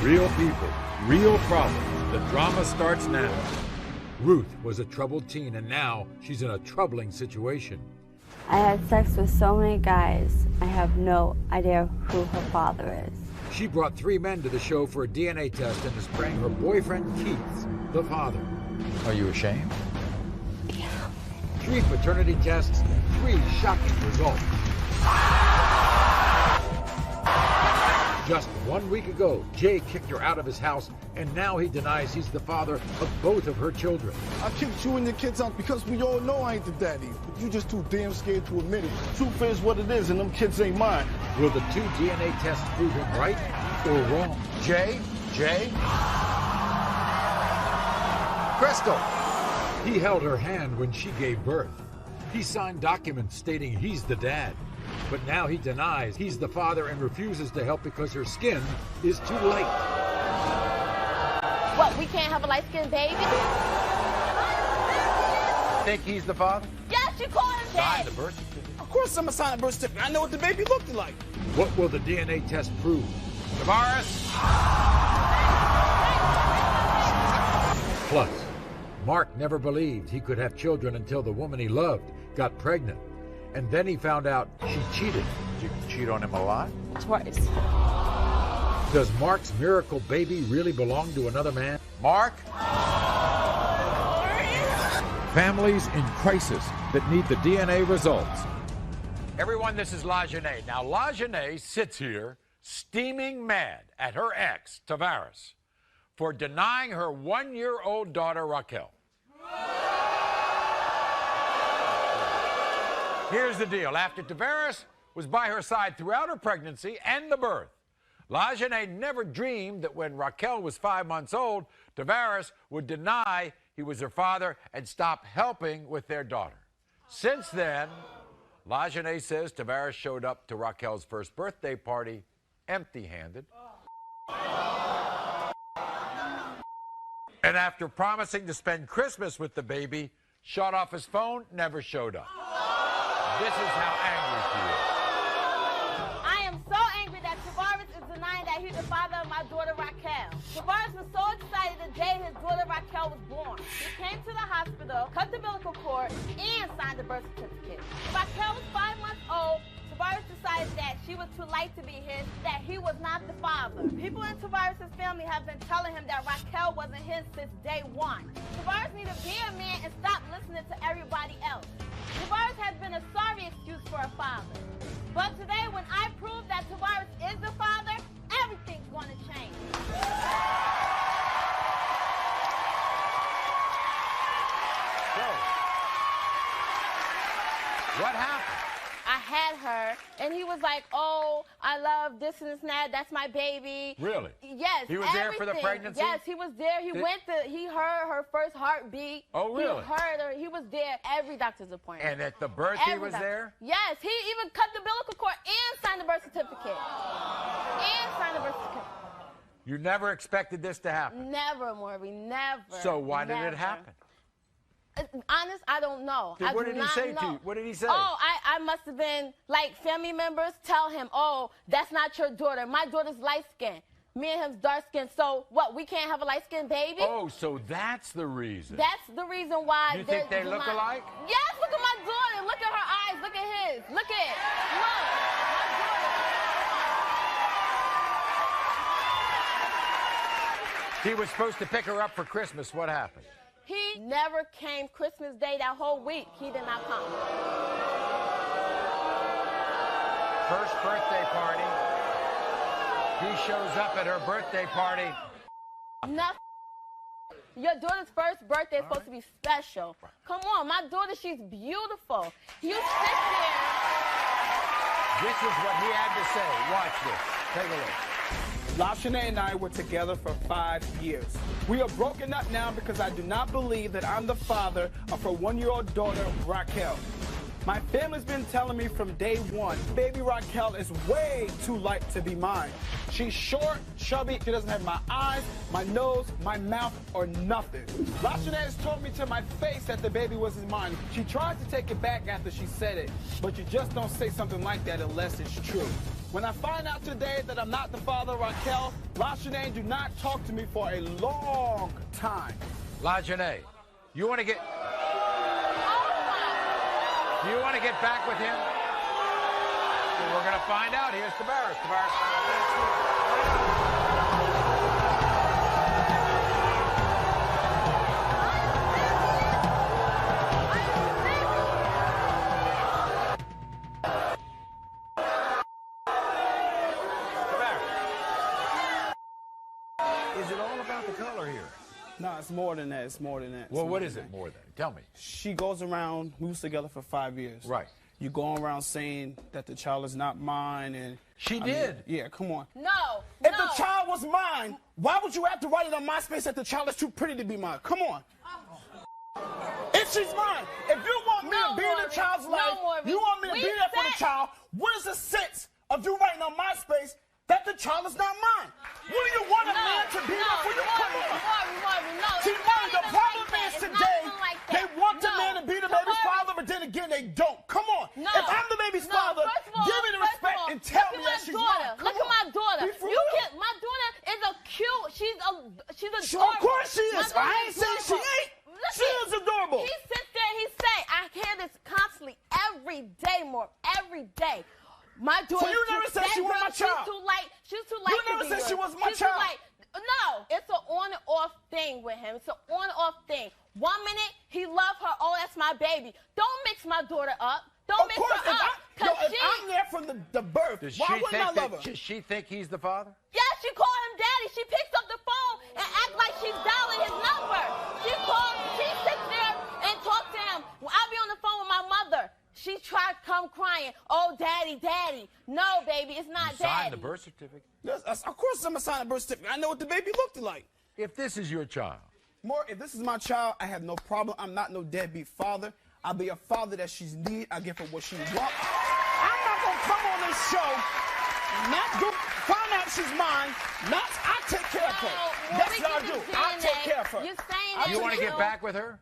Real people, real problems. The drama starts now. Ruth was a troubled teen, and now she's in a troubling situation. I had sex with so many guys, I have no idea who her father is. She brought 3 men to the show for a DNA test and is praying her boyfriend Keith, the father. Are you ashamed? Yeah. 3 paternity tests, 3 shocking results. Just 1 week ago, Jay kicked her out of his house, and now he denies he's the father of both of her children. I kicked you and your kids out because we all know I ain't the daddy. But you just too damn scared to admit it. Truth is what it is, and them kids ain't mine. Will the 2 DNA tests prove him right or wrong? Jay? Crystal! He held her hand when she gave birth. He signed documents stating he's the dad. But now he denies he's the father and refuses to help because her skin is too light. What, we can't have a light-skinned baby? Think he's the father? Yes, you call him Sign dead. the birth certificate. Of course I'm a sign of birth certificate. I know what the baby looked like. What will the DNA test prove? Tavares? Plus, Mark never believed he could have children until the woman he loved got pregnant. And then he found out she cheated. Did you cheat on him a lot? Twice. Does Mark's miracle baby really belong to another man? Mark? Families in crisis that need the DNA results. Everyone, this is LaJaunie. Now, LaJaunie sits here steaming mad at her ex, Tavares, for denying her 1-year-old daughter, Raquel. Here's the deal. After Tavares was by her side throughout her pregnancy and the birth, LaJaunie never dreamed that when Raquel was 5 months old, Tavares would deny he was her father and stop helping with their daughter. Since then, LaJaunie says Tavares showed up to Raquel's first birthday party empty-handed. And after promising to spend Christmas with the baby, shut off his phone, never showed up. This is how angry she is. I am so angry that Tavares is denying that he's the father of my daughter Raquel. Tavares was so excited the day his daughter Raquel was born. He came to the hospital, cut the umbilical cord, and signed the birth certificate. Raquel was 5 months old. Tavares decided that she was too light to be his, that he was not the father. People in Tavares' family have been telling him that Raquel wasn't his since day 1. Tavares needs to be a man and stop listening to everybody else. Tavares has been a sorry excuse for a father. But today, when I prove that Tavares is the father, everything's going to change. So, what happened? I had her, and he was like, oh, I love this and that. That's my baby. Really? Yes. He was there for the pregnancy? Yes, he was there. He heard her first heartbeat. Oh, really? He heard her. He was there every doctor's appointment. And at the birth he was there? Yes, he even cut the umbilical cord and signed the birth certificate. You never expected this to happen? Never, Maury, never. So why did it happen? Honest, I don't know. What did he say to you? What did he say? Oh, I must have been, like, family members tell him, oh, that's not your daughter. My daughter's light-skinned. Me and him's dark-skinned. So, what, we can't have a light-skinned baby? Oh, so that's the reason. That's the reason why. You think they look alike? Yes, look at my daughter. Look at her eyes. Look at his. Look. He was supposed to pick her up for Christmas. What happened? He never came Christmas Day that whole week. He did not come. First birthday party. He shows up at her birthday party. Nothing. Your daughter's first birthday is supposed to be special. Come on, my daughter, she's beautiful. You sit there. This is what he had to say. Watch this. Take a look. LaJaunie and I were together for 5 years. We are broken up now because I do not believe that I'm the father of her 1-year-old daughter, Raquel. My family's been telling me from day 1, baby Raquel is way too light to be mine. She's short, chubby, she doesn't have my eyes, my nose, my mouth, or nothing. LaJaunie has told me to my face that the baby wasn't mine. She tried to take it back after she said it, but you just don't say something like that unless it's true. When I find out today that I'm not the father of Raquel, LaShanae, do not talk to me for a long time. LaShanae, you want to get... Do you want to get back with him? Well, we're going to find out. Here's Tavares. Is it all about the color here? No, it's more than that. It's more than that. Well, what is it more than? Tell me. She goes around, we was together for 5 years. Right. You go around saying that the child is not mine, and She did. Yeah, come on. No. If the child was mine, why would you have to write it on MySpace that the child is too pretty to be mine? Come on. If she's mine, if you want me to be in the child's life, you want me to be there for the child, what is the sense of you writing on MySpace that the child is not mine? What do you want a man to be there for you? Come on. See, Maury, the problem is today, they want the man to be the baby's father, but then again, they don't. Come on. If I'm the baby's father, give me the respect and tell me that she's mine. Look at my daughter. My daughter is a cute. She's adorable. Of course she is. I ain't saying she ain't. She is adorable. He sits there and he say, I hear this constantly every day, more every day. My daughter. So you never said she was my child. She's too light. You never said she was my child. No, it's an on and off thing with him. It's an on and off thing. 1 minute he love her. Oh, that's my baby. Don't mix my daughter up. Don't mix her up. If I'm there from the birth, why wouldn't I love her? Does she think he's the father? Yeah, she call him daddy. She picks up the phone and act like she's dialing his number. She sits there and talks to him. I'll be on the phone with my mother. She tried to come crying. Oh, daddy, daddy. No, baby, it's not daddy. Sign the birth certificate. Yes, of course I'm going to sign a birth certificate. I know what the baby looked like. If this is your child. More, if this is my child, I have no problem. I'm not no deadbeat father. I'll be a father that she's need. I give her what she wants. I'm not going to come on this show, not go find out she's mine, not I take care of her. That's what I do. I take care of her. You're saying that You want to get back with her?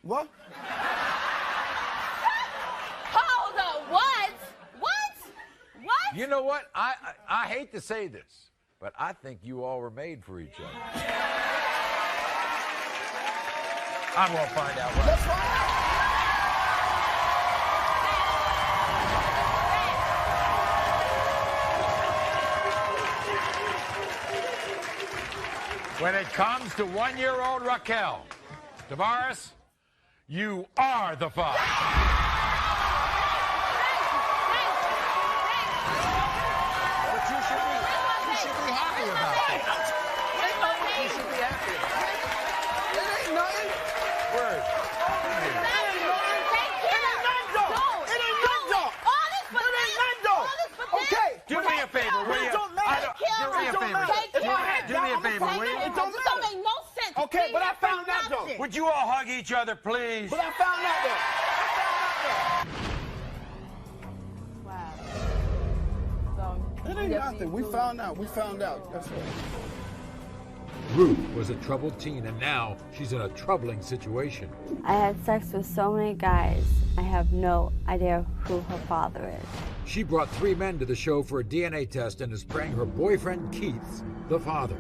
What? Hold on, what? You know what? I hate to say this, but I think you all were made for each other. I'm going to find out why. That's right. When it comes to 1-year-old Raquel, Tavares, you are the father. But you should be happy about that. You should be happy about it. It ain't nothing. Word. Okay. Do me a favor, will you? Do me a favor. Do me a favor, will you? It don't make no sense. Okay, but I found out though. Would you all hug each other, please? But I found out though. Wow. It ain't nothing. We found out. That's right. Ruth was a troubled teen, and now she's in a troubling situation. I had sex with so many guys. I have no idea who her father is. She brought 3 men to the show for a DNA test and is praying her boyfriend Keith's the father.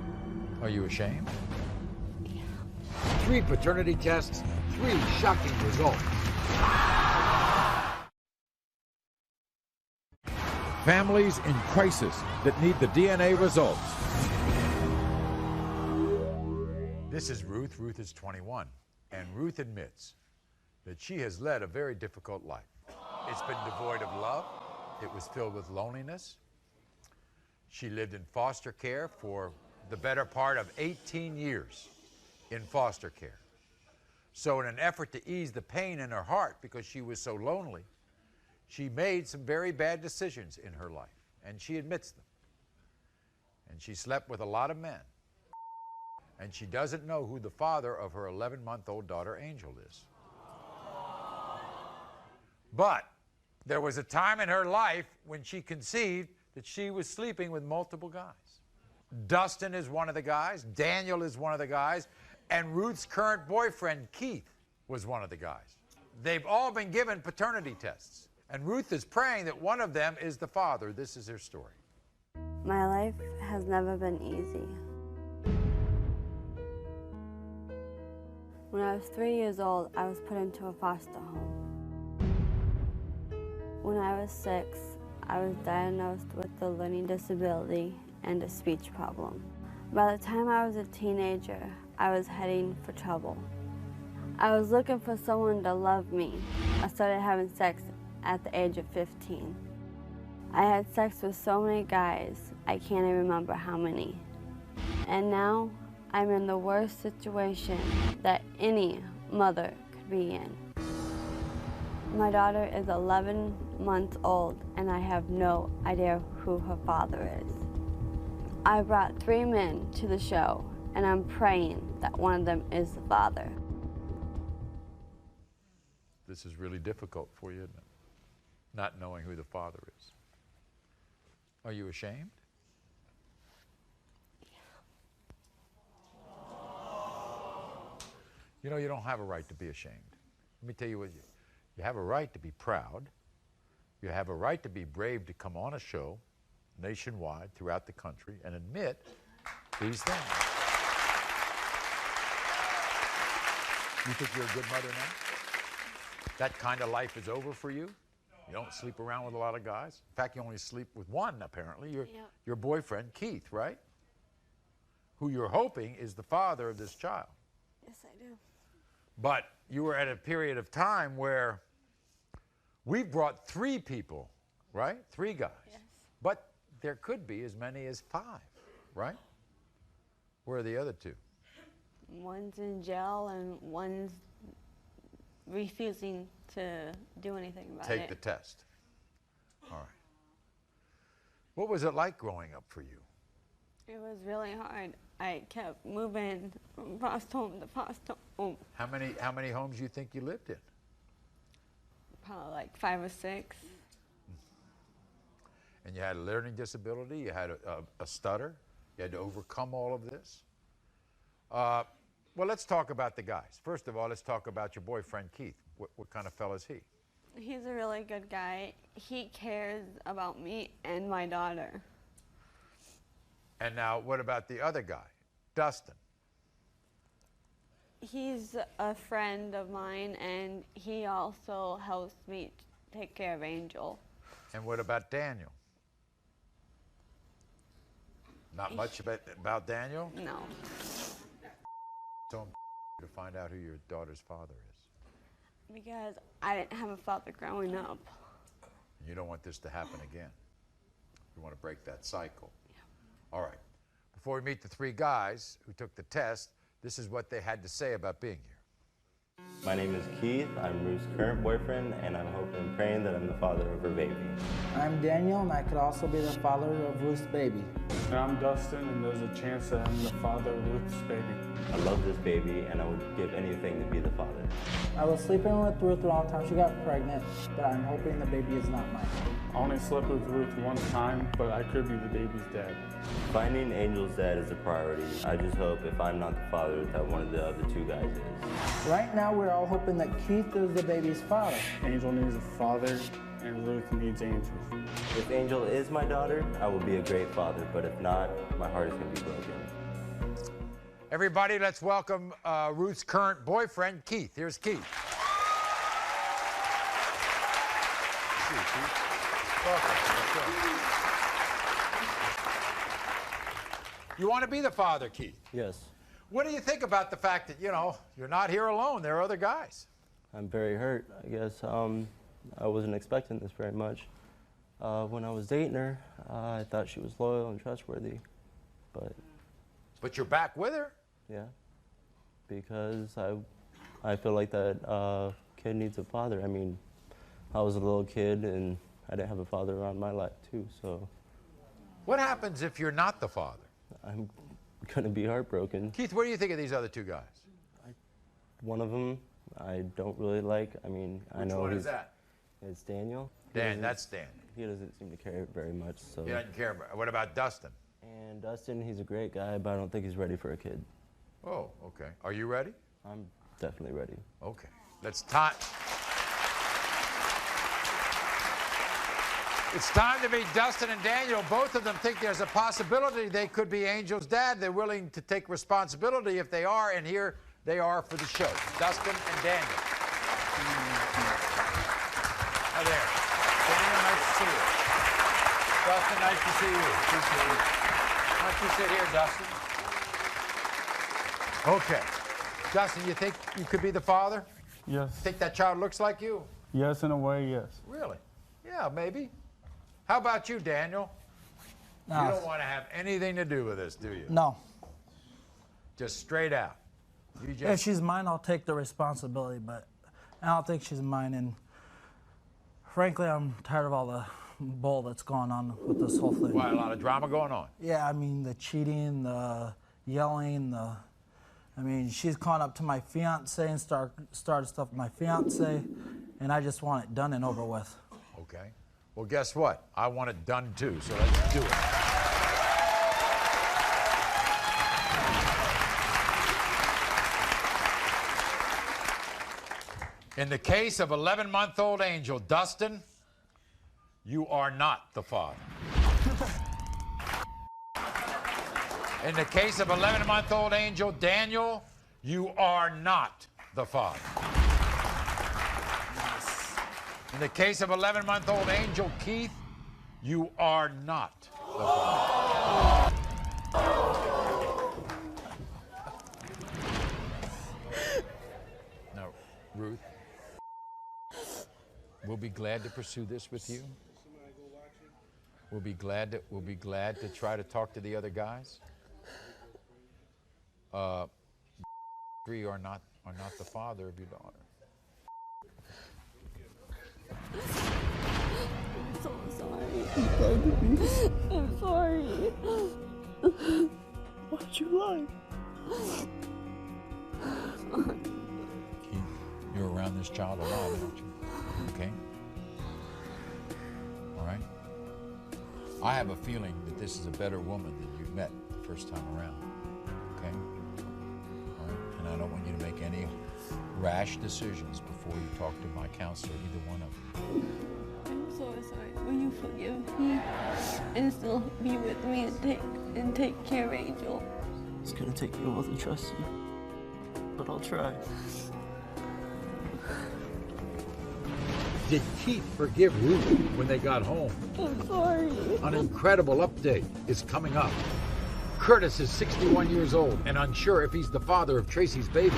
Are you ashamed? 3 paternity tests, 3 shocking results. Families in crisis that need the DNA results. This is Ruth. Ruth is 21, and Ruth admits that she has led a very difficult life. It's been devoid of love. It was filled with loneliness. She lived in foster care for the better part of 18 years in foster care. So in an effort to ease the pain in her heart because she was so lonely, she made some very bad decisions in her life, and she admits them. And she slept with a lot of men. And she doesn't know who the father of her 11-month-old daughter, Angel, is. But there was a time in her life when she conceived that she was sleeping with multiple guys. Dustin is one of the guys, Daniel is one of the guys, and Ruth's current boyfriend, Keith, was one of the guys. They've all been given paternity tests, And Ruth is praying that one of them is the father. This is her story. My life has never been easy. When I was 3 years old, I was put into a foster home. When I was 6, I was diagnosed with a learning disability and a speech problem. By the time I was a teenager, I was heading for trouble. I was looking for someone to love me. I started having sex at the age of 15. I had sex with so many guys, I can't even remember how many. And now, I'm in the worst situation that any mother could be in. My daughter is 11 months old, and I have no idea who her father is. I brought 3 men to the show, and I'm praying that one of them is the father. This is really difficult for you, isn't it? Not knowing who the father is. Are you ashamed? You know, you don't have a right to be ashamed. Let me tell you what, you have a right to be proud. You have a right to be brave to come on a show nationwide throughout the country and admit these things. You think you're a good mother now? That kind of life is over for you? You don't sleep around with a lot of guys? In fact, you only sleep with one, apparently. Your boyfriend, Keith, right? Who you're hoping is the father of this child. Yes, I do. But you were at a period of time where we've brought 3 people, right? 3 guys. Yes. But there could be as many as 5, right? Where are the other 2? One's in jail and one's refusing to do anything about it. Take the test. All right. What was it like growing up for you? It was really hard. I kept moving from foster home to foster home. How many homes do you think you lived in? Probably like 5 or 6. And you had a learning disability, you had a stutter, you had to overcome all of this. Well, let's talk about the guys. First of all, let's talk about your boyfriend, Keith. What kind of fella is he? He's a really good guy. He cares about me and my daughter. And now, what about the other guy, Dustin? He's a friend of mine, and he also helps me take care of Angel. And what about Daniel? Not much about Daniel? No. So to find out who your daughter's father is. Because I didn't have a father growing up. And you don't want this to happen again. You want to break that cycle. Yeah. All right. Before we meet the 3 guys who took the test, this is what they had to say about being here. My name is Keith. I'm Ruth's current boyfriend, and I'm hoping and praying that I'm the father of her baby. I'm Daniel, and I could also be the father of Ruth's baby. And I'm Dustin, and there's a chance that I'm the father of Ruth's baby. I love this baby, and I would give anything to be the father. I was sleeping with Ruth around the time she got pregnant, but I'm hoping the baby is not mine. I only slept with Ruth one time, but I could be the baby's dad. Finding Angel's dad is a priority. I just hope if I'm not the father, that one of the other 2 guys is. Right now, we're all hoping that Keith is the baby's father. Angel needs a father, and Ruth needs Angel. If Angel is my daughter, I will be a great father, but if not, my heart is going to be broken. Everybody, let's welcome Ruth's current boyfriend, Keith. Here's Keith. Welcome. You want to be the father, Keith? Yes. What do you think about the fact that, you know, you're not here alone? There are other guys. I'm very hurt, I guess. I wasn't expecting this very much. When I was dating her, I thought she was loyal and trustworthy, But you're back with her? Yeah, because I feel like that kid needs a father. I mean, I was a little kid, and I didn't have a father around my life, too, so. What happens if you're not the father? I'm gonna be heartbroken. Keith, what do you think of these other 2 guys? One of them I don't really like. I mean, I know Which one is that? It's Daniel. That's Dan. He doesn't seem to care very much, so. He doesn't care about. What about Dustin? And Dustin, he's a great guy, but I don't think he's ready for a kid. Oh, okay. Are you ready? I'm definitely ready. Okay. Let's time. It's time to meet Dustin and Daniel. Both of them think there's a possibility they could be Angel's dad. They're willing to take responsibility if they are, and here they are for the show. Dustin and Daniel. Hi there. Daniel, nice to see you. Dustin, nice to see you. Why don't you sit here, Dustin? Okay. Dustin, you think you could be the father? Yes. Think that child looks like you? Yes, in a way, yes. Really? Yeah, maybe. How about you, Daniel? No. You don't want to have anything to do with this, do you? No. Just straight out. You just... If she's mine, I'll take the responsibility, but I don't think she's mine. And frankly, I'm tired of all the bull that's going on with this whole thing. Why, a lot of drama going on? Yeah, I mean, the cheating, the yelling, I mean, she's calling up to my fiance and started stuff with my fiance, and I just want it done and over with. Okay. Well, guess what? I want it done too, so let's do it. In the case of 11-month-old Angel, Dustin, you are not the father. In the case of 11-month-old Angel, Daniel, you are not the father. In the case of 11-month-old Angel, Keith, you are not the father. Now, Ruth, we'll be glad to pursue this with you. We'll be glad to try to talk to the other guys. Three are not the father of your daughter. I'm so sorry. I'm sorry. Why'd you lie? Keith, you're around this child a lot, aren't you? Okay? All right? I have a feeling that this is a better woman than you met the first time around. Okay? All right? And I don't want you to make any rash decisions before you talk to my counselor, either one of them. I'm so sorry. Will you forgive me and still be with me and take care of Angel? It's gonna take me a while to trust you, but I'll try. Did Keith forgive Ruth when they got home? I'm sorry. An incredible update is coming up. Curtis is 61 years old and unsure if he's the father of Tracy's baby.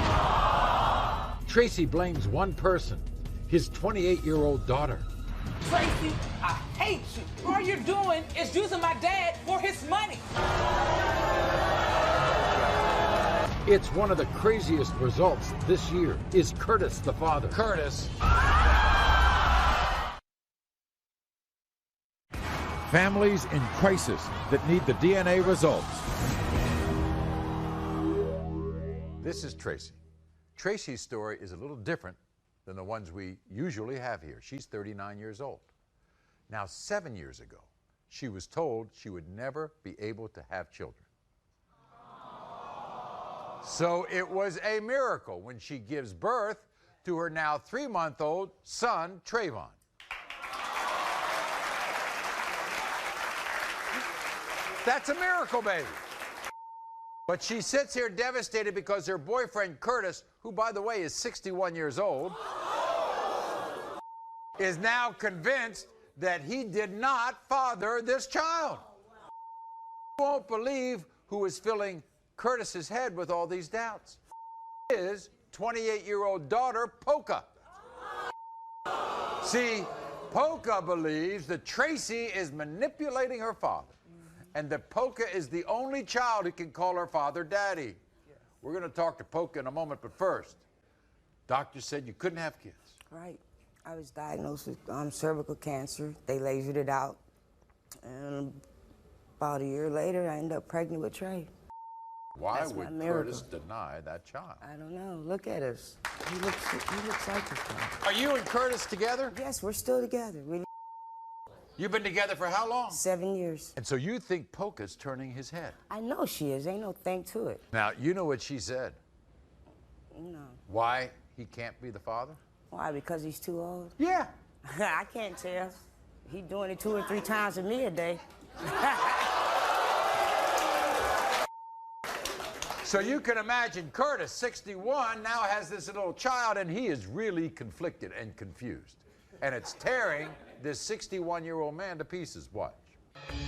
Tracy blames one person, his 28-year-old daughter. Tracy, I hate you. All you're doing is using my dad for his money. It's one of the craziest results this year. Is Curtis the father? Curtis. Families in crisis that need the DNA results. This is Tracy. Tracy's story is a little different than the ones we usually have here. She's 39 years old. Now, 7 years ago, she was told she would never be able to have children. So it was a miracle when she gives birth to her now 3-month-old son, Trayvon. That's a miracle, baby. But she sits here devastated because her boyfriend, Curtis, who, by the way, is 61 years old, is now convinced that he did not father this child. You won't believe who is filling Curtis's head with all these doubts. His 28-year-old daughter, Polka. See, Polka believes that Tracy is manipulating her father, and that Polka is the only child who can call her father daddy. We're going to talk to Polka in a moment, but first, doctor said you couldn't have kids. Right. I was diagnosed with cervical cancer. They lasered it out. And about a year later, I ended up pregnant with Trey. Why That's would my miracle. Curtis deny that child? I don't know. Look at us. He looks like his father. Are you and Curtis together? Yes, we're still together. You've been together for how long? 7 years. And so you think Polka's turning his head? I know she is. Ain't no thing to it. Now, you know what she said. No. Why he can't be the father? Why? Because he's too old? Yeah. I can't tell. He doing it 2 or 3 times with me a day. So you can imagine Curtis, 61, now has this little child, and he is really conflicted and confused. And it's tearing this 61-year-old man to pieces. Watch.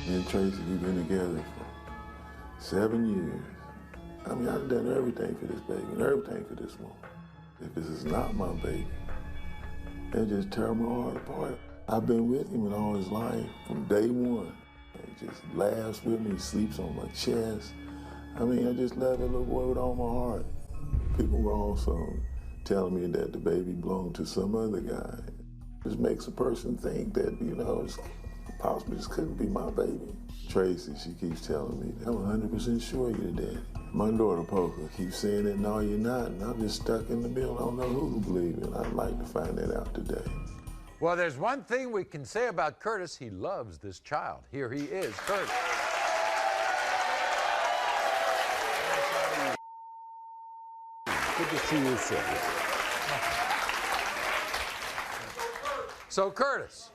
Me and Tracy, we've been together for 7 years. I mean, I've done everything for this baby and everything for this woman. If this is not my baby, it just tear my heart apart. I've been with him in all his life from day one. He just laughs with me, he sleeps on my chest. I mean, I just love that little boy with all my heart. People were also telling me that the baby belonged to some other guy. It just makes a person think that, you know, it's possible this couldn't be my baby. Tracy, she keeps telling me, I'm 100% sure you're the daddy. My daughter, Poker, keeps saying that, no, you're not, and I'm just stuck in the middle. I don't know who to believe in. I'd like to find that out today. Well, there's one thing we can say about Curtis. He loves this child. Here he is, Curtis. Good to see you, sir. So, Curtis,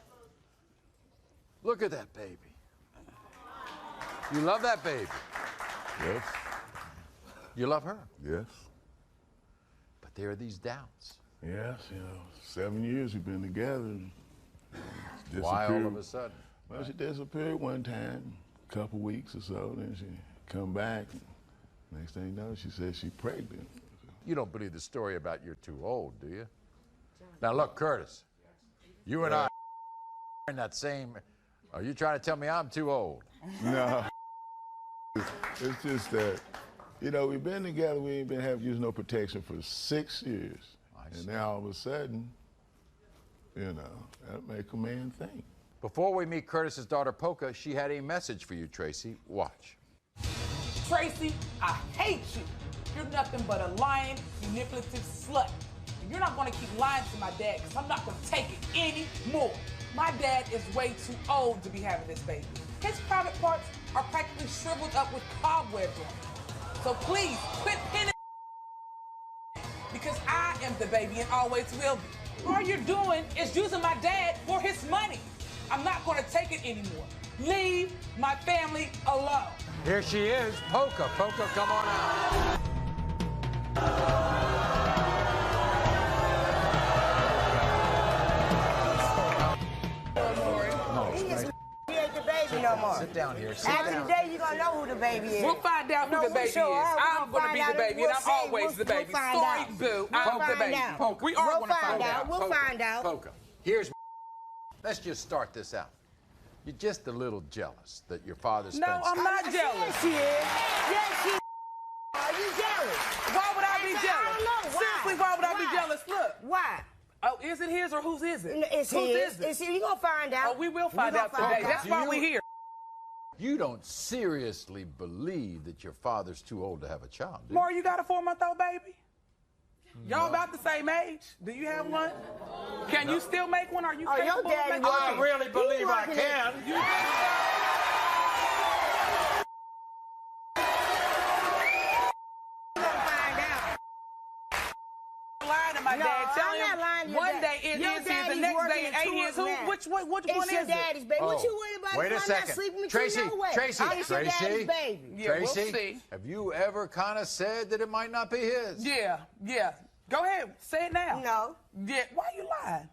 look at that baby. You love that baby. Yes. You love her. Yes. But there are these doubts. Yes, you know, 7 years we've been together. Why all of a sudden? Well, she disappeared one time, a couple weeks or so, then she come back. Next thing you know, she said she's pregnant. You don't believe the story about you're too old, do you? Now, look, Curtis, you and I are in that same... Are you trying to tell me I'm too old? No. It's just that, you know, we've been together, we ain't been using no protection for 6 years. And now all of a sudden, you know, that make a man think. Before we meet Curtis's daughter, Polka, she had a message for you, Tracy. Watch. Tracy, I hate you. You're nothing but a lying, manipulative slut. And you're not going to keep lying to my dad because I'm not going to take it anymore. My dad is way too old to be having this baby. His private parts are practically shriveled up with cobwebs on them. So please, quit pinning because I am the baby and always will be. All you're doing is using my dad for his money. I'm not going to take it anymore. Leave my family alone. Here she is, Polka. Polka, come on out. He ain't the baby no more. Sit down here. After the day, you're going to know who the baby is. We'll find out who the baby is. I'm going to be the baby, and I'm always the baby. Sorry, boo. I'm the baby. We are going to find out. We'll find out. Polka, here's... Let's just start this out. You're just a little jealous that your father spends... No, I'm not jealous. Yes, she is. Yes, she is. Are you jealous? Why would I be jealous? I don't know. Why? Seriously, why would I be jealous? Look. Why? Oh, is it his or whose is it? It's whose his. is it? It's his. You're going to find out. Oh, we will find out today. That's why we're here. You don't seriously believe that your father's too old to have a child, do you? Maury, you got a 4-month-old baby? Y'all about the same age. Do you have one? Can you still make one? Are you capable of making one? I really believe I can. Lying to my dad, telling I'm not lying to him your one dad. day it Your is his, the daddy's next day working it ain't his. towards that. Which one It's is your it? daddy's baby. What you worried about? Wait a I'm second. not sleeping with Tracy, you no way. Tracy, It's your daddy's Tracy, baby. Yeah, Tracy, we'll see. have you ever kind of said that it might not be his? Yeah. Go ahead, say it now. No. Yeah, why you lying?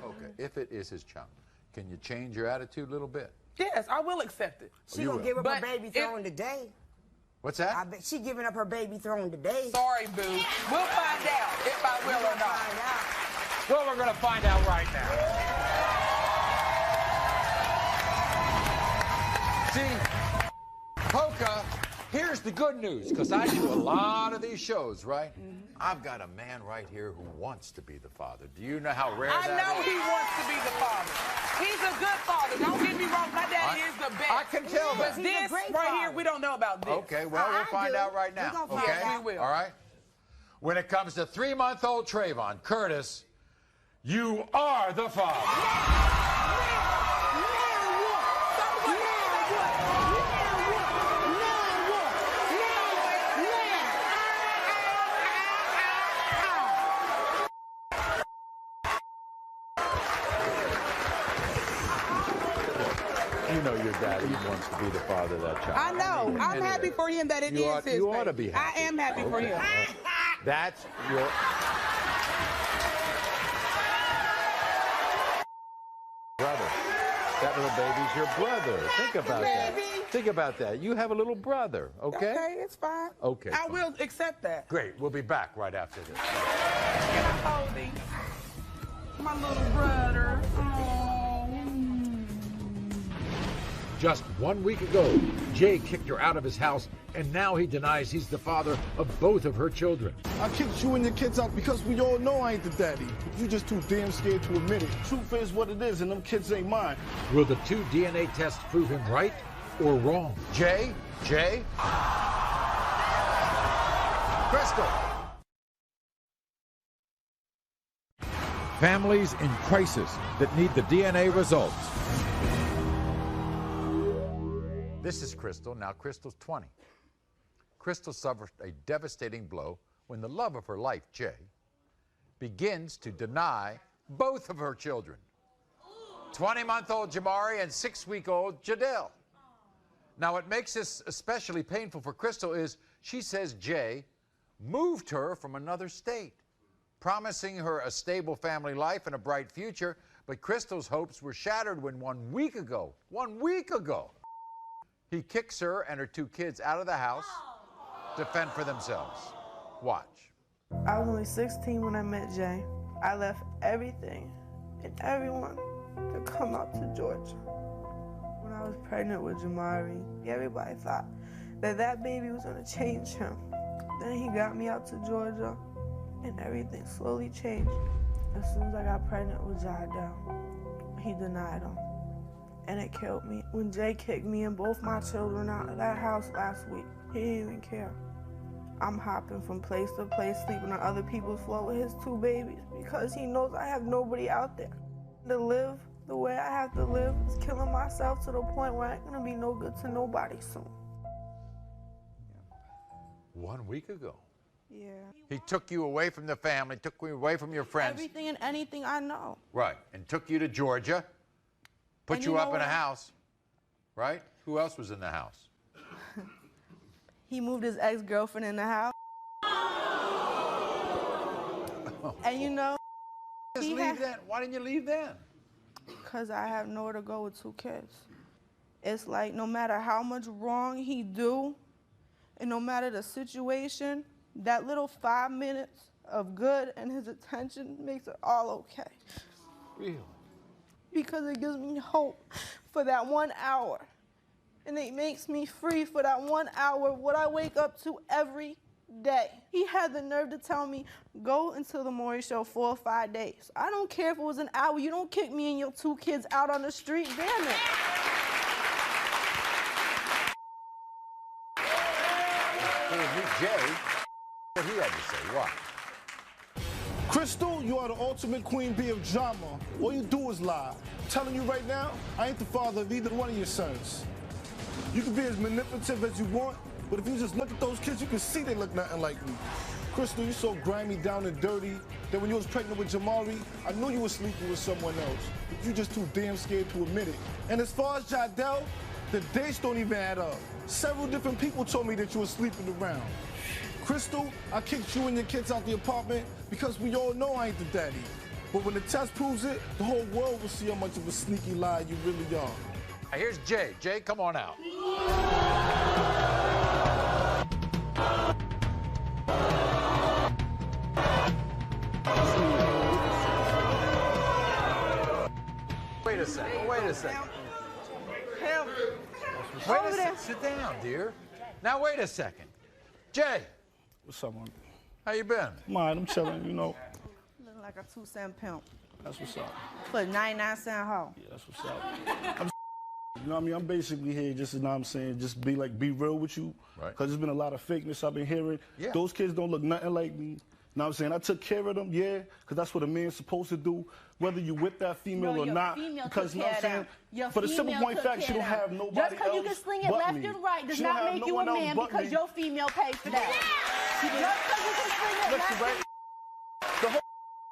Okay, if it is his child, can you change your attitude a little bit? Yes, I will accept it. She gonna give up her baby throne today. What's that? I bet she giving up her baby throne today. Sorry, boo. We'll find out if I will or not. Well, we're going to find out right now. See, Polka, here's the good news, because I do a lot of these shows, right? I've got a man right here who wants to be the father. Do you know how rare that is? I know he wants to be the father. He's a good father. Don't get me wrong. My daddy is the best. I can tell that. But this right here, we don't know about this. Okay, well, we'll find out right now. Okay? We will. All right? When it comes to 3-month-old Trayvon, Curtis, you are the father. You know your daddy wants to be the father of that child. I know. I'm happy for him that it is his You ought to baby. be happy. I am happy for him. That's your... brother. That little baby's your brother. Think about that. Think about that. You have a little brother, okay? Okay, it's fine. Okay. I will accept that. Great. We'll be back right after this. Can I hold him? My little brother. Just 1 week ago, Jay kicked her out of his house, and now he denies he's the father of both of her children. I kicked you and your kids out because we all know I ain't the daddy. You just too damn scared to admit it. Truth is what it is, and them kids ain't mine. Will the 2 DNA tests prove him right or wrong? Jay? Crystal! Families in crisis that need the DNA results. This is Crystal. Now, Crystal's 20. Crystal suffered a devastating blow when the love of her life, Jay, begins to deny both of her children. 20-month-old Jamari and 6-week-old Jadelle. Now, what makes this especially painful for Crystal is she says Jay moved her from another state, promising her a stable family life and a bright future, but Crystal's hopes were shattered when 1 week ago, he kicks her and her 2 kids out of the house to fend for themselves. Watch. I was only 16 when I met Jay. I left everything and everyone to come out to Georgia. When I was pregnant with Jamari, everybody thought that baby was gonna change him. Then he got me out to Georgia and everything slowly changed. As soon as I got pregnant with Jadelle, he denied him. And it killed me. When Jay kicked me and both my children out of that house last week, he didn't even care. I'm hopping from place to place, sleeping on other people's floor with his 2 babies because he knows I have nobody out there. To live the way I have to live is killing myself to the point where I ain't gonna be no good to nobody soon. 1 week ago. Yeah. He took you away from the family, took you away from your friends. Everything and anything I know. Right, and took you to Georgia, put you up in a house, right? Who else was in the house? He moved his ex-girlfriend in the house. And you know, Just leave then. Why didn't you leave then? Because I have nowhere to go with 2 kids. It's like no matter how much wrong he do, and no matter the situation, that little 5 minutes of good and his attention makes it all okay. Really? Because it gives me hope for that 1 hour. And it makes me free for that 1 hour, what I wake up to every day. He had the nerve to tell me, go into the Maury show 4 or 5 days. I don't care if it was an hour. You don't kick me and your 2 kids out on the street. Damn it. Jay, what he had to say, what? Crystal, you are the ultimate queen bee of drama. All you do is lie. I'm telling you right now, I ain't the father of either one of your sons. You can be as manipulative as you want, but if you just look at those kids, you can see they look nothing like me. Crystal, you so grimy, down and dirty that when you was pregnant with Jamari, I knew you were sleeping with someone else. But you just too damn scared to admit it. And as far as Jadelle, the dates don't even add up. Several different people told me that you were sleeping around. Crystal, I kicked you and your kids out the apartment because we all know I ain't the daddy. But when the test proves it, the whole world will see how much of a sneaky lie you really are. Now here's Jay. Jay, come on out. Wait a second. Wait a second. Wait a second. Sit down, dear. Now wait a second. Jay. What's up, man? How you been? I'm chilling, you know. Looking like a 2-cent pimp. That's what's up. For a 99-cent hoe. Yeah, that's what's up. You know what I mean? I'm basically here just, you know what I'm saying, just be real with you. Right. Because there's been a lot of fakeness I've been hearing. Yeah. Those kids don't look nothing like me. You know what I'm saying? I took care of them, yeah, because that's what a man's supposed to do, whether you with that female or not. Because, you know what I'm saying? For the simple point fact, she don't have nobody else. Just because you can sling it left and right does not make you a man because your female pays for that. Just because you can sling it left and right. The whole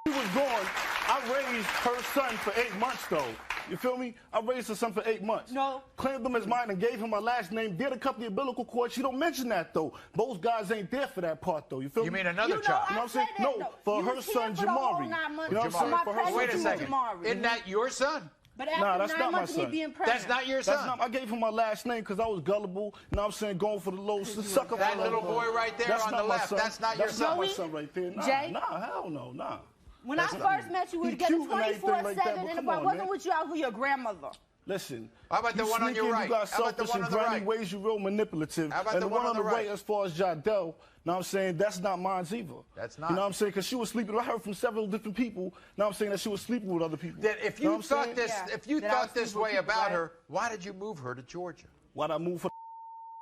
was gone. I raised her son for 8 months, though. You feel me? I raised her son for 8 months. No. Claimed him as mine and gave him my last name. Did a couple of umbilical cords. She don't mention that, though. Those guys ain't there for that part, though. You feel me? You mean another child? You know what I'm saying? No, for her son, Jamari. You know what I'm saying? For her son, Wait a second. Isn't that your son? But after Nah, that's 9 not my months of me son. being pregnant. That's not your son. I gave him my last name because I was gullible. You know what I'm saying? Going for the low sucker. That little boy right there on the left, that's not your son. That's not my son right there. Nah, Jay? nah, hell no, nah. When I first met you, we were together 24/7, and if I wasn't with you, I was with your grandmother. Listen. How about the one on your right? You got How about the selfish one and on the grimy right? ways, you real manipulative. How about and the the one on the right, right? as far as Jadel, know what I'm saying, that's not mine either. That's not. You know what I'm saying? Because she was sleeping. I heard from several different people. Know what I'm saying, that she was sleeping with other people. That if Know you what I'm thought saying? this, if you thought this way about right? her, why did you move her to Georgia? Why'd I move her?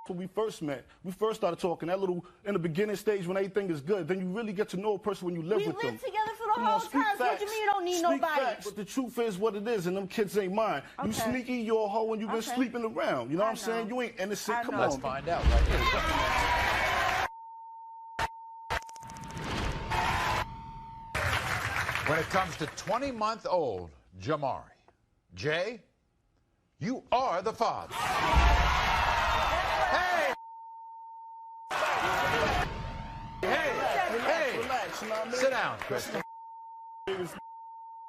When we first met, we first started talking. That little in the beginning stage when everything is good, then you really get to know a person when you live We with them. lived together for the Come on, whole speak time. So what you facts. mean you don't need Speak nobody? facts. But the truth is what it is, and them kids ain't mine. You Okay. sneaky, you're a hoe, and you've been Okay. sleeping around. You know what I'm I saying? know. You ain't innocent. I Come know. on. Let's find out right here. When it comes to 20-month-old Jamari, Jay, you are the father. Hey! Hey! Relax, you know what I mean? Sit down, Crystal.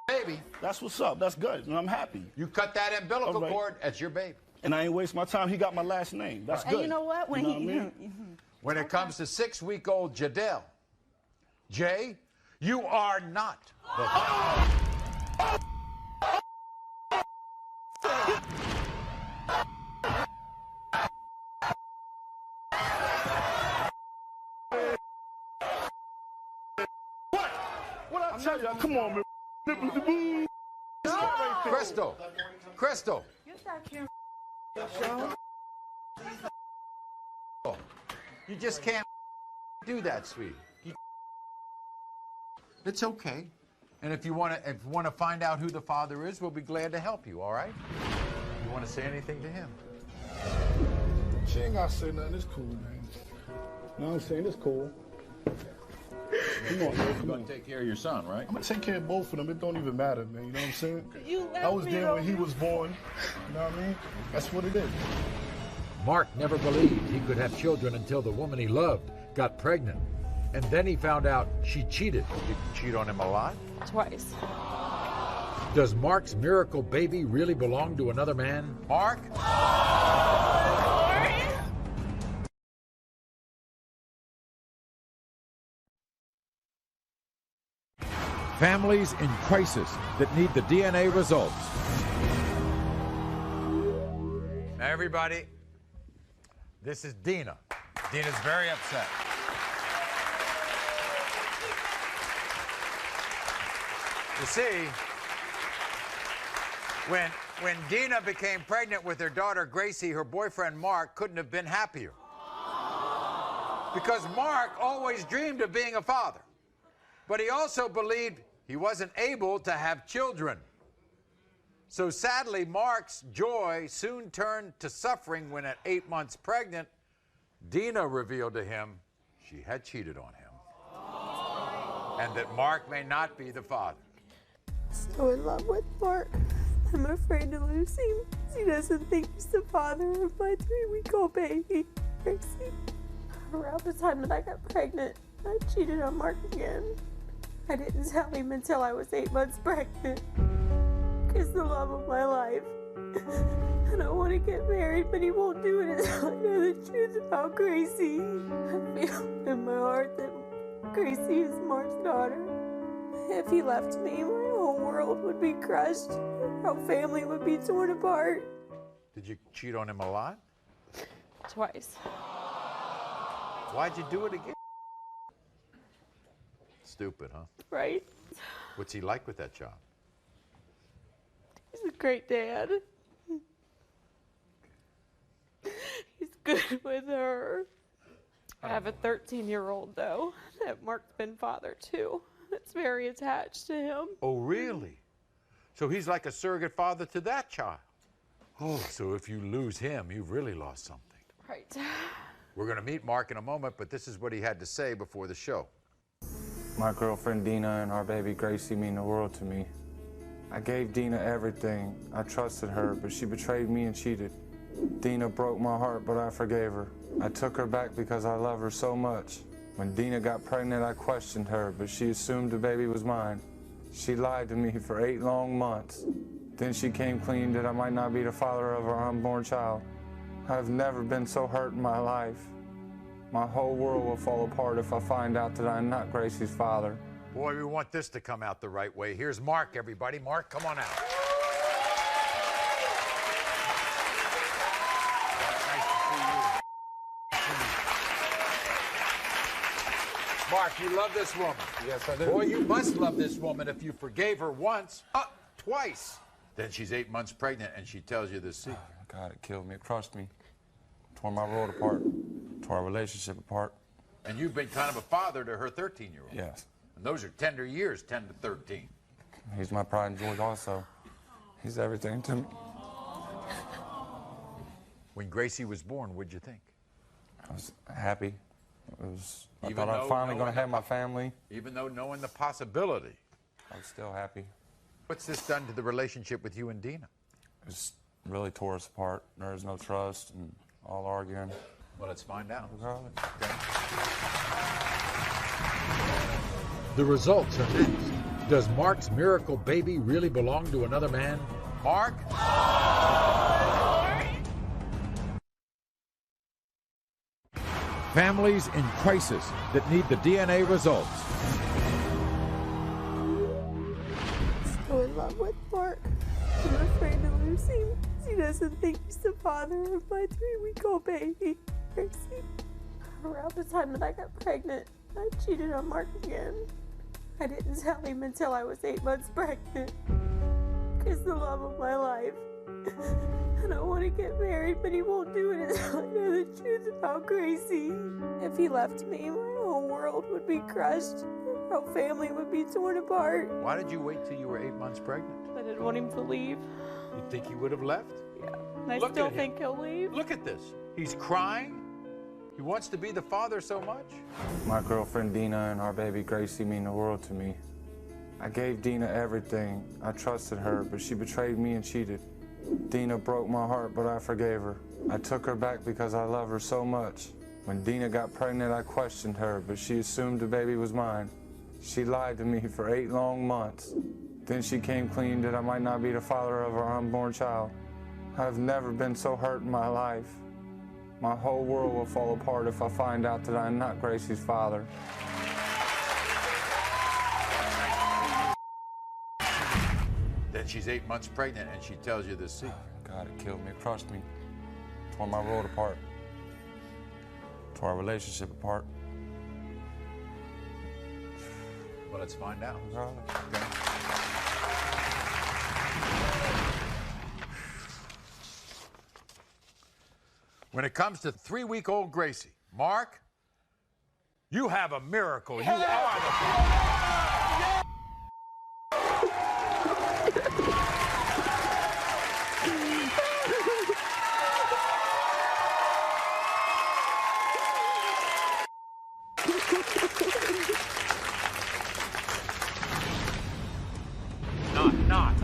Baby, That's what's up. That's good. And I'm happy. you cut that umbilical All right. cord, that's your baby. And I ain't waste my time. He got my last name. That's And good. you know what? When You know what I he, mean? When it comes to 6-week-old Jadel, Jay, you are not the father. What I tell you? Come on, man. Crystal, Crystal. You just can't do that, sweetie. It's okay. And if you want to find out who the father is, we'll be glad to help you, all right? You want to say anything to him? She ain't got to say nothing. It's cool, man. You know what I'm saying? It's cool. Come on, man. Come on. Take care of your son, right? I'm going to take care of both of them. It don't even matter, man. You know what I'm saying? You left I was me there when he alone. was born. You know what I mean? That's what it is. Mark never believed he could have children until the woman he loved got pregnant. And then he found out she cheated. Did you cheat on him a lot? Twice. Does Mark's miracle baby really belong to another man? Mark? Families in crisis that need the DNA results. Now, everybody, this is Dina. Dina's very upset. You see, when Dina became pregnant with her daughter Gracie, her boyfriend Mark couldn't have been happier. Because Mark always dreamed of being a father. But he also believed he wasn't able to have children. So sadly, Mark's joy soon turned to suffering when at 8 months pregnant, Dina revealed to him she had cheated on him. And that Mark may not be the father. So in love with Mark. I'm afraid to lose him. He doesn't think he's the father of my 3-week-old baby, Gracie. Around the time that I got pregnant, I cheated on Mark again. I didn't tell him until I was 8 months pregnant. He's the love of my life. And I want to get married, but he won't do it until I know the truth about Gracie. I feel in my heart that Gracie is Mark's daughter. If he left me, my whole world would be crushed. Our family would be torn apart. Did you cheat on him a lot? Twice. Why'd you do it again? Stupid, huh? Right? What's he like with that child? He's a great dad. He's good with her. I have a 13-year-old, though, that Mark's been father to. That's very attached to him. Oh, really? So he's like a surrogate father to that child. Oh, so if you lose him, you've really lost something. Right. We're going to meet Mark in a moment, but this is what he had to say before the show. My girlfriend Dina and our baby Gracie mean the world to me. I gave Dina everything. I trusted her, but she betrayed me and cheated. Dina broke my heart, but I forgave her. I took her back because I love her so much. When Dina got pregnant, I questioned her, but she assumed the baby was mine. She lied to me for 8 long months. Then she came clean that I might not be the father of her unborn child. I've never been so hurt in my life. My whole world will fall apart if I find out that I'm not Gracie's father. Boy, we want this to come out the right way. Here's Mark, everybody. Mark, come on out. Nice to see you. Mark, you love this woman. Yes, I do. Boy, you must love this woman if you forgave her once, twice. Then she's 8 months pregnant and she tells you this secret. Oh, God, it killed me. It crushed me. Tore my world apart. Tore our relationship apart. And you've been kind of a father to her 13-year-old. Yes. And those are tender years, 10 to 13. He's my pride and joy also. He's everything to me. When Gracie was born, what'd you think? I was happy. I thought I was finally going to have my family. Even though knowing the possibility. I was still happy. What's this done to the relationship with you and Dina? It's really tore us apart. There was no trust and all arguing. Well, let's find out. Okay. The results are next. Does Mark's miracle baby really belong to another man? Mark? Families in crisis that need the DNA results. So in love with Mark. I'm afraid to lose him. He doesn't think he's the father of my 3-week-old baby, Gracie. Around the time that I got pregnant, I cheated on Mark again. I didn't tell him until I was 8 months pregnant. He's the love of my life. I don't want to get married, but he won't do it until I know the truth about Gracie. If he left me, my whole world would be crushed. Our whole family would be torn apart. Why did you wait till you were 8 months pregnant? I didn't want him to leave. You think he would have left? Yeah. And I Look still at him. think he'll leave. Look at this. He's crying. He wants to be the father so much. My girlfriend Dina and our baby Gracie mean the world to me. I gave Dina everything. I trusted her, but she betrayed me and cheated. Dina broke my heart, but I forgave her. I took her back because I love her so much. When Dina got pregnant, I questioned her, but she assumed the baby was mine. She lied to me for 8 long months. Then she came clean that I might not be the father of her unborn child. I've never been so hurt in my life. My whole world will fall apart if I find out that I'm not Gracie's father. Then she's 8 months pregnant and she tells you this secret. God, it killed me. It crushed me. Tore my world apart. Tore our relationship apart. Well, let's find out. When it comes to 3-week-old Gracie, Mark, you have a miracle. You are the... Not.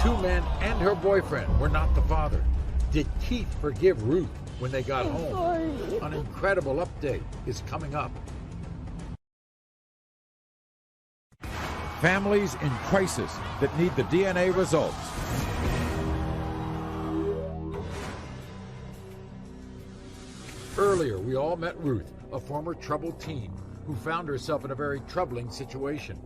Two men and her boyfriend were not the father. Did Keith forgive Ruth when they got home? Sorry. An incredible update is coming up. Families in crisis that need the DNA results. Earlier, we all met Ruth, a former troubled teen who found herself in a very troubling situation.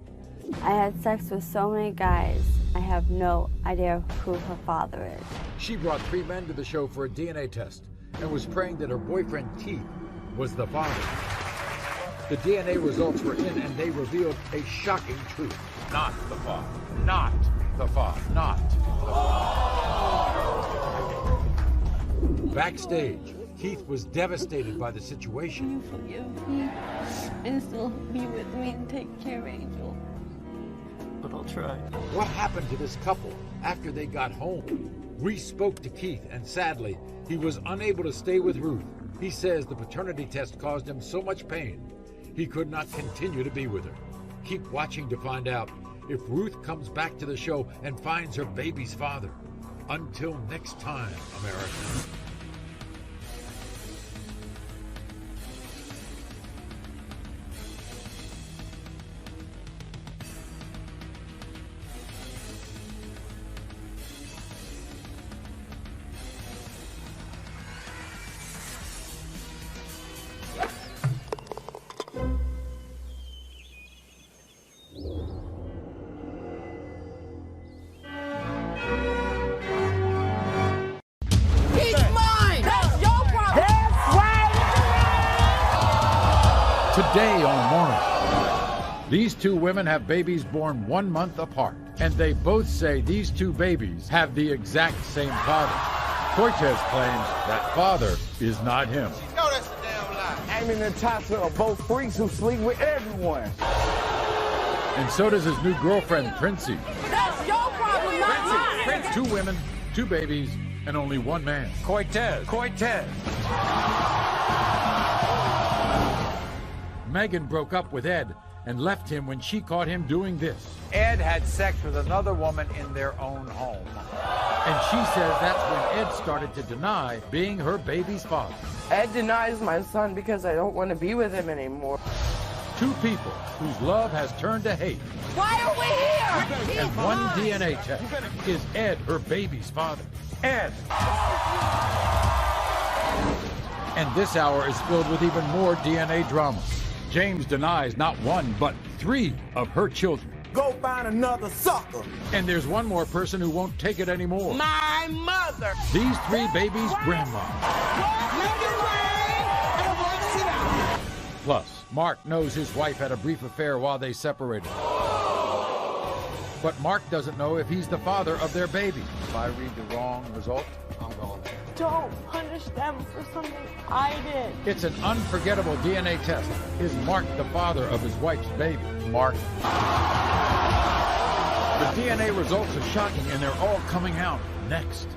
I had sex with so many guys, I have no idea who her father is. She brought 3 men to the show for a DNA test and was praying that her boyfriend Keith was the father. The DNA results were in and they revealed a shocking truth. Not the father. Not the father. Not the father. Backstage, Keith was devastated by the situation. You forgive me and still be with me and take care of Angel. But I'll try. What happened to this couple after they got home? We spoke to Keith, and sadly, he was unable to stay with Ruth. He says the paternity test caused him so much pain, he could not continue to be with her. Keep watching to find out if Ruth comes back to the show and finds her baby's father. Until next time, America. Today on Maury, these two women have babies born 1 month apart, and they both say these two babies have the exact same father. Cortez claims that father is not him. No, that's a damn lie. Amy and Natasha are both freaks who sleep with everyone. And so does his new girlfriend, Princey. That's your problem, not mine. Prince, 2 women, 2 babies, and only 1 man. Cortez. Megan broke up with Ed and left him when she caught him doing this. Ed had sex with another woman in their own home. And she says that's when Ed started to deny being her baby's father. Ed denies my son because I don't want to be with him anymore. 2 people whose love has turned to hate. Why are we here? And 1 DNA test. Is Ed her baby's father? Ed. And this hour is filled with even more DNA drama. James denies not 1, but 3 of her children. Go find another sucker. And there's one more person who won't take it anymore. My mother. These 3 babies' grandma. Plus, Mark knows his wife had a brief affair while they separated. But Mark doesn't know if he's the father of their baby. If I read the wrong result, I'm going. Don't punish them for something I did. It's an unforgettable DNA test. Is Mark the father of his wife's baby? Mark. The DNA results are shocking, and they're all coming out next.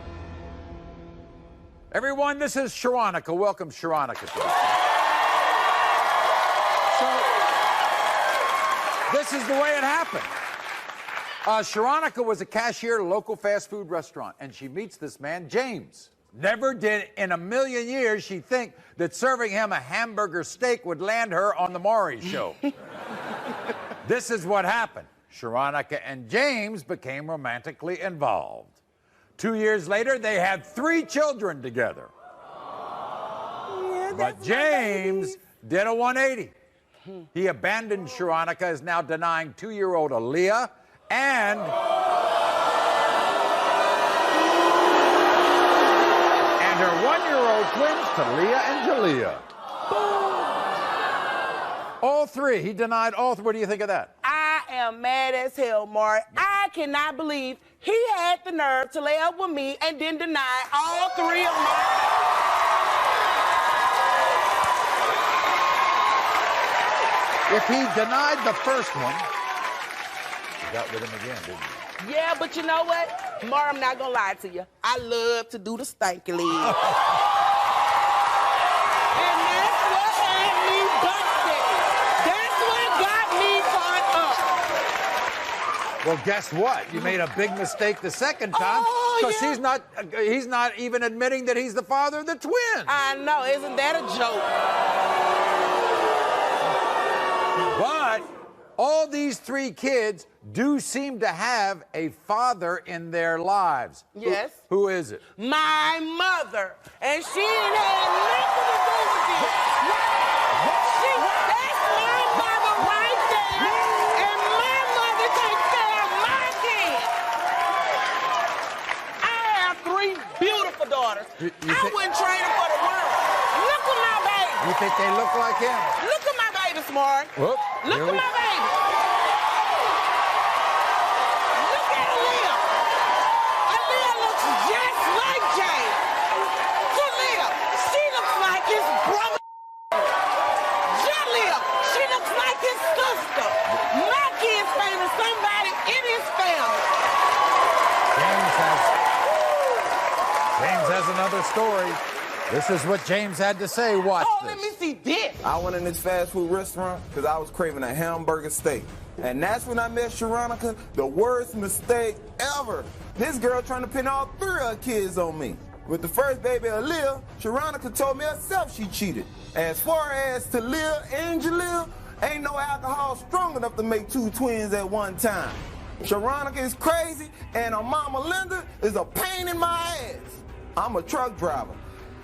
Everyone, this is Sharonica. Welcome, Sharonica. So, this is the way it happened. Sharonica was a cashier at a local fast food restaurant, and she meets this man, James. Never did in a million years she think that serving him a hamburger steak would land her on the Maury show. This is what happened. Sharonica and James became romantically involved. 2 years later, they had 3 children together. But James did a 180. He abandoned Sharonica, is now denying 2-year-old Aaliyah and her 1-year-old twins, Talia and Jalea. All 3. He denied all 3. What do you think of that? I am mad as hell, Maury. I cannot believe he had the nerve to lay up with me and then deny all 3 of my... If he denied the first one, you got with him again, didn't you? Yeah, but you know what? Maury, I'm not gonna lie to you. I love to do the stanky leg. And that's what had me busted. That's what got me caught up. Well, guess what? You made a big mistake the second time because he's not even admitting that he's the father of the twins. I know, isn't that a joke? But all these 3 kids do seem to have a father in their lives. Yes. Who is it? My mother. And she didn't have nothing to do with it. That's my mother right there. And my mother takes care of my kids. I have 3 beautiful daughters. I wouldn't trade them for the world. Look at my baby. You think they look like him? Look at my baby, Smart. Whoop. Look at my baby. Look at Aaliyah. Aaliyah looks just like Jay. Jalea, she looks like his brother. Jalea, she looks like his sister. My kid's famous somebody in his family. James has another story. This is what James had to say. Watch Oh, this. let me see this. I went in this fast food restaurant because I was craving a hamburger steak. And that's when I met Sharonica, the worst mistake ever. This girl trying to pin all 3 of her kids on me. With the first baby, Aaliyah, Sharonica told me herself she cheated. As far as Talia and Jalil, ain't no alcohol strong enough to make 2 twins at one time. Sharonica is crazy, and her mama Linda is a pain in my ass. I'm a truck driver.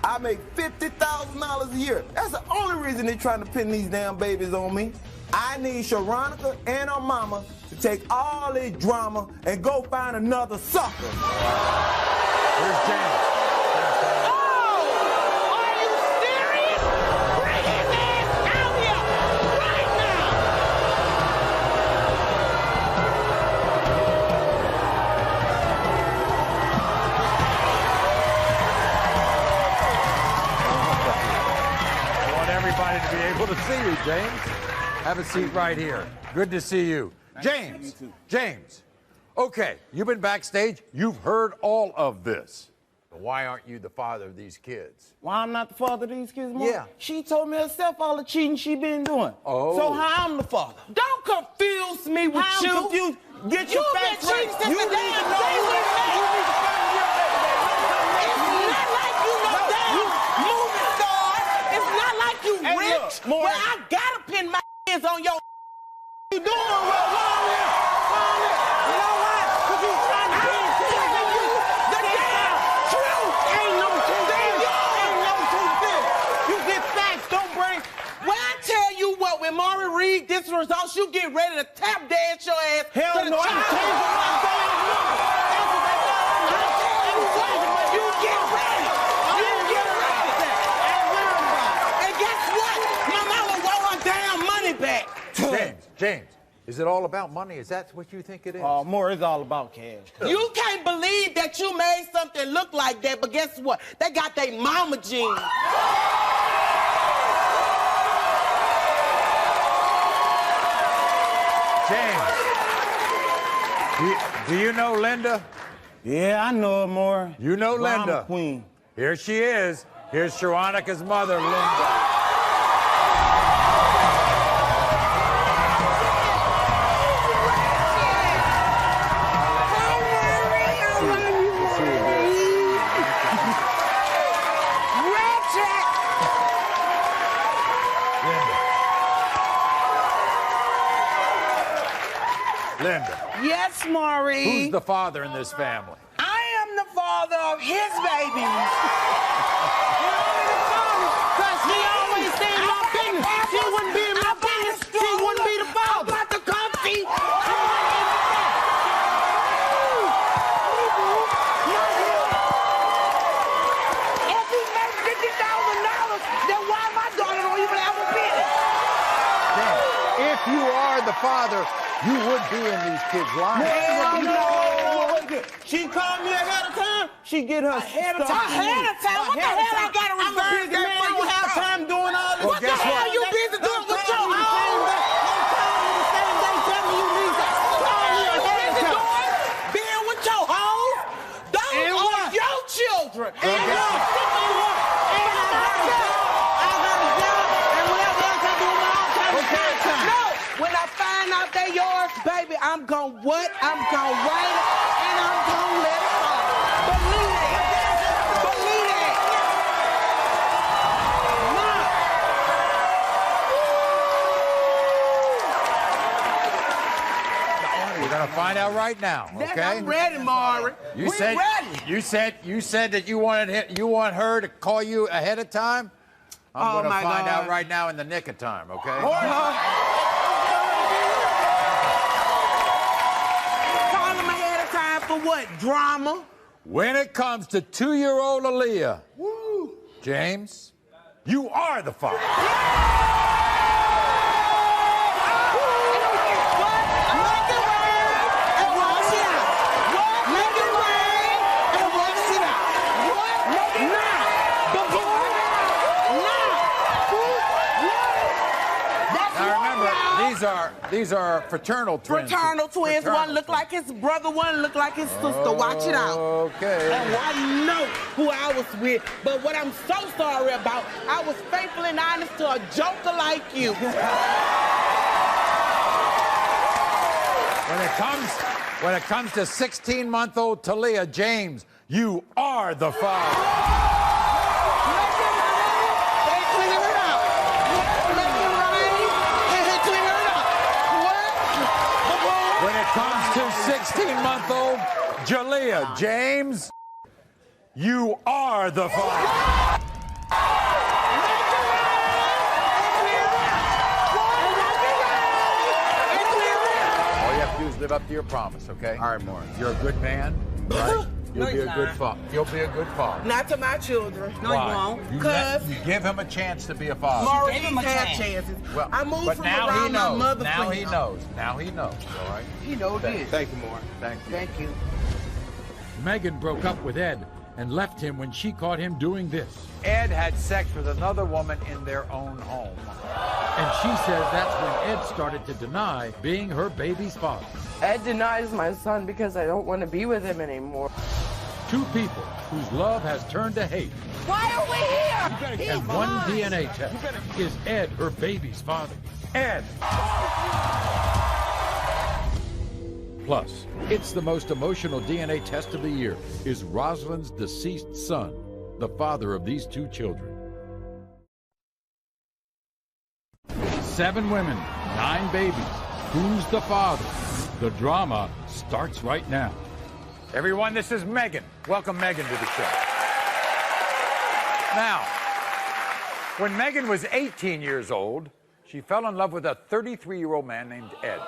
I make $50,000 a year. That's the only reason they're trying to pin these damn babies on me. I need Sharonica and her mama to take all this drama and go find another sucker. Here's James. To be able to see you, James. Have a seat right here. Good to see you. James, James. Okay, you've been backstage. You've heard all of this. Why aren't you the father of these kids? Why I'm not the father of these kids, Mom? Yeah. She told me herself all the cheating she been doing. Oh. So how I'm the father? Don't confuse me with How you. I'm confused? Get your facts right. You've been cheating since the day of day with me. It's not like you no damn movie star. It's not like you rich. Maury. Well, I gotta pin my hands on your. You doing well, Mom? You know why? Because you trying to pin kids on you. The damn truth. Ain't no truth there. Ain't no truth there. You get facts, don't bring. Well, I tell you what, when Maury read this results, you get ready to tap dance your ass. Hell to the no, I'm child. changing my damn number. You get ready. You get ready. And guess what? My mama want her damn money back. James, is it all about money? Is that what you think it is? Oh, more is all about cash. You can't believe that you made something look like that, but guess what? They got their mama genes. James, do you know Linda? Yeah, I know her more. You know Drama Linda. Queen. Here she is. Here's Sharonica's mother, Linda. Linda. Yes, Maury. Who's the father in this family? I am the father of his babies. Because he always stay in my business. She wouldn't be in my business. She wouldn't be the father. I'm about to come see. If he makes $50,000, then why my daughter don't even have a business? If you are the father, you would be in these kids' lives. No. She called me ahead of time. She get her Ahead of stuff. time? Ahead of time? What the hell I got to I'm a reserve busy that man. for I you don't have for? time doing all this. Well, What the guess hell what? you busy doing with your own? Being with your hoes? Those are your children. Well, guess what? No, when I find out they yours, baby, I'm gonna what? I'm gonna write it and I'm gonna let it fall. Believe that. Believe that. We're gonna find out right now, Then okay? I'm ready, Maury. You We said ready. you said that you want her to call you ahead of time. I'm Oh, gonna my find God. out right now in the nick of time, okay? Call him ahead of time for what? Drama? When it comes to 2-year-old Aaliyah, James, you are the father. these are fraternal twins. Fraternal twins. One look like his brother, one look like his sister. Watch it out. Okay. And I know who I was with. But what I'm so sorry about, I was faithful and honest to a joker like you. When it comes to 16-month-old Talia James, you are the father. When it comes to 16-month-old Jalea James, you are the father. All you have to do is live up to your promise, okay? All right, Maury. You're a good man, right? You'll be a good father. You'll be a good father. Not to my children. No, Why? you won't. You give him a chance to be a father. Maury, he's had chances. Well, I moved but from now around he knows. my mother. Now he knows. Now he knows. All right. He knows this. Thank you, Maury. Thank you. Thank you. Megan broke up with Ed and left him when she caught him doing this. Ed had sex with another woman in their own home. And she says that's when Ed started to deny being her baby's father. Ed denies my son because I don't want to be with him anymore. Two people whose love has turned to hate. Why are we here? And one DNA test. Is Ed her baby's father? Ed! Plus, it's the most emotional DNA test of the year. Is Rosalind's deceased son the father of these two children? 7 women, 9 babies. Who's the father? The drama starts right now. Everyone, this is Megan. Welcome Megan to the show. Now, when Megan was 18 years old, she fell in love with a 33-year-old man named Ed.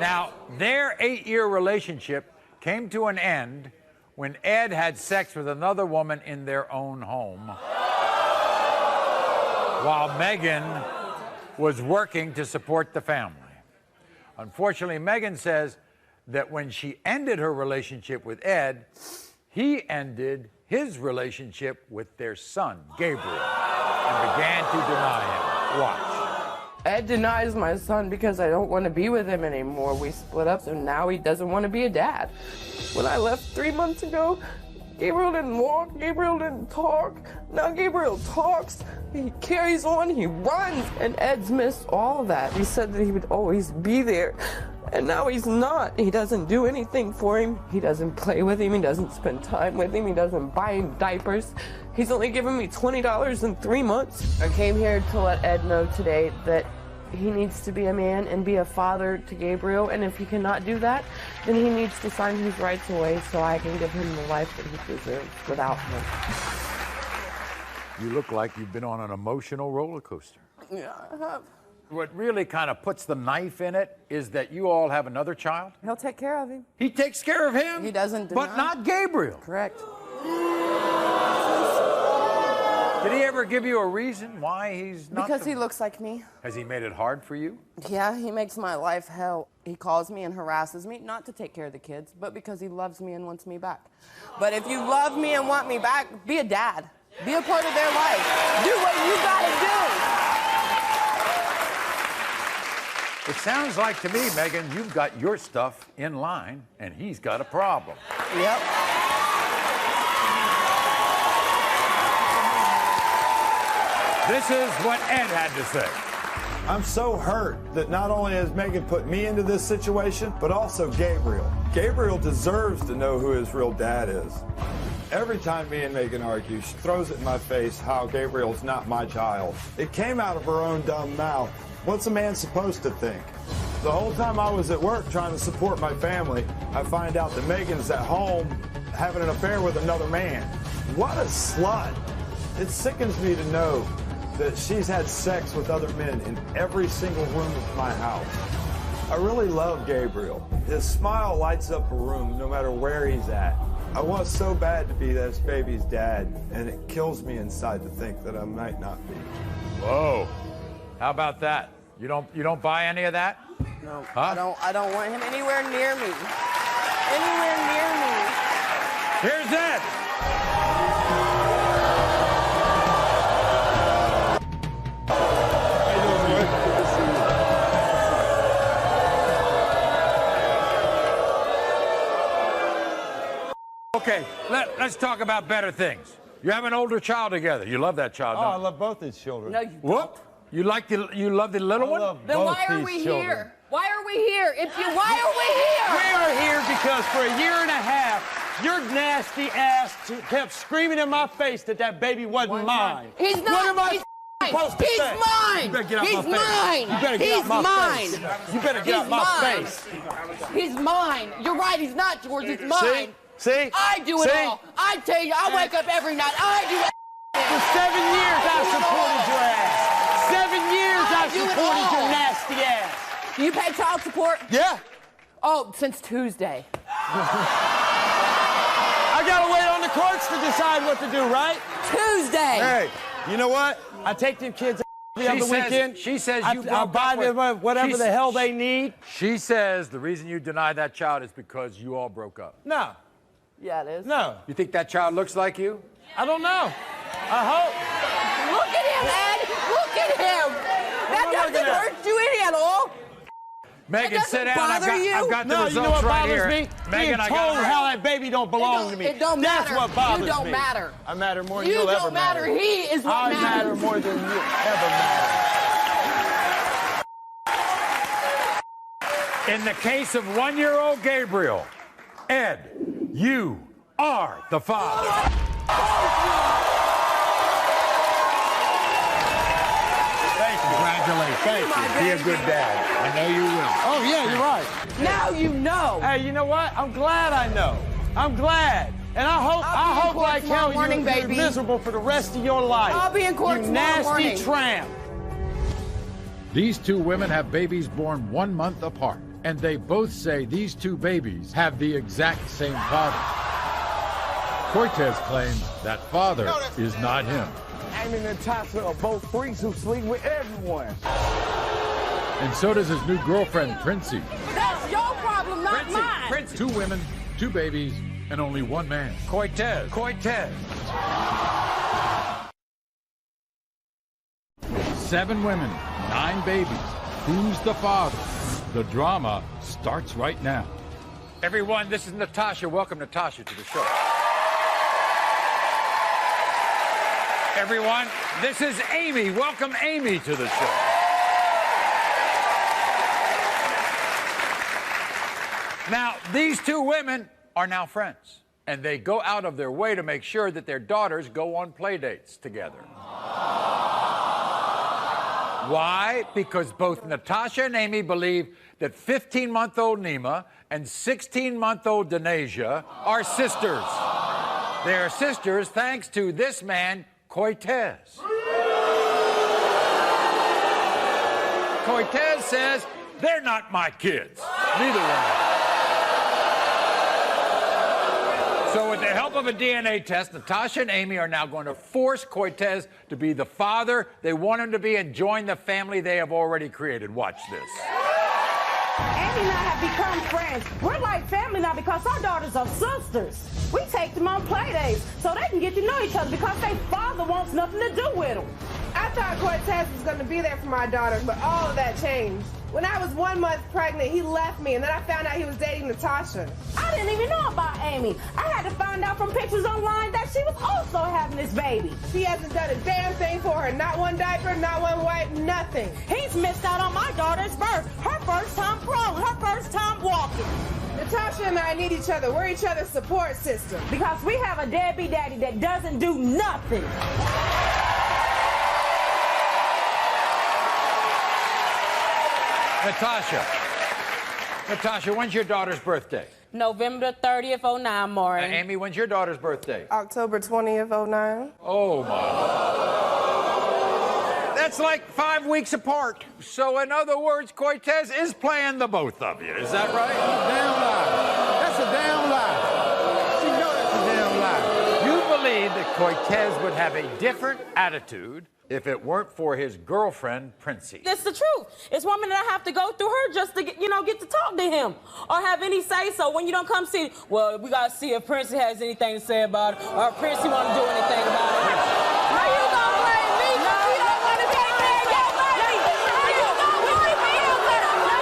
Now, their 8-year relationship came to an end when Ed had sex with another woman in their own home, while Megan was working to support the family. Unfortunately, Megan says that when she ended her relationship with Ed, he ended his relationship with their son, Gabriel, and began to deny him. Watch. Ed denies my son because I don't want to be with him anymore. We split up, so now he doesn't want to be a dad. When I left 3 months ago, Gabriel didn't walk, Gabriel didn't talk. Now Gabriel talks, he carries on, he runs, and Ed's missed all of that. He said that he would always be there, and now he's not. He doesn't do anything for him. He doesn't play with him, he doesn't spend time with him, he doesn't buy him diapers. He's only given me $20 in 3 months. I came here to let Ed know today that he needs to be a man and be a father to Gabriel, and if he cannot do that, then he needs to sign his rights away so I can give him the life that he deserves without him. You look like you've been on an emotional roller coaster. Yeah, I have. What really kind of puts the knife in it is that you all have another child. He'll take care of him. He takes care of him? He doesn't deny. But not Gabriel. Correct. Did he ever give you a reason why he's not? Because he looks like me. Has he made it hard for you? Yeah, he makes my life hell. He calls me and harasses me, not to take care of the kids, but because he loves me and wants me back. But if you love me and want me back, be a dad. Be a part of their life. Do what you gotta do. It sounds like to me, Megan, you've got your stuff in line and he's got a problem. Yep. This is what Ed had to say. I'm so hurt that not only has Megan put me into this situation, but also Gabriel. Gabriel deserves to know who his real dad is. Every time me and Megan argue, she throws it in my face how Gabriel's not my child. It came out of her own dumb mouth. What's a man supposed to think? The whole time I was at work trying to support my family, I find out that Megan's at home having an affair with another man. What a slut. It sickens me to know that she's had sex with other men in every single room of my house. I really love Gabriel. His smile lights up a room no matter where he's at. I want so bad to be this baby's dad, and it kills me inside to think that I might not be. Whoa. How about that? You don't buy any of that? No, Huh? I don't want him anywhere near me. Anywhere near me. Here's Ed. Okay, let's talk about better things. You have an older child together. You love that child, Oh, I don't you? love both these children. No, you Whoop. You love the little one? Then why are we here? Why are we here? Why are we here? We are here because for a year and a half, your nasty ass kept screaming in my face that that baby wasn't mine. He's not. What am I He's supposed to He's say? mine. You better get out He's my face. mine. You better get He's out my mine. face. You better get out my face. He's mine. You're right. He's not yours. It's mine. See? I do it all. I tell you, I wake up every night. I do it. For 7 years, I supported your ass. 7 years, I supported your nasty ass. Do you pay child support? Yeah. Oh, since Tuesday. I gotta wait on the courts to decide what to do, right? Tuesday. Hey, you know what? I take them kids the other weekend. She says you I'll buy them whatever the hell they need. She says the reason you denied that child is because you all broke up. No. Yeah, it is. No. You think that child looks like you? I don't know. I hope. Look at him, Ed. Look at him. That doesn't hurt you any at all. Megan, sit down. I've got the no, results you know what right bothers here. me? Megan, Being told how that baby don't belong to me. It don't That's matter. what bothers me. You don't matter. I matter more than You you'll ever don't matter. He is what I matters. matter more than you ever matter. In the case of 1-year-old Gabriel, Ed, you are the father. Thank you. Congratulations. Thank you. Be a good dad. I know you will. Oh, yeah, you're right. Now you know. Hey, you know what? I'm glad I know. I'm glad. And I hope like hell morning, you're baby. miserable for the rest of your life. I'll be in court you tomorrow morning. nasty tramp. These two women have babies born 1 month apart, and they both say these two babies have the exact same father. Cortez claims that father is not him. Amy and Natasha are both freaks who sleep with everyone. And so does his new girlfriend, Princey. That's your problem, not mine. 2 women, 2 babies, and only 1 man. Cortez. 7 women, 9 babies. Who's the father? The drama starts right now. Everyone, this is Natasha. Welcome Natasha to the show. Everyone, this is Amy. Welcome Amy to the show. Now, these 2 women are now friends, and they go out of their way to make sure that their daughters go on play dates together. Why? Because both Natasha and Amy believe that 15-month-old Nima and 16-month-old Denasia are sisters. They are sisters thanks to this man, Cortez. Cortez says, they're not my kids. Neither one. So with the help of a DNA test, Natasha and Amy are now going to force Cortez to be the father they want him to be and join the family they have already created. Watch this. Amy and I have become friends. We're like family now because our daughters are sisters. We take them on play dates so they can get to know each other because their father wants nothing to do with them. I thought Cortez was going to be there for my daughter, but all of that changed. When I was 1 month pregnant, he left me, and then I found out he was dating Natasha. I didn't even know about Amy. I had to find out from pictures online that she was also having this baby. He hasn't done a damn thing for her. Not one diaper, not one wipe, nothing. He's missed out on my daughter's birth. Her first time crawling, her first time walking. Natasha and I need each other. We're each other's support system. Because we have a deadbeat daddy that doesn't do nothing. Natasha, when's your daughter's birthday? November 30th, 09, Maury. Amy, when's your daughter's birthday? October 20th, 09. Oh, my. That's like 5 weeks apart. So, in other words, Cortez is playing the both of you. Is that right? That's a damn lie. She know that's a damn lie. You believe that Cortez would have a different attitude if it weren't for his girlfriend, Princey. That's the truth. It's women that have to go through her just to get to talk to him or have any say so. When you don't come see, well, we got to see if Princey has anything to say about it or if Princey want to do anything about it. How you going to blame me? No, you don't want to take care of your baby. How you going to blame me? Let's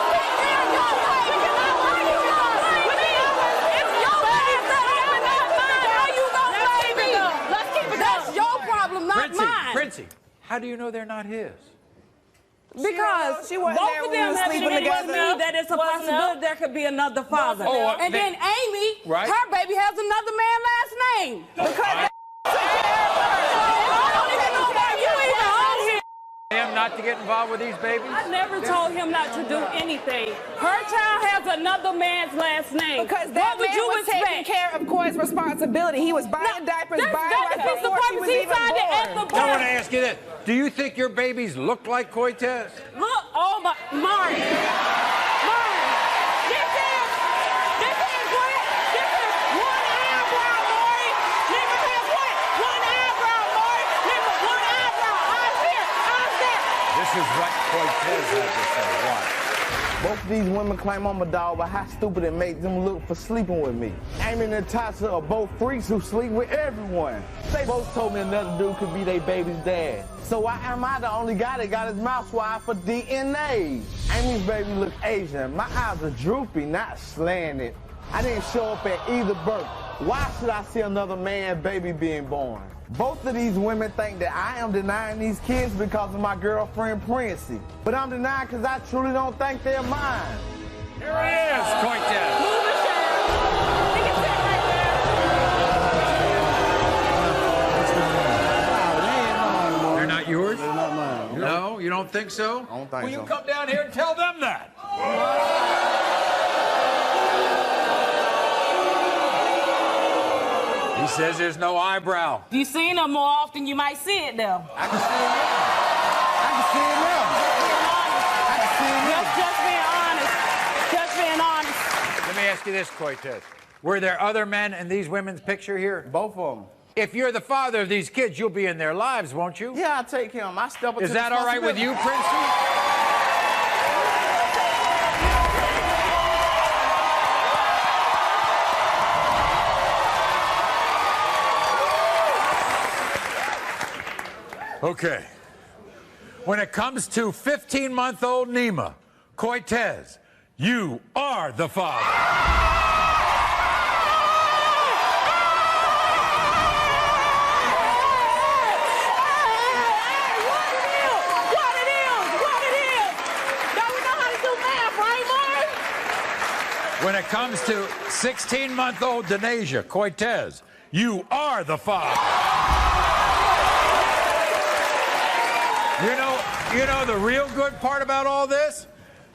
take care of your baby. It's your baby, not mine. Princey, how do you know they're not his? Because She wasn't both there of when we them was have sleeping shared with together. me that it's a possibility there could be another father. Oh, and then Amy, right. her baby has another man's last name. Because Him not to get involved with these babies? I never told him not to do anything. Her child has another man's last name. Because that what would man you was expect? taking care of Coy's responsibility. He was buying diapers, buying that's right the before she purpose. was He even signed it at born. the I want to ask you this. Do you think your babies look like Cortez? Look, oh my, Maury. Maury. This is what? This is one eyebrow, Maury. Nigga has what? One eyebrow, Maury. Nigga, one eyebrow. Eyes here, eyes there. This is what Cortez had to say. Watch. Both of these women claim I'm a dog, but how stupid it makes them look for sleeping with me. Amy and Natasha are both freaks who sleep with everyone. They both told me another dude could be their baby's dad. So why am I the only guy that got his mouth wide for DNA? Amy's baby look Asian. My eyes are droopy, not slanted. I didn't show up at either birth. Why should I see another man baby being born? Both of these women think that I am denying these kids because of my girlfriend Princey. But I'm denying because I truly don't think they're mine. Here he is, Cortez. They're not yours? They're not mine. No, you don't think so? I don't think Well, so. you come down here and tell them that. He says there's no eyebrow. If you seen them more often, you might see it though. I can see it now. I can see it now. I can see it now. Just being honest. Just being honest. Let me ask you this, Cortez. Were there other men in these women's picture here? Both of them. If you're the father of these kids, you'll be in their lives, won't you? Yeah, I take him. I step up to Is that all right with you, Princey? Okay. When it comes to 15-month-old Nima, Cortez, you are the father. When it comes to 16-month-old Denasia, Cortez, you are the father. You know the real good part about all this?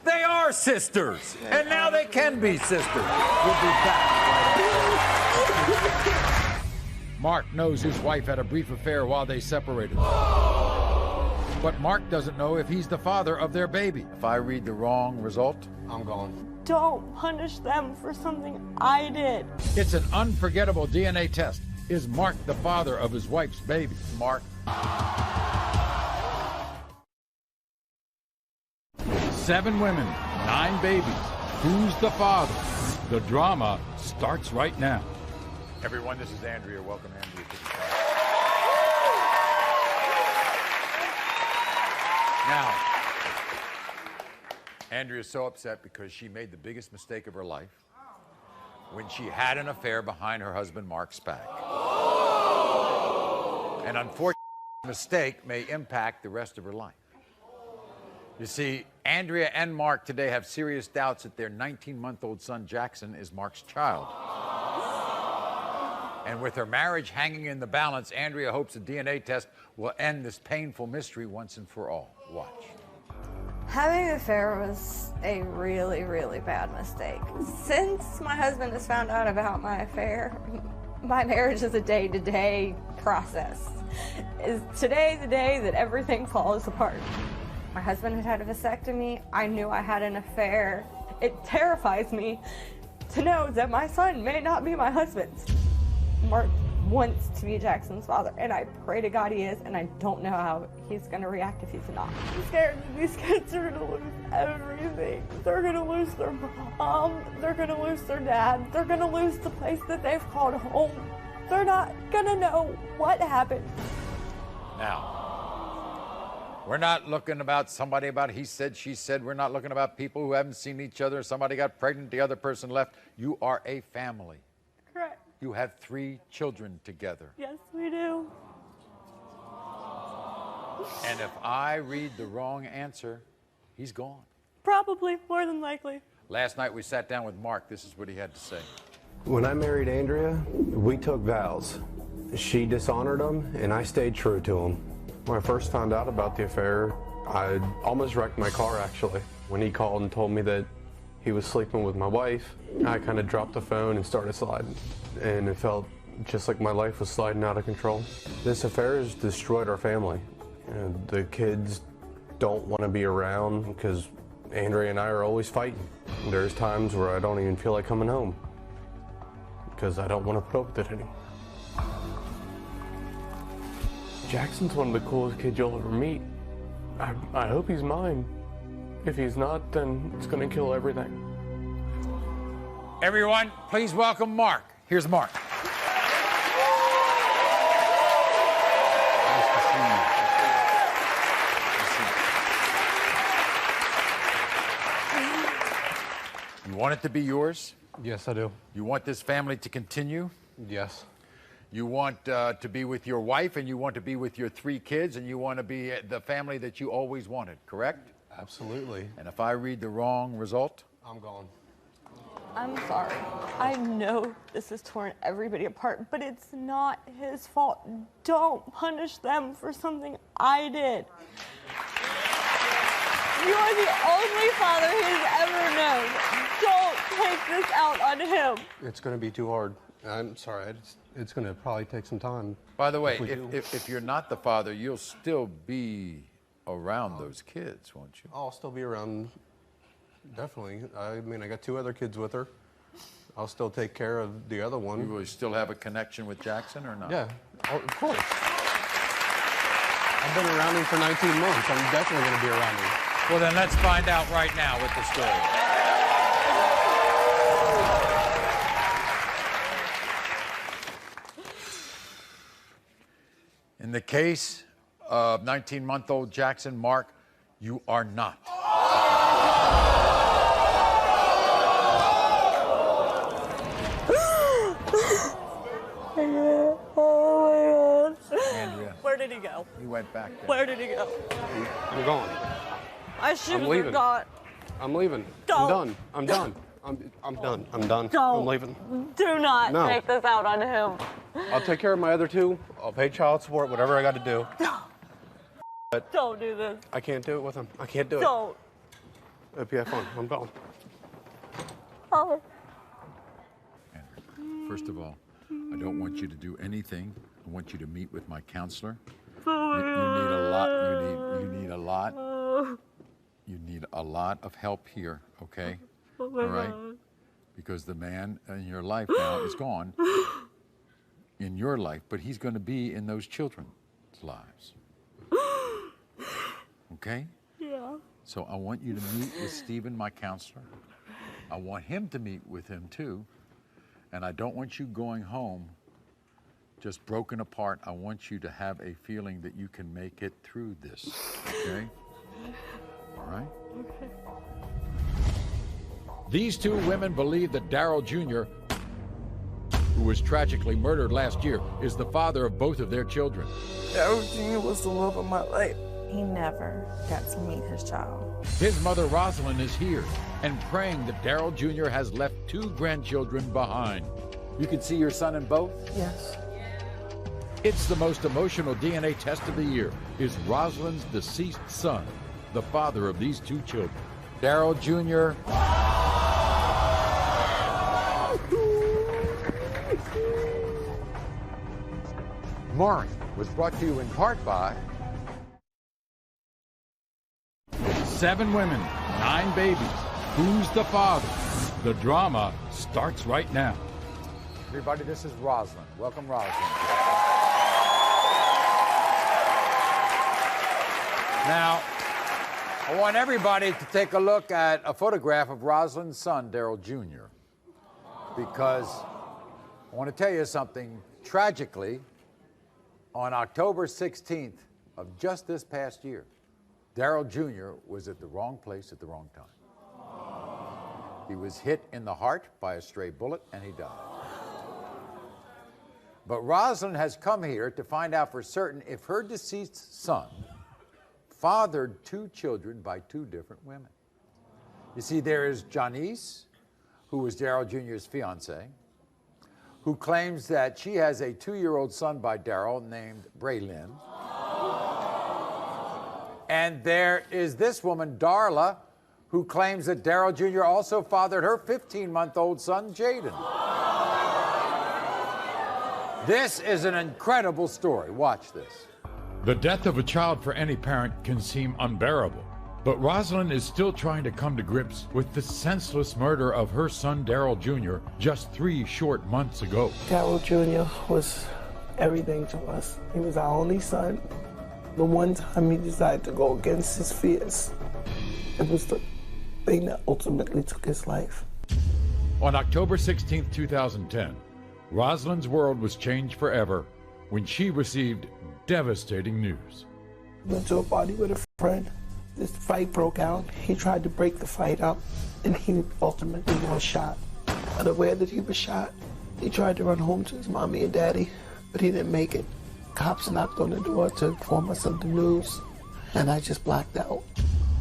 They are sisters, and now they can be sisters. We'll be back. Mark knows his wife had a brief affair while they separated. But Mark doesn't know if he's the father of their baby. If I read the wrong result, I'm gone. Don't punish them for something I did. It's an unforgettable DNA test. Is Mark the father of his wife's baby? Mark. 7 women, 9 babies. Who's the father? The drama starts right now. Everyone, this is Andrea. Welcome, Andrea, to the show. Now, Andrea's so upset because she made the biggest mistake of her life when she had an affair behind her husband Mark's back. An unfortunate mistake may impact the rest of her life. You see, Andrea and Mark today have serious doubts that their 19-month-old son Jackson is Mark's child. And with her marriage hanging in the balance, Andrea hopes a DNA test will end this painful mystery once and for all. Watch. Having an affair was a really, really bad mistake. Since my husband has found out about my affair, my marriage is a day-to-day process. Is today the day that everything falls apart? My husband had had a vasectomy. I knew I had an affair. It terrifies me to know that my son may not be my husband's. Mark wants to be Jackson's father, and I pray to God he is, and I don't know how he's going to react if he's not. I'm scared that these kids are going to lose everything. They're going to lose their mom. They're going to lose their dad. They're going to lose the place that they've called home. They're not going to know what happened. Now, we're not looking about somebody about he said, she said. We're not looking about people who haven't seen each other. Somebody got pregnant, the other person left. You are a family. Correct. You have 3 children together. Yes, we do. And if I read the wrong answer, he's gone. Probably, more than likely. Last night we sat down with Mark. This is what he had to say. When I married Andrea, we took vows. She dishonored them, and I stayed true to them. When I first found out about the affair, I almost wrecked my car, actually. When he called and told me that he was sleeping with my wife, I kind of dropped the phone and started sliding. And it felt just like my life was sliding out of control. This affair has destroyed our family. And the kids don't want to be around because Andrea and I are always fighting. There's times where I don't even feel like coming home because I don't want to put up with it anymore. Jackson's one of the coolest kids you'll ever meet. I hope he's mine. If he's not, then it's going to kill everything. Everyone, please welcome Mark. Here's Mark. You want it to be yours? Yes, I do. You want this family to continue? Yes. You want to be with your wife, and you want to be with your 3 kids, and you want to be the family that you always wanted, correct? Absolutely. And if I read the wrong result? I'm gone. I'm sorry. I know this has torn everybody apart, but it's not his fault. Don't punish them for something I did. You are the only father he's ever known. Don't take this out on him. It's going to be too hard. I'm sorry. It's going to probably take some time. By the way, if you're not the father, you'll still be around those kids, won't you? I'll still be around, definitely. I mean, I got 2 other kids with her. I'll still take care of the other one. You will still have a connection with Jackson or not? Yeah, of course. I've been around him for 19 months. I'm definitely going to be around him. Well, then let's find out right now with the story. In the case of 19-month-old Jackson, Mark, you are not. Oh my God. Andrea. Where did he go? He went back there. Where did he go? I'm gone. My shoes I'm are leaving. gone. I'm leaving. Don't. I'm done. I'm done. I'm done. I'm done. Don't. I'm leaving. Do not No. take this out on him. I'll take care of my other 2. I'll pay child support, whatever I got to do. But Don't do this. I can't do it with him. I can't do it. Don't. Hope you have fun. I'm gone. Oh. First of all, I don't want you to do anything. I want you to meet with my counselor. You need a lot. You need a lot. You need a lot of help here, okay? Oh my all right? God. Because the man in your life now is gone in your life, but he's going to be in those children's lives. Okay? Yeah. So I want you to meet with Stephen, my counselor. I want him to meet with him too. And I don't want you going home just broken apart. I want you to have a feeling that you can make it through this. Okay? All right? Okay. These 2 women believe that Darrell Jr., who was tragically murdered last year, is the father of both of their children. Darrell Jr. was the love of my life. He never got to meet his child. His mother, Rosalind, is here and praying that Darrell Jr. has left 2 grandchildren behind. You can see your son in both? Yes. It's the most emotional DNA test of the year. Is Rosalind's deceased son the father of these 2 children? Darrell Jr. Maury was brought to you in part by 7 women, 9 babies. Who's the father? The drama starts right now. Everybody, this is Rosalind. Welcome, Rosalind. Now, I want everybody to take a look at a photograph of Rosalind's son, Darrell Jr., because I want to tell you something. Tragically, on October 16th of just this past year, Darrell Jr. was at the wrong place at the wrong time. He was hit in the heart by a stray bullet, and he died. But Rosalind has come here to find out for certain if her deceased son fathered 2 children by 2 different women. You see, there is Janice, who was Daryl Jr.'s fiance, who claims that she has a 2-year-old son by Daryl named Braylon. And there is this woman, Darla, who claims that Daryl Jr. also fathered her 15-month-old son, Jaden. This is an incredible story. Watch this. The death of a child for any parent can seem unbearable, but Rosalind is still trying to come to grips with the senseless murder of her son, Daryl Jr., just 3 short months ago. Daryl Jr. was everything to us. He was our only son. The one time he decided to go against his fears, it was the thing that ultimately took his life. On October 16, 2010, Rosalind's world was changed forever when she received devastating news. Went to a party with a friend. This fight broke out. He tried to break the fight up, and he ultimately was shot. Unaware that he was shot, he tried to run home to his mommy and daddy, but he didn't make it. Cops knocked on the door to inform us of the news, and I just blacked out.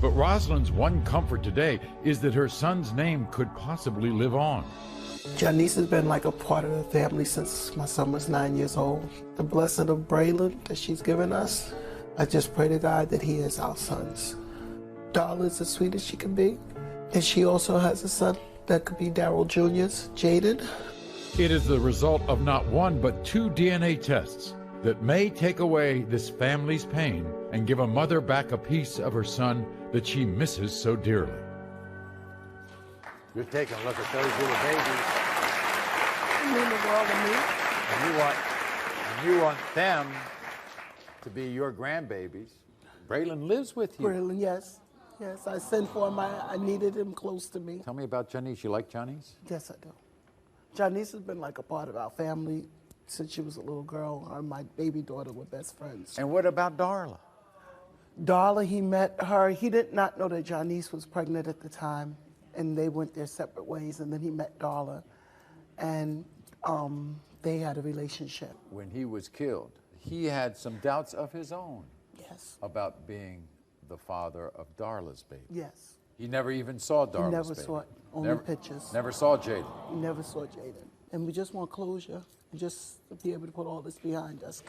But Rosalind's one comfort today is that her son's name could possibly live on. Janice has been like a part of the family since my son was 9 years old. The blessing of Braylon that she's given us, I just pray to God that he is our sons. Darla is as sweet as she can be, and she also has a son that could be Daryl Jr.'s, Jaden. It is the result of not 1 but 2 DNA tests that may take away this family's pain and give a mother back a piece of her son that she misses so dearly. You're taking a look at those little babies. You mean the world to me. And you want them to be your grandbabies. Braylon lives with you. Braylon, yes. Yes, I sent for him. I needed him close to me. Tell me about Janice. You like Janice? Yes, I do. Janice has been like a part of our family since she was a little girl. Her and my baby daughter were best friends. And what about Darla? Darla, he met her. He did not know that Janice was pregnant at the time, and they went their separate ways, and then he met Darla, and they had a relationship. When he was killed, he had some doubts of his own. Yes. About being the father of Darla's baby. Yes. He never even saw Darla's baby. He never saw it, only pictures. Never saw Jaden. He never saw Jaden. And we just want closure, and just to be able to put all this behind us.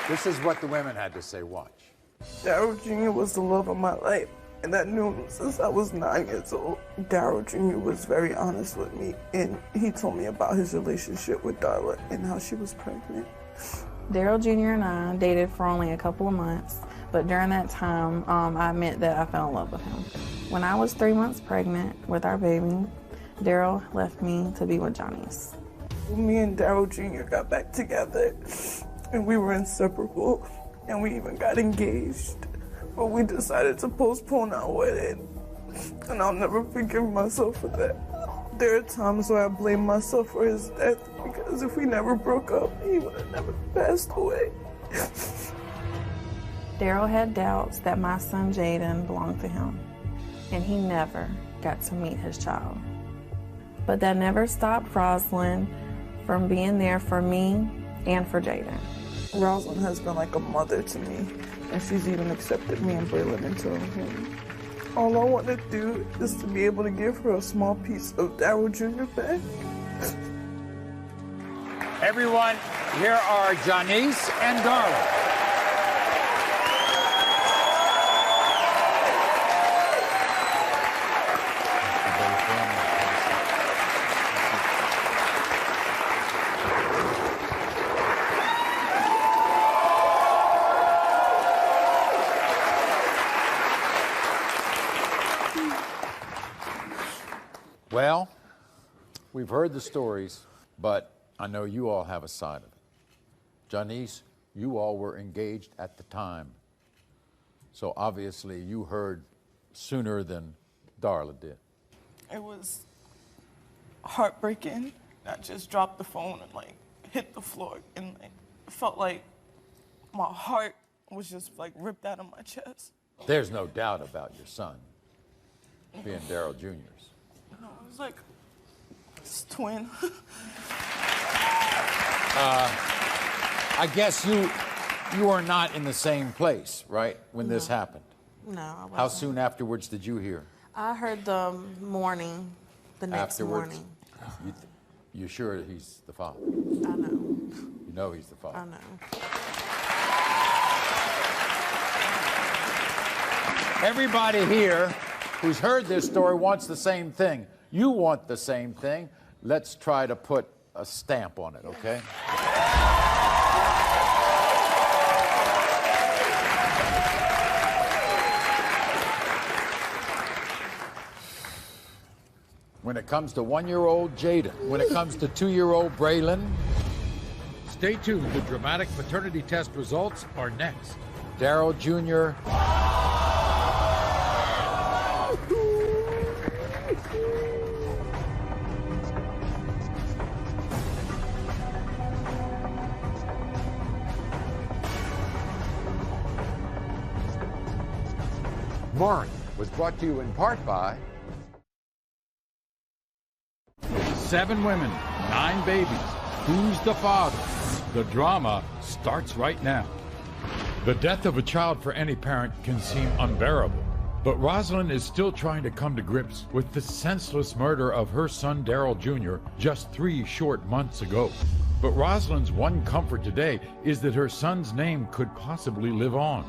This is what the women had to say. Watch. Daryl Jr. was the love of my life, and I knew him since I was 9 years old. Daryl Jr. was very honest with me, and he told me about his relationship with Darla and how she was pregnant. Daryl Jr. and I dated for only a couple of months, but during that time, I admit that I fell in love with him. When I was 3 months pregnant with our baby, Daryl left me to be with Janice. Me and Daryl Jr. got back together, and we were inseparable, and we even got engaged. But we decided to postpone our wedding, and I'll never forgive myself for that. There are times where I blame myself for his death, because if we never broke up, he would have never passed away. Daryl had doubts that my son Jaden belonged to him, and he never got to meet his child. But that never stopped Rosalind from being there for me and for Jaden. Rosalind has been like a mother to me, and she's even accepted me and Braylon into her home. All I want to do is to be able to give her a small piece of Daryl Jr. back. Everyone, here are Janice and Darla. Well, we've heard the stories, but I know you all have a side of it. Janice, you all were engaged at the time, so obviously you heard sooner than Darla did. It was heartbreaking. I just dropped the phone and hit the floor, and it felt like my heart was just ripped out of my chest. There's no doubt about your son being Daryl Jr.'s. No, it was like his twin. I guess You are not in the same place, right, when this happened? No, I wasn't. How soon afterwards did you hear? I heard the next morning. You're sure he's the father? I know. You know he's the father? I know. Everybody here who's heard this story wants the same thing. You want the same thing. Let's try to put a stamp on it, okay? When it comes to 1-year-old Jaden, when it comes to 2-year-old Braylon. Stay tuned. The dramatic paternity test results are next. Daryl Jr. Maury was brought to you in part by 7 women, 9 babies. Who's the father? The drama starts right now. The death of a child for any parent can seem unbearable, but Rosalind is still trying to come to grips with the senseless murder of her son Daryl Jr. just 3 short months ago. But Rosalind's one comfort today is that her son's name could possibly live on.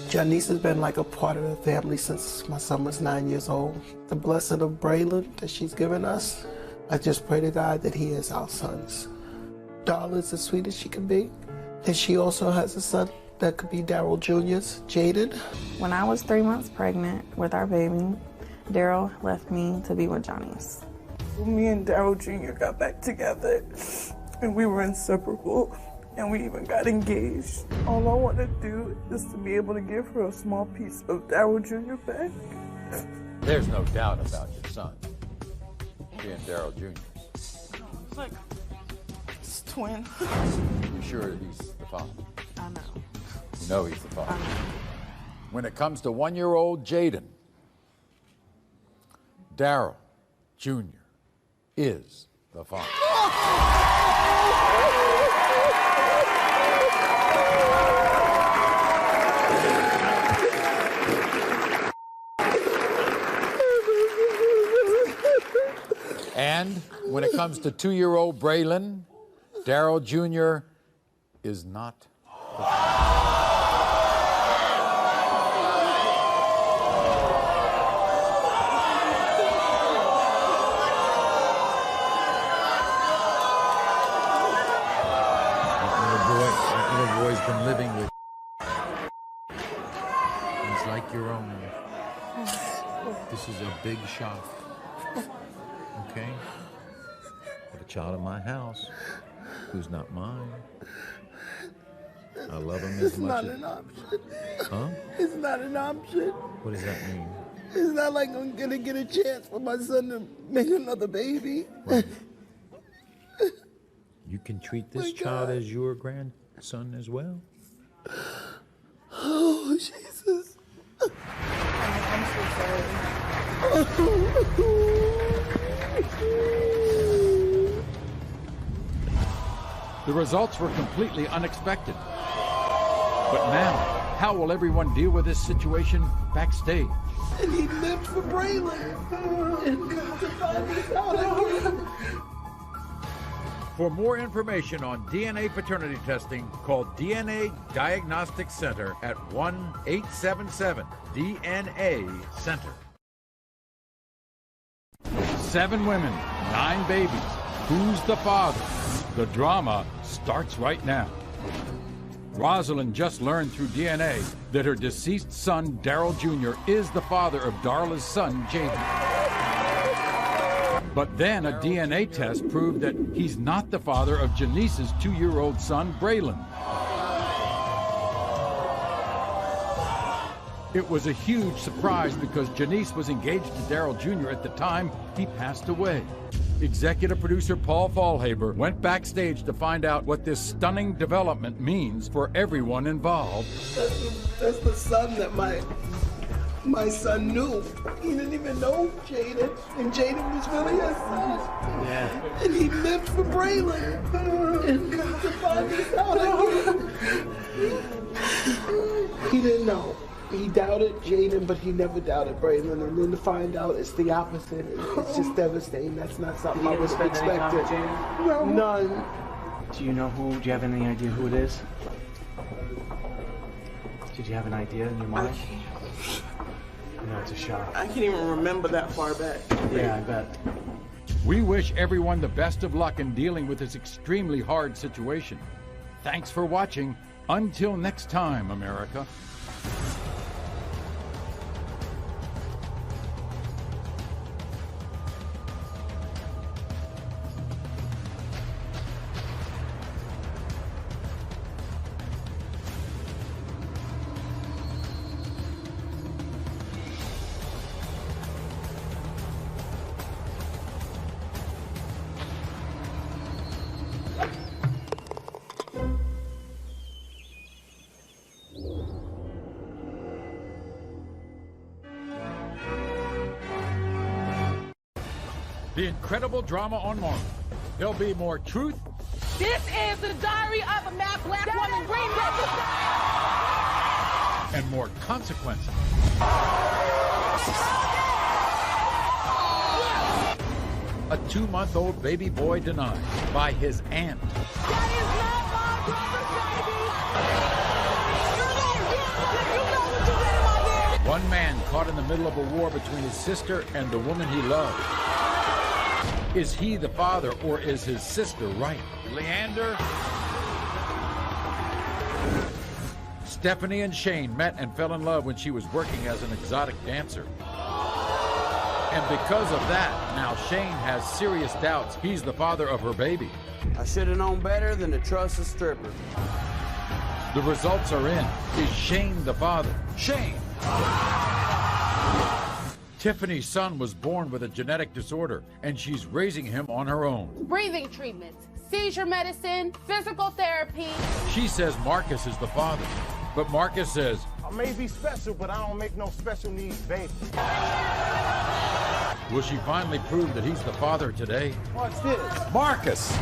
Janice has been like a part of the family since my son was 9 years old. The blessing of Braylon that she's given us, I just pray to God that he is our sons. Darla's as sweet as she can be, and she also has a son that could be Daryl Jr.'s, Jaden. When I was 3 months pregnant with our baby, Daryl left me to be with Janice. Me and Daryl Jr. got back together, and we were inseparable, and we even got engaged. All I want to do is to be able to give her a small piece of Daryl Jr. back. There's no doubt about your son being Daryl Jr. It's like, it's twin. You sure he's the father? I know. You know he's the father. When it comes to 1-year-old Jaden, Daryl Jr. is the father. And when it comes to 2-year-old Braylon, Daryl Jr. is not the father. That little boy's been living with. He's like your own. This is a big shock. Okay? But a child in my house who's not mine. I love him as much as... It's not an option. Huh? It's not an option. What does that mean? It's not like I'm gonna get a chance for my son to make another baby. Right. You can treat this child as your grandson as well. Oh, Jesus. I'm so sorry. The results were completely unexpected. But now, how will everyone deal with this situation backstage? And he lived for Braylon. And to find this out again. For more information on DNA paternity testing, call DNA Diagnostic Center at 1-877-DNA-CENTER. 7 women, 9 babies. Who's the father? The drama starts right now. Rosalind just learned through DNA that her deceased son, Daryl Jr., is the father of Darla's son, Jaden. But then a DNA test proved that he's not the father of Janice's 2-year-old son, Braylon. It was a huge surprise because Janice was engaged to Daryl Jr. at the time he passed away. Executive producer Paul Fallhaber went backstage to find out what this stunning development means for everyone involved. That's the son that my son knew. He didn't even know Jaden, and Jaden was really his son. Yeah. And he lived for Braylon. And to find this out again. He didn't know. He doubted Jaden, but he never doubted Braylon. And then to find out it's the opposite, it's just devastating. That's not something I was expecting. No. None. Do you know who? Do you have any idea who it is? Did you have an idea in your mind? No, it's a shock. I can't even remember that far back. Yeah, I bet. We wish everyone the best of luck in dealing with this extremely hard situation. Thanks for watching. Until next time, America. The incredible drama on Maury. There'll be more truth. This is the diary of a mad black woman, Green River. And more consequences. A 2-month-old baby boy denied by his aunt. That is not my brother's baby. One man caught in the middle of a war between his sister and the woman he loved. Is he the father, or is his sister right? Leander? Stephanie and Shane met and fell in love when she was working as an exotic dancer. And because of that, now Shane has serious doubts he's the father of her baby. I should have known better than to trust a stripper. The results are in. Is Shane the father? Shane! Tiffany's son was born with a genetic disorder, and she's raising him on her own. Breathing treatments, seizure medicine, physical therapy. She says Marcus is the father, but Marcus says, I may be special, but I don't make no special needs baby. will she finally prove that he's the father today? What's this? Marcus!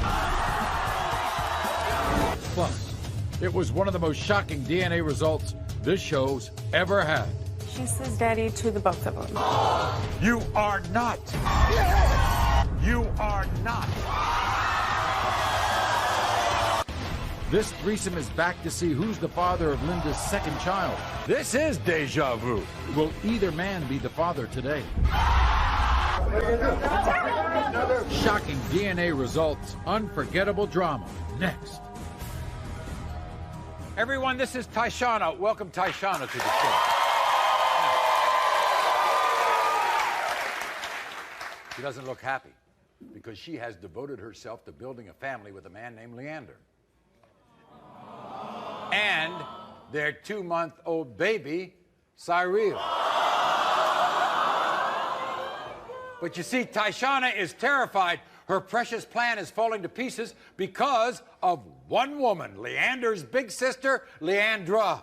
Plus, it was one of the most shocking DNA results this show's ever had. She says daddy to the both of them. You are not. You are not. This threesome is back to see who's the father of Linda's second child. This is deja vu. Will either man be the father today? Shocking DNA results, unforgettable drama. Next. Everyone, this is Tyshana. Welcome Tyshana to the show. She doesn't look happy because she has devoted herself to building a family with a man named Leander. And their 2-month-old baby, Cyril. But you see, Tyshana is terrified. Her precious plan is falling to pieces because of one woman, Leander's big sister, Leandra.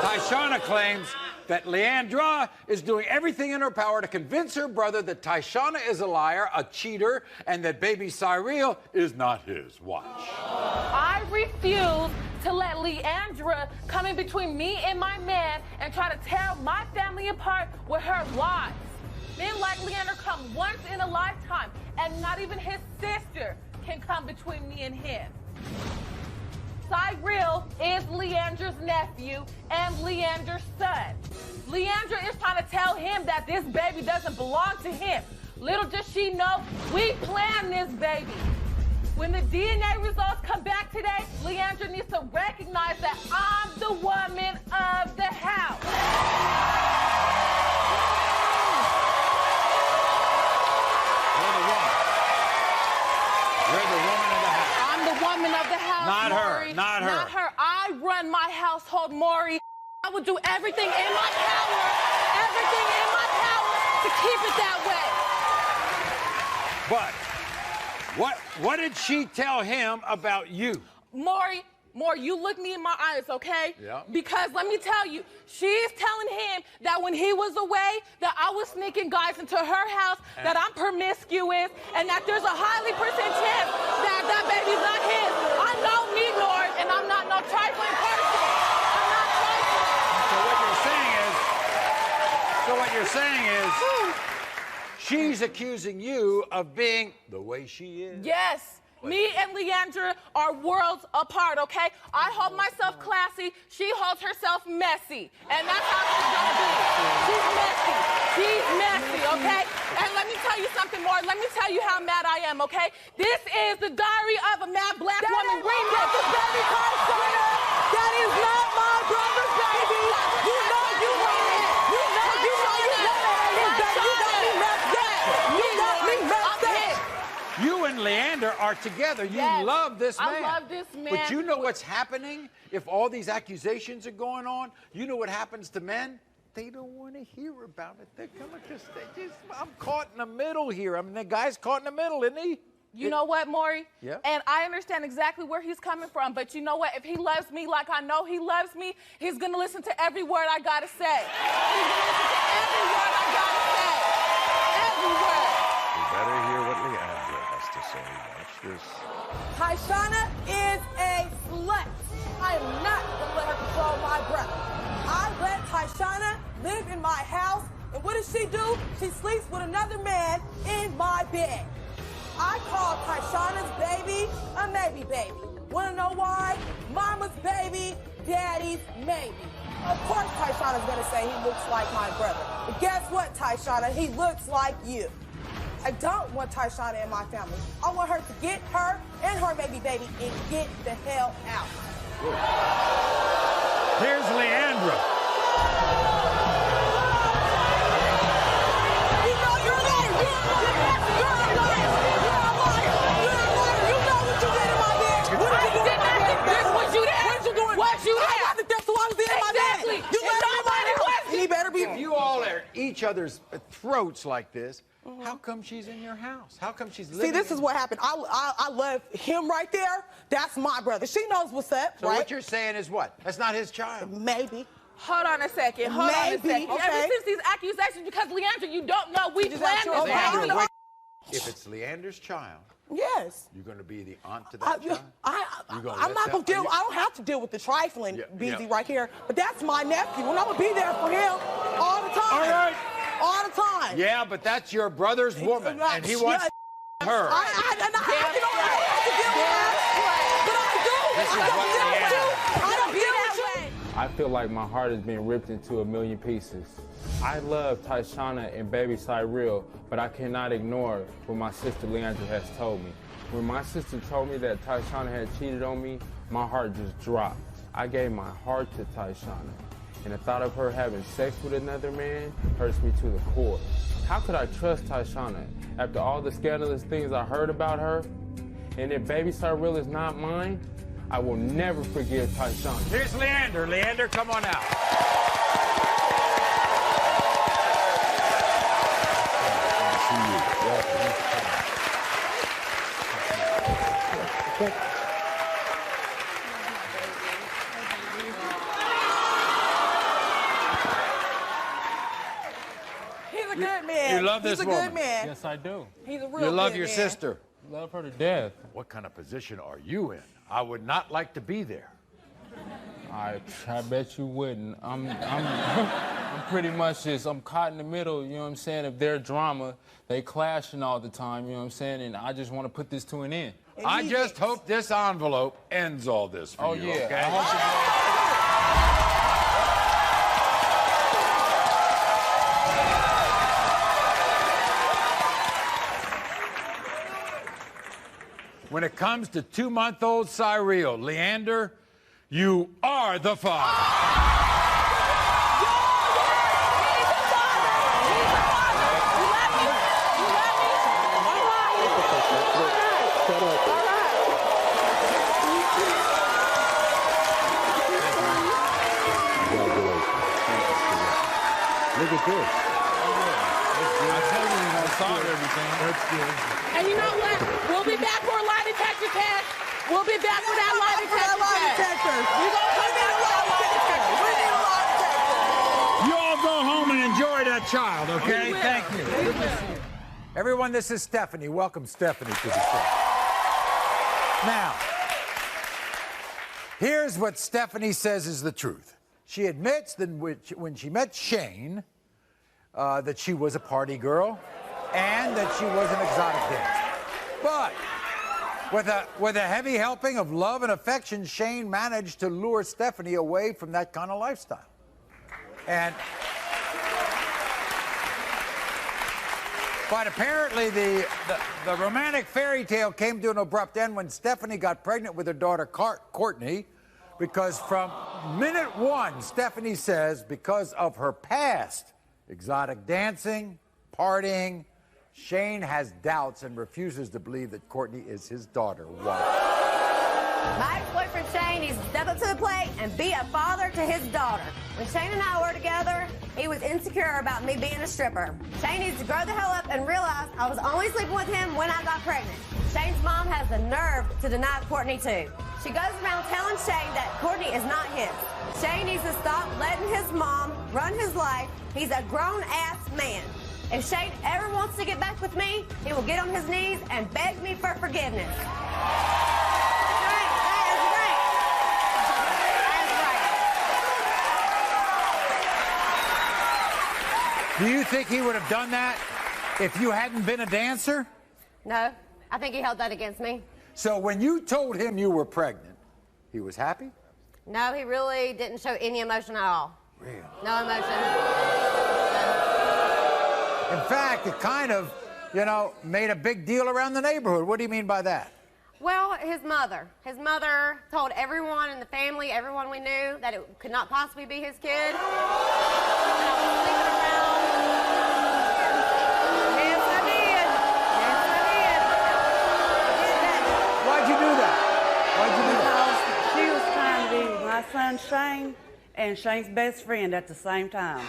Tyshana claims that Leandra is doing everything in her power to convince her brother that Tyshana is a liar, a cheater, and that baby Cyril is not his. Watch. I refuse to let Leandra come in between me and my man and try to tear my family apart with her lies. Men like Leander come once in a lifetime, and not even his sister can come between me and him. Cyril is Leander's nephew and Leander's son. Leandra is trying to tell him that this baby doesn't belong to him. Little does she know, we planned this baby. When the DNA results come back today, Leandra needs to recognize that I'm the woman of the house. You're the woman of the house. I'm the woman of the house, Not her, Maury. not her. Not her. I run my household, Maury. I would do everything in my power to keep it that way. But what did she tell him about you? Maury, More, you look me in my eyes, okay? Yeah. Because let me tell you, she's telling him that when he was away, that I was sneaking guys into her house, that I'm promiscuous, and that there's a highly percent chance that that baby's not his. I know me, Lord, and I'm not no trifling person. I'm not trifling. So what you're saying is, she's accusing you of being the way she is. Yes. Me and Leandra are worlds apart, okay? I hold myself classy. She holds herself messy. And that's how she's gonna be. She's messy. She's messy, okay? And let me tell you something more. Let me tell you how mad I am, okay? This is the diary of a mad black woman remix. Baby Carson, that is not my brother's baby. You know you want it. You know you want it. You got me messed up. You got me messed up. You and Leander are together. You love this man. I love this man. But you know what's happening? If all these accusations are going on, you know what happens to men? They don't want to hear about it. They're coming to I'm caught in the middle here. I mean, the guy's caught in the middle, isn't he? You know what, Maury? Yeah. And I understand exactly where he's coming from, but you know what? If he loves me like I know he loves me, he's going to listen to every word I got to say. He's going to listen to every word I got to say. Every word. You better hear what Leandra has to say. Watch this. Tyshana is a slut. I am not gonna let her control my brother. I let Tyshana live in my house, and what does she do? She sleeps with another man in my bed. I call Tyshana's baby a maybe baby. Wanna know why? Mama's baby, daddy's maybe. Of course Tyshana's gonna say he looks like my brother. But guess what, Tyshana? He looks like you. I don't want Tyshana in my family. I want her to get her and her baby and get the hell out. Here's Leandra. You know you're a liar. You're a liar. You're a liar. You're a liar. You know what you did in my bed. What did you do in my bed? What you did? What you doing? What you did? I wasn't there, so I was in my bed. You let me in my house. He better be. If you all are at each other's throats like this, how come she's in your house? How come she's living? See, this is what happened. I love him right there. That's my brother. She knows what's up, So right? what you're saying is what? That's not his child. Maybe. Hold on a second. Hold on a second. Okay. Ever since these accusations, because Leandra, you don't know we planned this. Leandra, wait. If it's Leander's child, yes. you're going to be the aunt to that child? I'm not going to deal. I don't have to deal with the trifling BZ right here, but that's my nephew, and I'm going to be there for him all the time. All right. All the time. Yeah, but that's your brother's woman, and he wants her. I don't have to deal with her, but I do. This is I don't deal with you. I feel like my heart is being ripped into a million pieces. I love Tyshana and baby Cyril, but I cannot ignore what my sister Leandra has told me. When my sister told me that Tyshana had cheated on me, my heart just dropped. I gave my heart to Tyshana, and the thought of her having sex with another man hurts me to the core. How could I trust Tyshana after all the scandalous things I heard about her? And if baby Cyril is not mine, I will never forgive Tyshana. Here's Leander. Leander, come on out. He's a good man. You love this woman. He's a good man. Yes, I do. He's a real You love good your man. sister. Love her to death. What kind of position are you in? I would not like to be there. I bet you wouldn't. I'm pretty much I'm caught in the middle, you know what I'm saying, of their drama. They clashing all the time, you know what I'm saying, and I just want to put this to an end. I just hope this envelope ends all this for you, yeah. okay? When it comes to 2-month-old Cyril, Leander, you are the father. Look at this. I tell you, we're going to solve everything. That's good. And you know what? We'll be back for a lie detector test. We'll be back with that lie detector. You gonna come back with that lie detector. We need a lie detector. You all go home and enjoy that child, okay? Thank you. Everyone, this is Stephanie. Welcome Stephanie to the show. Now, here's what Stephanie says is the truth. She admits that when she met Shane, that she was a party girl and that she was an exotic dancer. But with a heavy helping of love and affection, Shane managed to lure Stephanie away from that kind of lifestyle. But apparently the romantic fairy tale came to an abrupt end when Stephanie got pregnant with her daughter Courtney, because from minute one, Stephanie says, because of her past, exotic dancing, partying, Shane has doubts and refuses to believe that Courtney is his daughter. Why? My ex-boyfriend Shane needs to step up to the plate and be a father to his daughter. When Shane and I were together, he was insecure about me being a stripper. Shane needs to grow the hell up and realize I was only sleeping with him when I got pregnant. Shane's mom has the nerve to deny Courtney too. She goes around telling Shane that Courtney is not his. Shane needs to stop letting his mom run his life. He's a grown-ass man. If Shane ever wants to get back with me, he will get on his knees and beg me for forgiveness. Do you think he would have done that if you hadn't been a dancer? No, I think he held that against me. So when you told him you were pregnant, he was happy? No, he really didn't show any emotion at all. Really? No emotion. In fact, it kind of, made a big deal around the neighborhood. What do you mean by that? Well, his mother told everyone in the family, everyone we knew, that it could not possibly be his kid. Why'd you do that? Because she was trying to be my son Shane and Shane's best friend at the same time.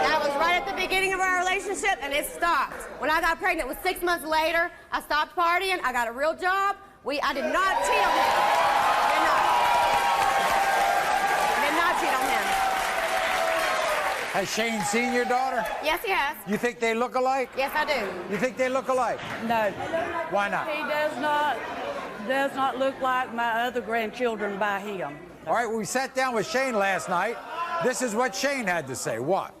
That was right at the beginning of our relationship, and it stopped. When I got pregnant, it was 6 months later. I stopped partying. I got a real job. I did not cheat on him. I did not cheat on him. Has Shane seen your daughter? Yes, he has. You think they look alike? Yes, I do. You think they look alike? No. Why not? He does not look like my other grandchildren by him. All right, we sat down with Shane last night. This is what Shane had to say. Watch.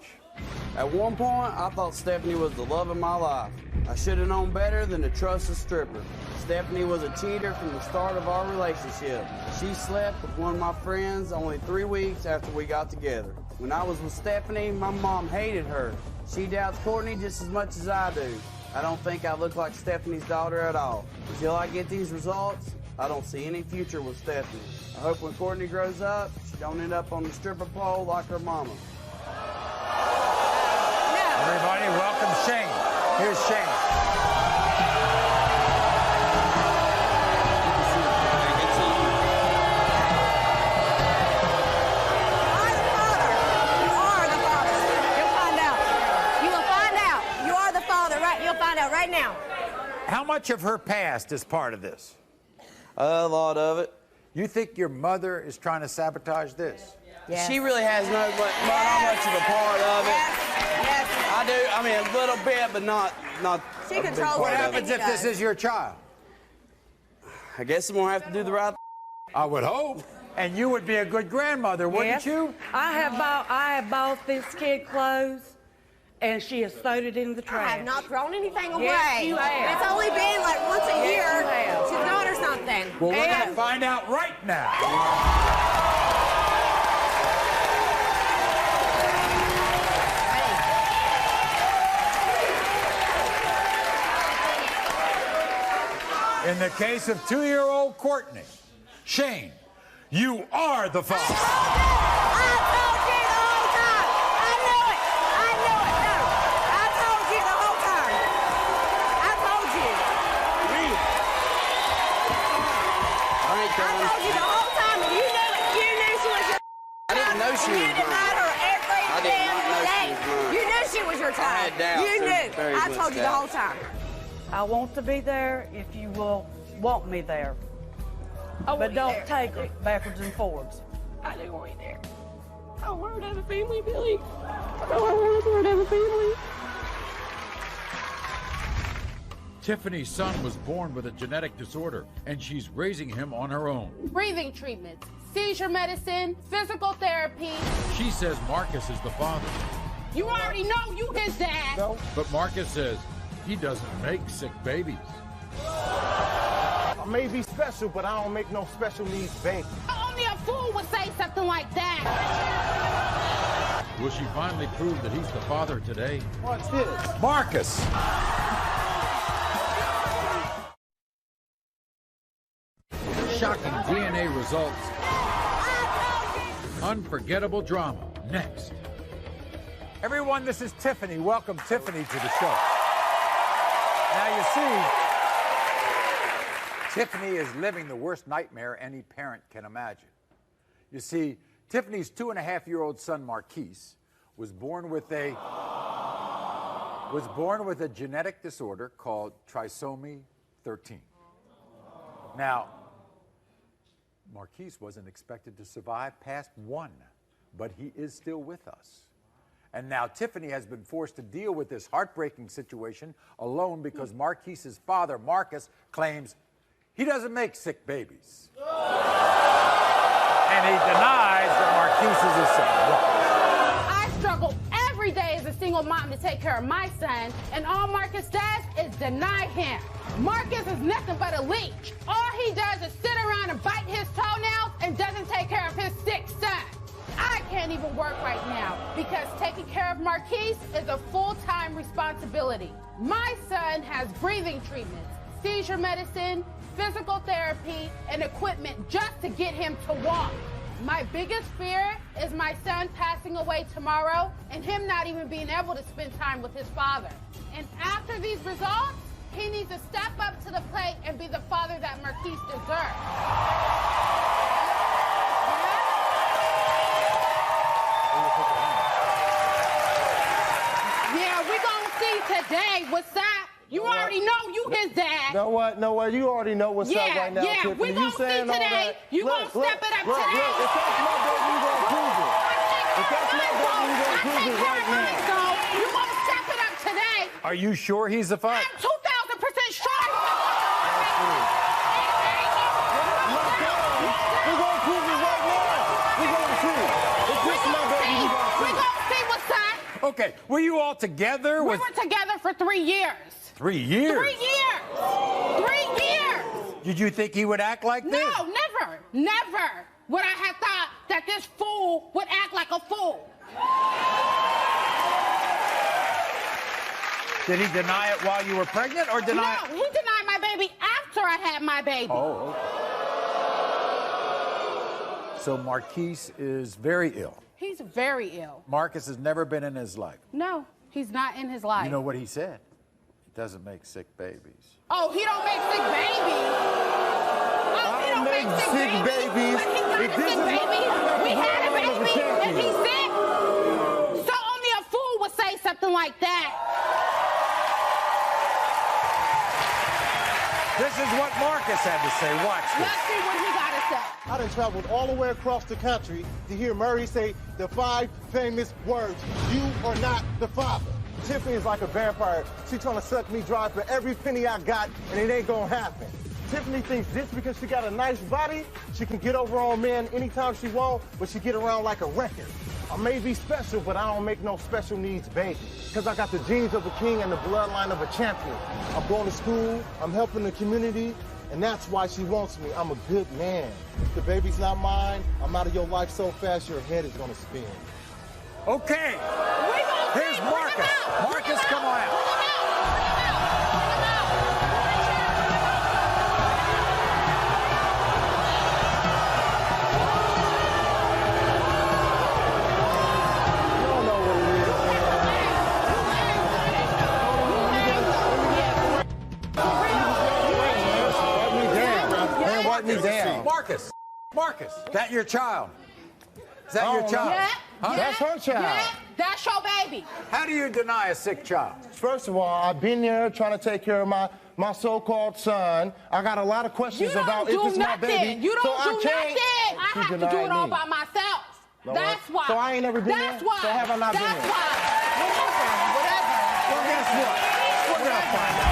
At one point, I thought Stephanie was the love of my life. I should have known better than to trust a stripper. Stephanie was a cheater from the start of our relationship. She slept with one of my friends only 3 weeks after we got together. When I was with Stephanie, my mom hated her. She doubts Courtney just as much as I do. I don't think I look like Stephanie's daughter at all. Until I get these results, I don't see any future with Stephanie. I hope when Courtney grows up, she don't end up on the stripper pole like her mama. Everybody, welcome Shane. Here's Shane. Right now. How much of her past is part of this? A lot of it. You think your mother is trying to sabotage this? Yes. She really has not much of a part of it. Yes. I do. I mean, a little bit, but not. She controls What happens if this is your child? I guess I'm gonna have to do the right thing. I would hope. And you would be a good grandmother, wouldn't you? I have bought this kid clothes, and she has thrown it in the trash. I have not thrown anything away. Yes, you have. It's only been like once a year. Yes, you have. She's got her something. Well, we're going to find out right now. In the case of 2-year-old Courtney, Shane, you are the father. I told you the whole time, and you knew she was your I didn't know she was mine. You denied her every I did not damn know day. she was mine. You knew she was your child. time. You knew. I told you the whole time. I want to be there if you will want me there. But don't take it backwards and forwards. I do want you there. I want her to have a family, Billy. I want her to have a family. Tiffany's son was born with a genetic disorder, and she's raising him on her own. Breathing treatments, seizure medicine, physical therapy. She says Marcus is the father. You already know you his dad. No. But Marcus says he doesn't make sick babies. I may be special, but I don't make no special needs baby. Only a fool would say something like that. Will she finally prove that he's the father today? What's this? Marcus. Shocking DNA results. Unforgettable drama. Next. Everyone, this is Tiffany. Welcome Tiffany to the show. Now you see, Tiffany is living the worst nightmare any parent can imagine. You see, Tiffany's 2.5-year-old son, Marquise, was born with a genetic disorder called trisomy 13. Now, Marquise wasn't expected to survive past 1, but he is still with us. And now Tiffany has been forced to deal with this heartbreaking situation alone because Marquise's father, Marcus, claims he doesn't make sick babies. And he denies that Marquise is his son. I struggle every day as a single mom to take care of my son, and all Marcus does is deny him. Marcus is nothing but a leech. All he does is sit around and bite his toenails and doesn't take care of his sick son. I can't even work right now because taking care of Marquise is a full-time responsibility. My son has breathing treatments, seizure medicine, physical therapy, and equipment just to get him to walk. My biggest fear is my son passing away tomorrow and him not even being able to spend time with his father. And after these results, he needs to step up to the plate and be the father that Marquise deserves. Yeah, we're going to see today what's up. You already know you his dad. Know what? You already know what's up right now, Yeah, Tiffany. we gonna see today. You gonna step it up today. Look, if that's my baby, you gonna prove it. If that's my baby, you gonna prove it right now. You gonna step it up today. Are you sure he's the father? I'm 2,000% sure. We're gonna prove it right now. We're gonna see. If this is my baby, you gonna see. We're gonna see what's up. Okay, were you all together? We were together for 3 years. 3 years? 3 years. 3 years. Did you think he would act like this? No, never. Never would I have thought that this fool would act like a fool. Did he deny it while you were pregnant or deny it? No, he denied my baby after I had my baby. Oh, okay. So Marquise is very ill. He's very ill. Marcus has never been in his life. No, he's not in his life. You know what he said? He doesn't make sick babies. Oh, he don't make sick babies. Oh, he don't make sick babies. But he got a sick baby. We had a baby and he's sick. So only a fool would say something like that. This is what Marcus had to say. Watch this. Let's see what he got to say. I done traveled all the way across the country to hear Maury say the 5 famous words, "You are not the father." Tiffany is like a vampire. She's trying to suck me dry for every penny I got, and it ain't gonna happen. Tiffany thinks just because she got a nice body, she can get over on men anytime she wants, but she get around like a record. I may be special, but I don't make no special needs baby. Because I got the genes of a king and the bloodline of a champion. I'm going to school, I'm helping the community, and that's why she wants me. I'm a good man. If the baby's not mine, I'm out of your life so fast your head is gonna spin. Okay. Here's Marcus. Marcus, come on out. Marcus, that your child? Is that your child? Yeah. Huh? That's her child. Yeah. That's your baby. How do you deny a sick child? First of all, I've been there trying to take care of my so-called son. I got a lot of questions about if it's my baby. You don't so do nothing. I have to do it all by myself. That's why. So I ain't never been That's there? why. So have I not been That's there? why. Whatever. Well, guess what? We're gonna find out.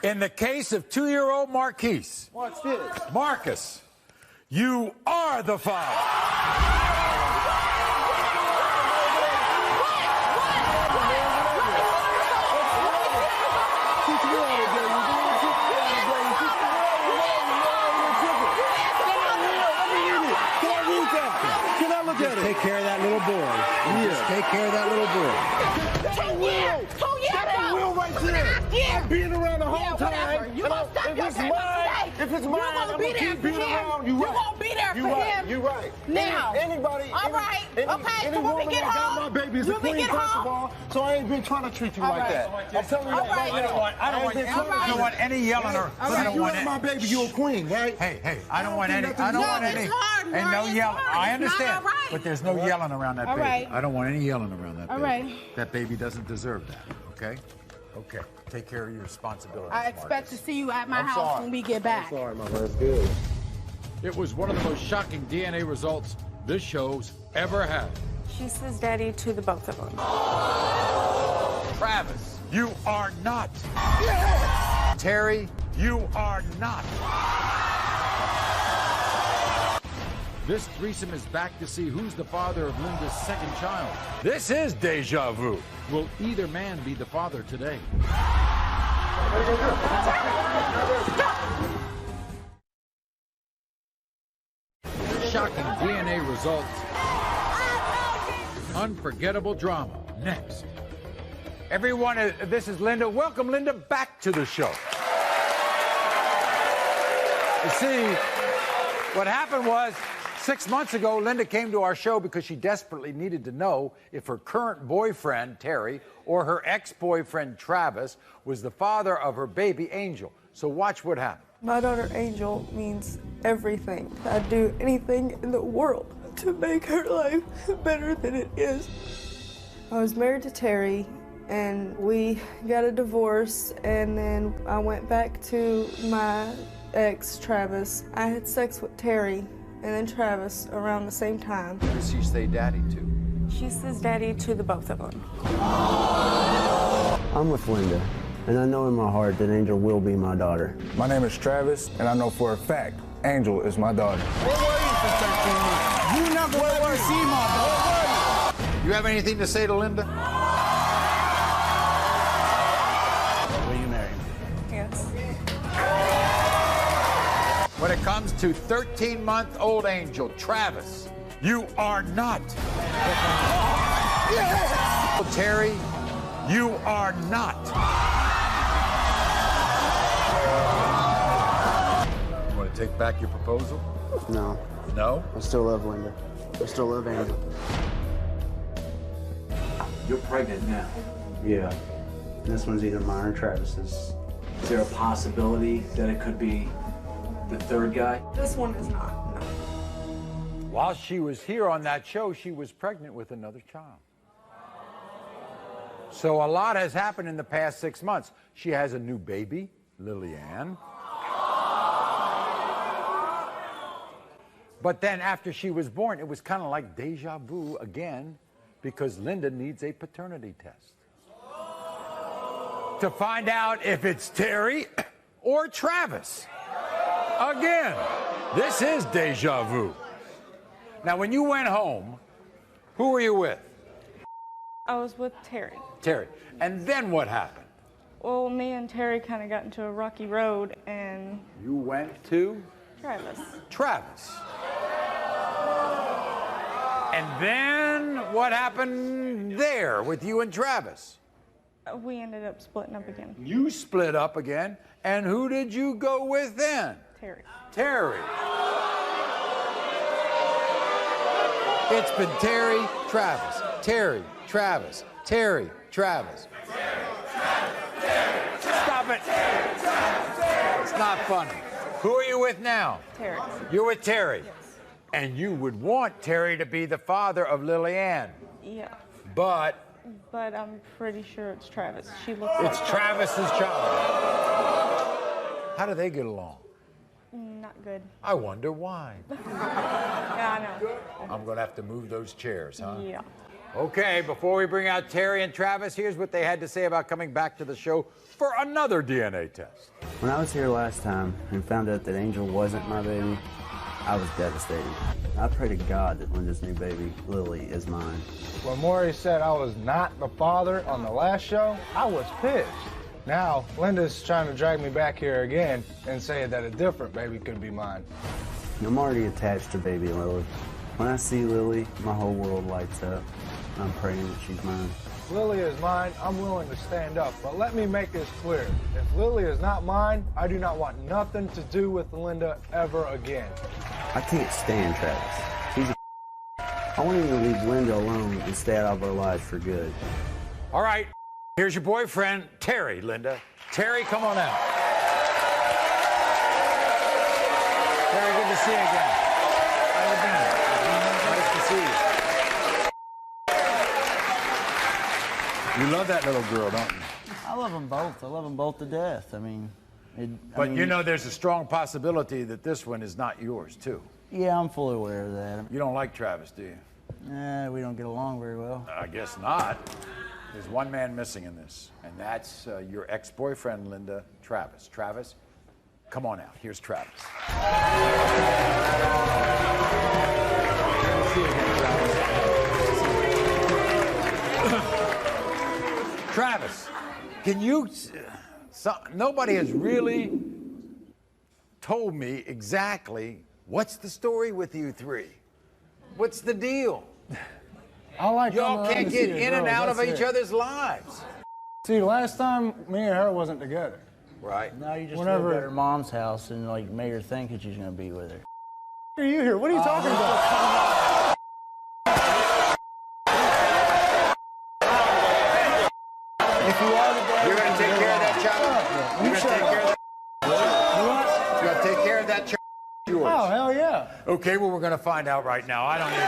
In the case of 2-year-old Marquise. Watch this. Marcus, you are the father. Just take care of that little boy. Just take care of that little boy. That ain't Will. That ain't Will right there. I've been around the whole time. You gonna stop your If it's mine, I'm gonna keep being around. You right. You won't be there for him. You right. Now. Anybody. All right. Okay. Any So when we woman get that home, got my baby is a queen, first of all. So I ain't been trying to treat you like that. I'm telling you that right now. I don't want any yelling or. I don't You want ain't my baby. You a queen, right? Hey, I don't want any. I don't want any. And no yelling. I understand. But there's no yelling around that baby. right. I don't want any yelling around that All baby. right. That baby doesn't deserve that. Okay? Okay. Take care of your responsibilities. I expect to see you at my house when we get back. I'm sorry, my man. It's good. It was one of the most shocking DNA results this show's ever had. She says daddy to the both of them. Travis, you are not. Terry, you are not. This threesome is back to see who's the father of Linda's second child. This is deja vu. Will either man be the father today? Shocking DNA results. Unforgettable drama. Next. Everyone, this is Linda. Welcome, Linda, back to the show. You see, what happened was 6 months ago, Linda came to our show because she desperately needed to know if her current boyfriend, Terry, or her ex-boyfriend, Travis, was the father of her baby, Angel. So watch what happened. My daughter Angel means everything. I'd do anything in the world to make her life better than it is. I was married to Terry, and we got a divorce, and then I went back to my ex, Travis. I had sex with Terry and then Travis around the same time. Who does she say daddy to? She says daddy to the both of them. I'm with Linda, and I know in my heart that Angel will be my daughter. My name is Travis, and I know for a fact Angel is my daughter. Where were you for 13 months? You never let me see my daughter. You have anything to say to Linda? Will you marry me? Yes. When it comes to 13-month-old Angel, Travis, you are not. Terry, you are not. You want to take back your proposal? No. No? I still love Linda. I still love Angel. You're pregnant now. Yeah. This one's either mine or Travis's. Is there a possibility that it could be the third guy? This one is not. No. While she was here on that show, she was pregnant with another child. So a lot has happened in the past 6 months. She has a new baby, Lillian. But then after she was born, it was kind of like deja vu again, because Linda needs a paternity test to find out if it's Terry or Travis. Again, this is deja vu. Now, when you went home, who were you with? I was with Terry. Terry. And then what happened? Well, me and Terry kind of got into a rocky road, and You went to? Travis. Travis. And then what happened there with you and Travis? We ended up splitting up again. You split up again, and who did you go with then? Terry. Terry. It's been Terry, Travis, Terry, Travis, Terry, Travis. Stop it. It's not funny. Who are you with now? Terry. You're with Terry. Yes. And you would want Terry to be the father of Lillian. Yeah. But I'm pretty sure it's Travis. She looks it's like Travis's child. How do they get along? Not good. I wonder why. Yeah, I know. I'm going to have to move those chairs, huh? Yeah. Okay, before we bring out Terry and Travis, here's what they had to say about coming back to the show for another DNA test. When I was here last time and found out that Angel wasn't my baby, I was devastated. I pray to God that Linda's new baby, Lily, is mine. When Maury said I was not the father on the last show, I was pissed. Now, Linda's trying to drag me back here again and say that a different baby could be mine. I'm already attached to baby Lily. When I see Lily, my whole world lights up. I'm praying that she's mine. If Lily is mine, I'm willing to stand up, but let me make this clear. If Lily is not mine, I do not want nothing to do with Linda ever again. I can't stand Travis. He's a I want him to leave Linda alone and stay out of our lives for good. All right, here's your boyfriend, Terry, Linda. Terry, come on out. Terry, good to see you again. How you been? Nice to see you. You love that little girl, don't you? I love them both. I love them both to death. I mean, You know there's a strong possibility that this one is not yours, too. Yeah, I'm fully aware of that. You don't like Travis, do you? We don't get along very well. I guess not. There's one man missing in this, and that's your ex-boyfriend, Linda, Travis. Travis, come on out. Here's Travis. Travis, can you... nobody has really told me exactly what's the story with you three. What's the deal? I like y'all can't get in and out of each other's lives. See, last time, me and her wasn't together. Right. Now you just lived at her mom's house and like made her think that she's gonna be with her. Are you here? What are you talking about? If you are the dad, you're gonna take care of that child. You're gonna take care of that. You're gonna take care of that child. Yours. Oh, hell yeah. Okay, well, we're gonna find out right now. I don't need to.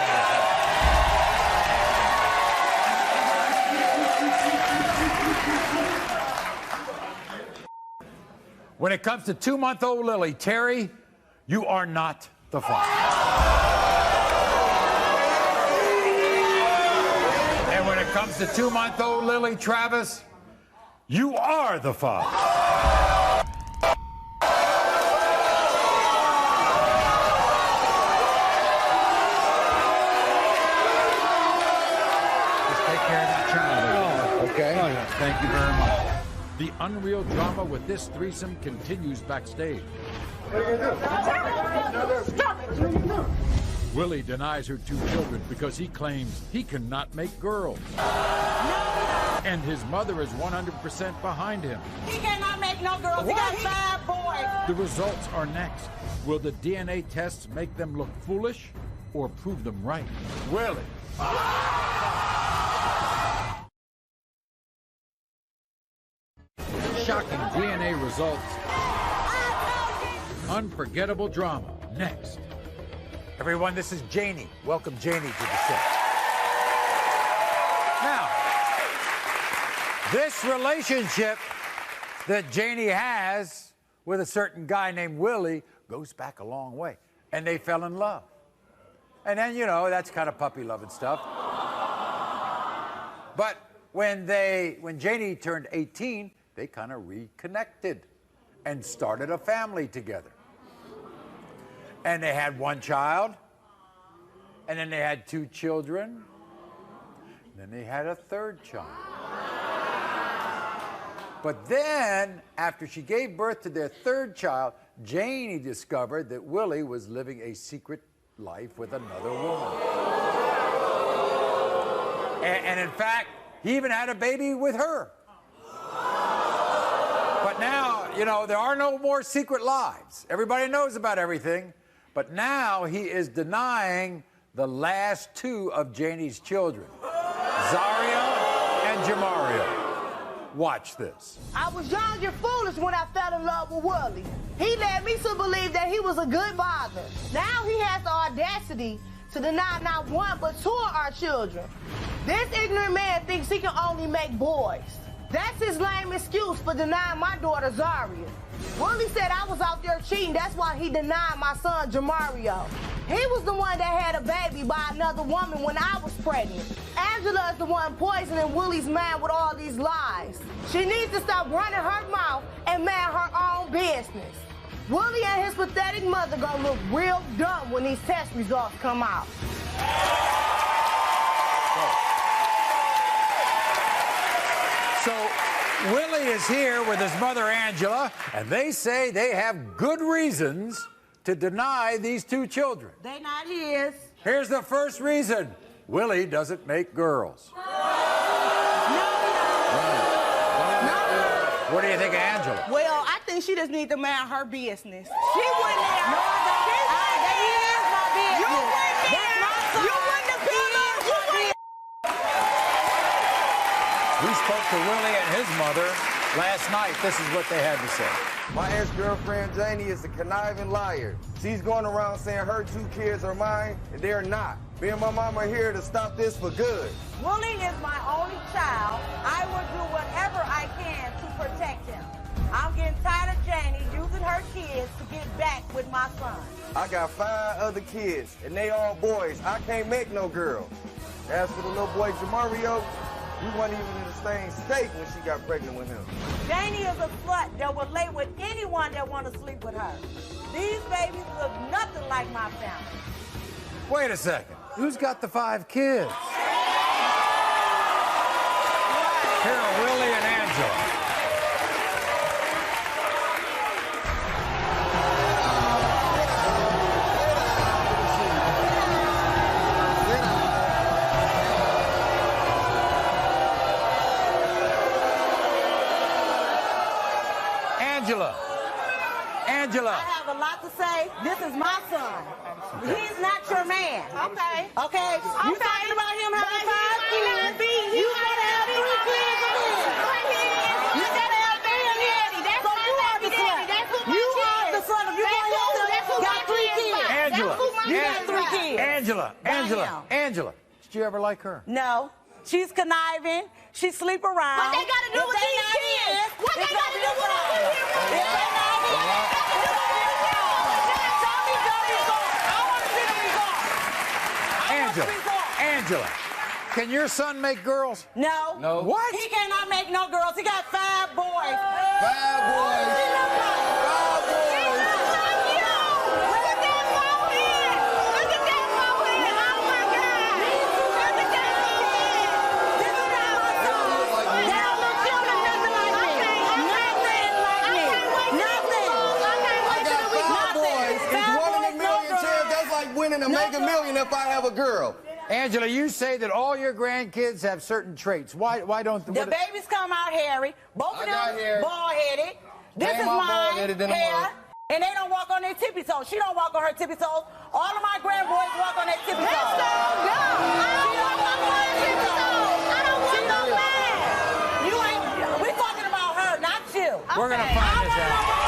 When it comes to 2-month-old Lily, Terry, you are not the father. And when it comes to 2-month-old Lily, Travis, you are the father. Just take care of that child. Okay? Oh, yeah. Thank you very much. The unreal drama with this threesome continues backstage. Willie denies her 2 children because he claims he cannot make girls. And his mother is 100% behind him. He cannot make no girls. He got 5 boys. The results are next. Will the DNA tests make them look foolish or prove them right? Willie. Shocking DNA results. Unforgettable drama. Next. Everyone, this is Janie. Welcome Janie to the show. Now, this relationship that Janie has with a certain guy named Willie goes back a long way. And they fell in love. And then, you know, that's kind of puppy love and stuff. But when Janie turned 18, they kind of reconnected and started a family together. And they had 1 child, and then they had 2 children, and then they had a 3rd child. But then, after she gave birth to their 3rd child, Janie discovered that Willie was living a secret life with another woman. And in fact, he even had a baby with her. But now, you know, there are no more secret lives. Everybody knows about everything. But now he is denying the last two of Janie's children, Zaria and Jamario. Watch this. I was young and foolish when I fell in love with Willie. He led me to believe that he was a good father. Now he has the audacity to deny not one but two of our children. This ignorant man thinks he can only make boys. That's his lame excuse for denying my daughter Zaria. Willie said I was out there cheating. That's why he denied my son Jamario. He was the one that had a baby by another woman when I was pregnant. Angela is the one poisoning Willie's mind with all these lies. She needs to stop running her mouth and mind her own business. Willie and his pathetic mother gonna look real dumb when these test results come out. So Willie is here with his mother, Angela, and they say they have good reasons to deny these two children. They not his. Here's the first reason. Willie doesn't make girls. What do you think of Angela? Well, I think she just needs to mind her business. She went there. No, that is my business. You went there. You wouldn't have been there. We spoke to Willie and his mother last night. This is what they had to say. My ex-girlfriend, Janie, is a conniving liar. She's going around saying her two kids are mine, and they're not. Me and my mom are here to stop this for good. Willie is my only child. I will do whatever I can to protect him. I'm getting tired of Janie using her kids to get back with my son. I got 5 other kids, and they all boys. I can't make no girls. As for the little boy, Jamario, we wasn't even in the same state when she got pregnant with him. Janie is a slut that will lay with anyone that want to sleep with her. These babies look nothing like my family. Wait a second. Who's got the 5 kids? Here are Willie and Angela. Angela. I have a lot to say. This is my son. He's not your man. Okay. Okay. You talking about him having 5 kids? You gotta have 3 kids of his. You gotta have daddy. That's so you are the son. You are the son of you got 3 kids. Angela. You got 3 kids. Angela. Did you ever like her? No. She's conniving. She sleep around. What they got to do with these kids? What they got to do with all these kids? Angela, can your son make girls? No. No. What? He cannot make no girls. He got 5 boys. 5 boys. 5 boys. Look at that forehead. Look at that forehead. Oh my God. Look at that forehead. This is not my son. They don't look children nothing like me. Nothing like me. Nothing. I got 5 boys. It's 1 in a million chance. That's like winning a mega million if I have a girl. Angela, you say that all your grandkids have certain traits. Why don't the babies come out hairy? Both of them bald-headed. This is mine, hair. And they don't walk on their tippy toes. She don't walk on her tippy toes. All of my grandboys walk on their tippy toes. That's so dumb. I don't walk on her tippy toes. I don't want no man. You ain't. We're talking about her, not you. We're gonna find this out.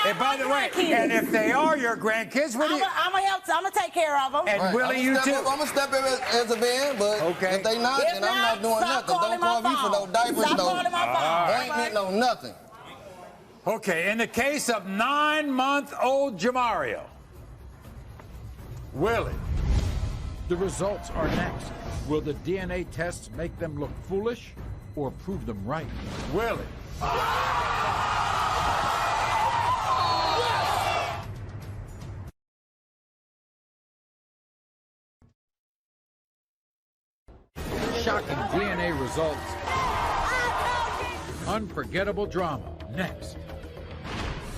And by the way, and if they are your grandkids, what do you? I'm gonna help. I'm gonna take care of them. And Willie, you too. I'm gonna step in as a man, but if they not, then I'm not doing nothing. Don't call me for no diapers, Stop calling my phone. Ointment, no nothing. Okay, in the case of 9-month-old Jamario, Willie, the results are next. Will the DNA tests make them look foolish or prove them right? Willie. Shocking DNA results. Unforgettable drama. Next.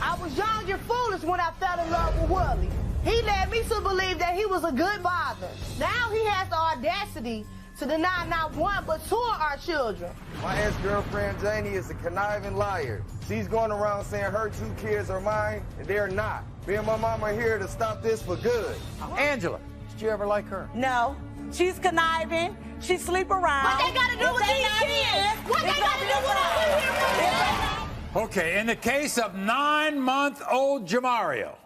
I was young and foolish when I fell in love with Willie. He led me to believe that he was a good father. Now he has the audacity to deny not one but two of our children. My ex-girlfriend Janie is a conniving liar. She's going around saying her 2 kids are mine, and they're not. Me and my mom are here to stop this for good. Angela, did you ever like her? No. She's conniving. She sleep around. What they got to do with these kids? What they got to do with us? Okay, in the case of 9-month-old Jamario,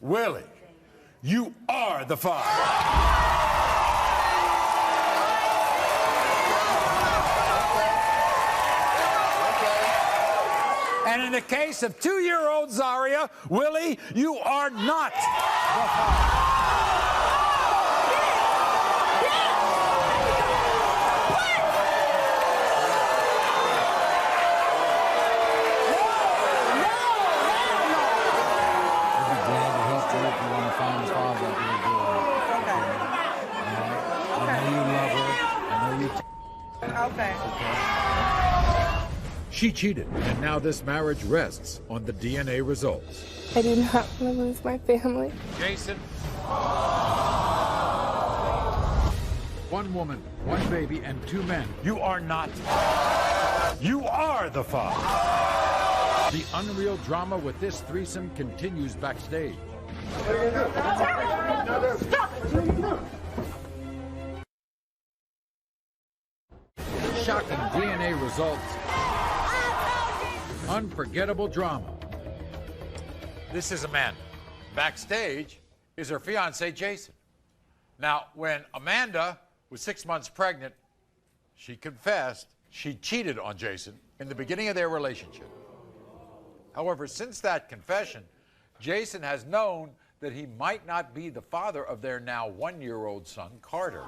Willie, you are the father. And in the case of 2-year-old Zaria, Willie, you are not the father. Okay. She cheated, and now this marriage rests on the DNA results. I do not want to lose my family. Jason. 1 woman, 1 baby, and 2 men. You are not. You are the father. The unreal drama with this threesome continues backstage. Shocking DNA results. Unforgettable drama. This is Amanda. Backstage is her fiancé, Jason. Now, when Amanda was 6 months pregnant, she confessed she cheated on Jason in the beginning of their relationship. However, since that confession, Jason has known that he might not be the father of their now 1-year-old son, Carter.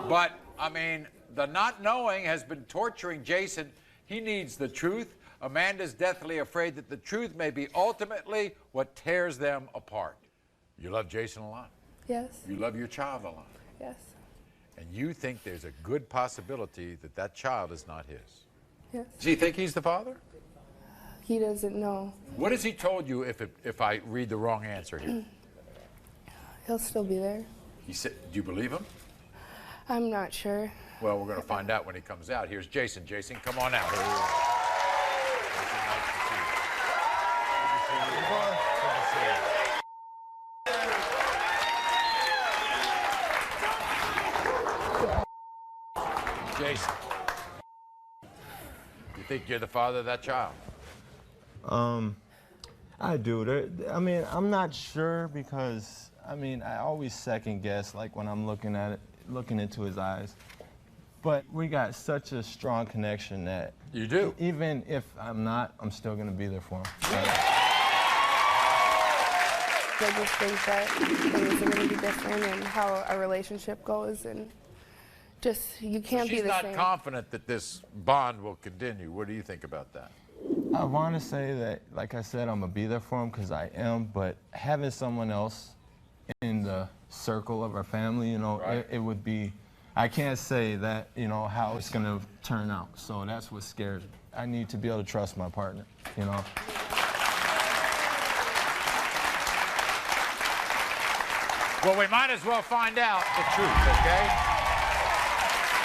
But, I mean, the not knowing has been torturing Jason. He needs the truth. Amanda's deathly afraid that the truth may be ultimately what tears them apart. You love Jason a lot. Yes. You love your child a lot. Yes. And you think there's a good possibility that that child is not his. Yes. Does he think he's the father? He doesn't know. What has he told you if I read the wrong answer here? He'll still be there. He said, do you believe him? I'm not sure. Well, we're going to find out when he comes out. Here's Jason. Jason, come on out. Jason, you think you're the father of that child? I do. I mean, I'm not sure because, I mean, I always second guess, like when I'm looking at it, looking into his eyes. But we got such a strong connection that you do. Even if I'm not, I'm still gonna be there for him. I just think that things are going to be different and how a relationship goes, and just you can't be the same. She's not confident that this bond will continue. What do you think about that? I want to say that, like I said, I'm gonna be there for him because I am. But having someone else in the circle of our family, you know, Right. it would be. I can't say that, you know, how it's gonna turn out. So that's what scares me. I need to be able to trust my partner, you know. Well, we might as well find out the truth, okay?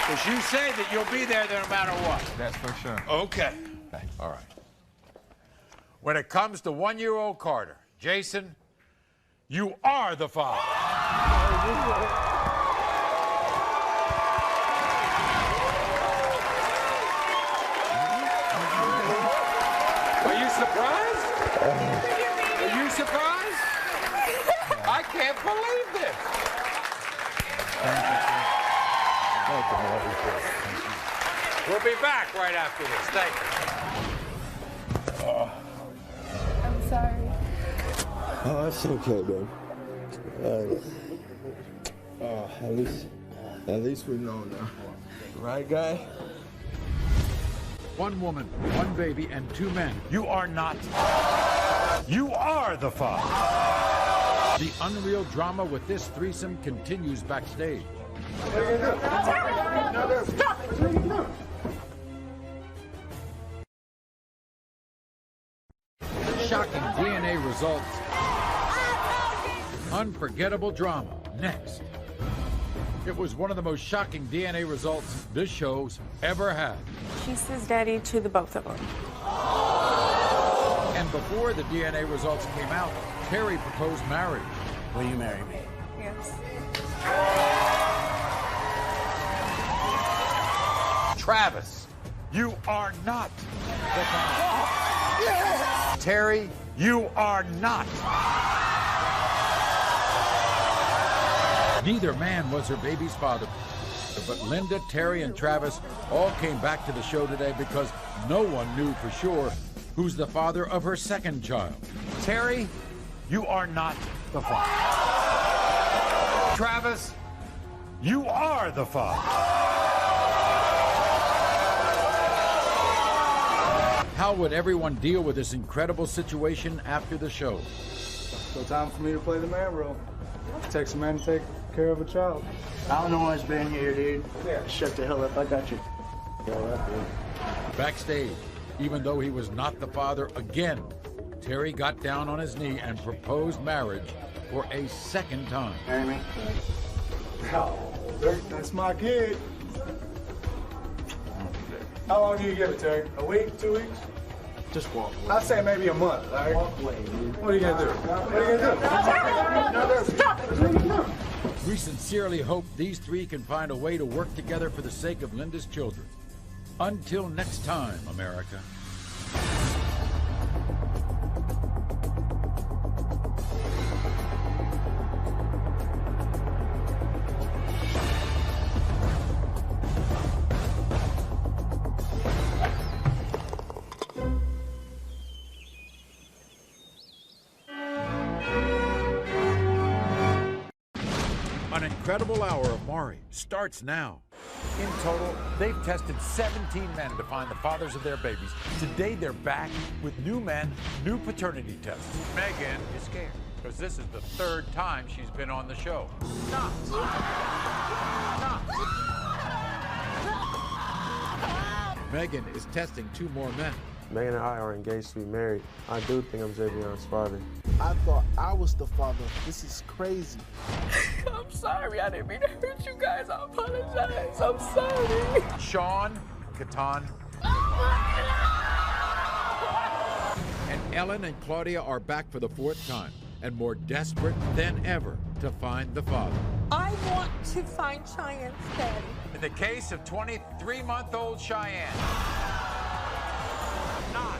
Because you say that you'll be there no matter what. That's for sure. Okay. All right. When it comes to 1-year-old Carter, Jason, you are the father. Are you surprised? Are you surprised? I can't believe this. We'll be back right after this. Thank you. I'm sorry. Oh, that's okay, man. At least we know now. Right, guy? 1 woman, 1 baby, and 2 men. You are not. You are the father. The unreal drama with this threesome continues backstage. Shocking DNA results. Unforgettable drama next. It was one of the most shocking DNA results this show's ever had. She says daddy to the both of them. And before the DNA results came out, Terry proposed marriage. Will you marry me? Yes. Travis, you are not the father. Terry, you are not. Neither man was her baby's father. But Linda, Terry, and Travis all came back to the show today because no one knew for sure who's the father of her second child. Terry, you are not the father. Travis, you are the father. How would everyone deal with this incredible situation after the show? So time for me to play the man role. Takes a man to take care of a child. I don't know what's been here, dude. Yeah. Shut the hell up. I got you. Backstage, even though he was not the father again, Terry got down on his knee and proposed marriage for a second time. Marry me? Oh, that's my kid. How long do you give it, Terry? A week? 2 weeks? Just walk away. I'd say maybe a month. Larry. Walk away, dude. What are you gonna do? What are you gonna do? Stop! We sincerely hope these three can find a way to work together for the sake of Linda's children. Until next time, America. An incredible hour of Maury starts now. In total, they've tested 17 men to find the fathers of their babies. Today, they're back with new men, new paternity tests. Megan is scared because this is the third time she's been on the show. Stop. Megan is testing 2 more men. Megan and I are engaged to be married. I do think I'm Javion's father. I thought I was the father. This is crazy. I'm sorry. I didn't mean to hurt you guys. I apologize. I'm sorry. Sean, Catan, And Ellen and Claudia are back for the 4th time and more desperate than ever to find the father. I want to find Cheyenne's daddy. in the case of 23-month-old Cheyenne. Not.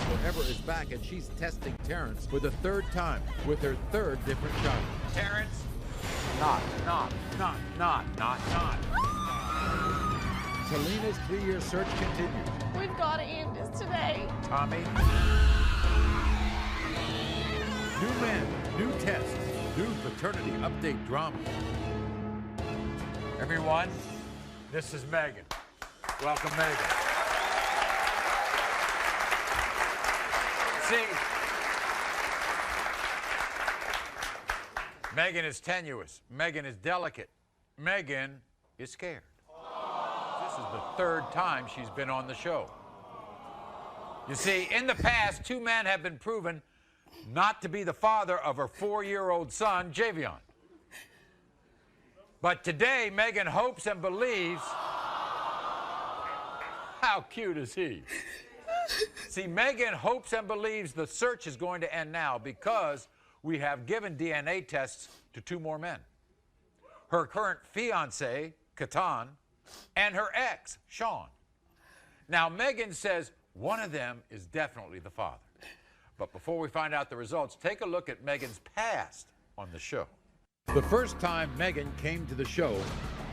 Forever is back, and she's testing Terrence for the 3rd time with her 3rd different child. Terrence, not. Selena's 3-year search continues. We've got to end this today. Tommy. New men, new tests, new paternity update drama. Everyone, this is Megan. Welcome, Megan. See, Megan is tenuous. Megan is delicate. Megan is scared. This is the 3rd time she's been on the show. You see, in the past, 2 men have been proven not to be the father of her 4-year-old son, Javion. But today, Megan hopes and believes. How cute is he? See, Megan hopes and believes the search is going to end now because we have given DNA tests to 2 more men. Her current fiancé, Catan, and her ex, Sean. Now, Megan says one of them is definitely the father. But before we find out the results, take a look at Megan's past on the show. The first time Megan came to the show,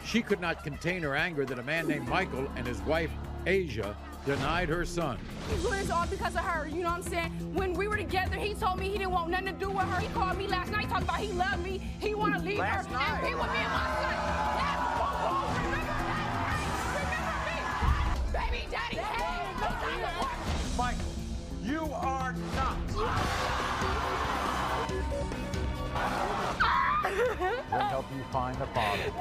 she could not contain her anger that a man named Michael and his wife, Asia, denied her son. He's doing this all because of her, you know what I'm saying? When we were together, he told me he didn't want nothing to do with her. He called me last night talking about he loved me, he want to leave her, and be with me and my son. Remember me. Baby daddy, Michael, you are not. We'll help you find the father.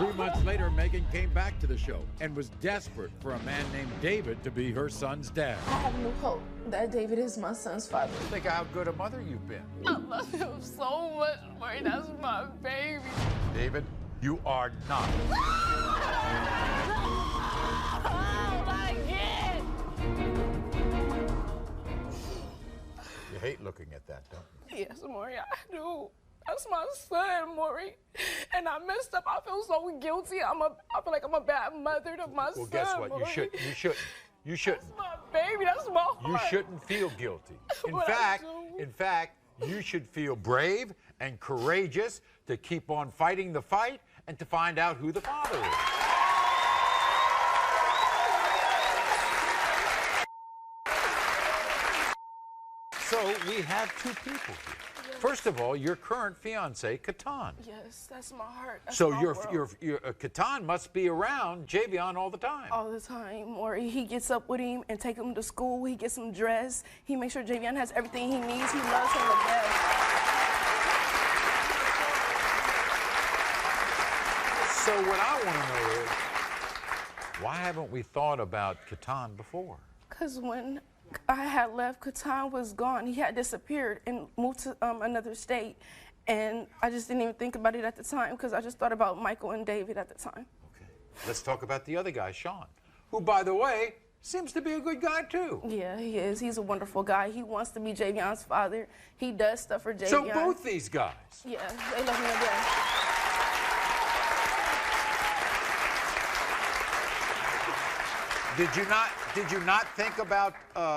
3 months later, Megan came back to the show and was desperate for a man named David to be her son's dad. I have no hope that David is my son's father. Think of how good a mother you've been. I love him so much, Maury. That's my baby. David, you are not. Oh, my God. You hate looking at that, don't you? Yes, Maury, I do. That's my son, Maury. And I messed up. I feel so guilty. I feel like I'm a bad mother to my son. Well, guess what? Maury. You shouldn't. You shouldn't. That's my baby. That's my heart. You shouldn't feel guilty. In fact, you should feel brave and courageous to keep on fighting the fight and to find out who the father is. So we have two people here. Yes. First of all, your current fiance, Katan. Yes, that's my heart. That's so my your Katan must be around Javion all the time. All the time, Maury. He gets up with him and take him to school. He gets him dressed. He makes sure Javion has everything he needs. He loves him the best. So what I want to know is, why haven't we thought about Katan before? Because when I had left, Katan was gone. He had disappeared and moved to another state. And I just didn't even think about it at the time because I just thought about Michael and David at the time. Okay. Let's talk about the other guy, Sean, who, by the way, seems to be a good guy, too. Yeah, he is. He's a wonderful guy. He wants to be Javion's father. He does stuff for Javion. So both these guys? Yeah, they love me to death. Did you not think about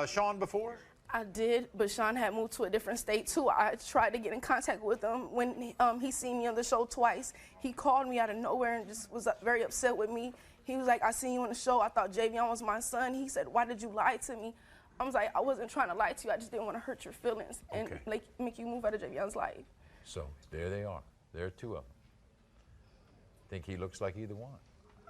Sean before? I did, but Sean had moved to a different state too. I tried to get in contact with him when he seen me on the show twice. He called me out of nowhere and just was very upset with me. He was like, "I seen you on the show. I thought Javion was my son." He said, "Why did you lie to me?" I was like, "I wasn't trying to lie to you. I just didn't want to hurt your feelings and make you move out of Javion's life." So there they are. There are two of them. Think he looks like either one?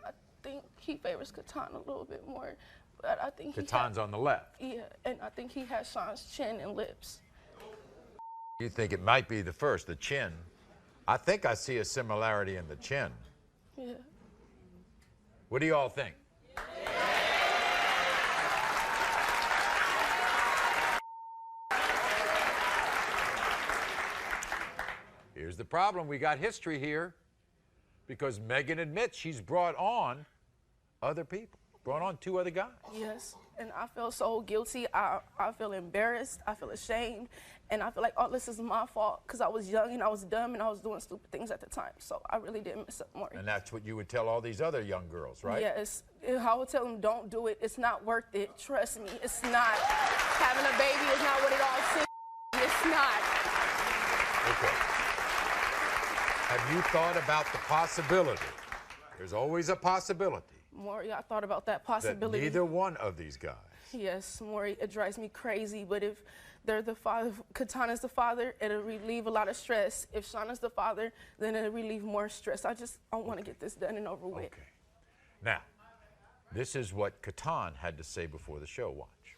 I think he favors Katan a little bit more, but I think Katan's on the left. Yeah, and I think he has Sean's chin and lips. You think it might be the first, the chin? I think I see a similarity in the chin. Yeah. What do you all think? Here's the problem. We got history here because Megan admits she's brought on other people, brought on two other guys. Yes, and I feel so guilty. I feel embarrassed. I feel ashamed. And I feel like all this is my fault because I was young and I was dumb and I was doing stupid things at the time. So I really did mess up, Maury. And that's what you would tell all these other young girls, right? Yes. I would tell them, don't do it. It's not worth it. Trust me. It's not. Having a baby is not what it all seems. It's not. Okay. Have you thought about the possibility? There's always a possibility. Maury, I thought about that possibility. That neither one of these guys. Yes, Maury, it drives me crazy. But if they're the father, if Katana's the father, it'll relieve a lot of stress. If Shauna's the father, then it'll relieve more stress. I want to get this done and over with. Okay. Now, this is what Katan had to say before the show. Watch.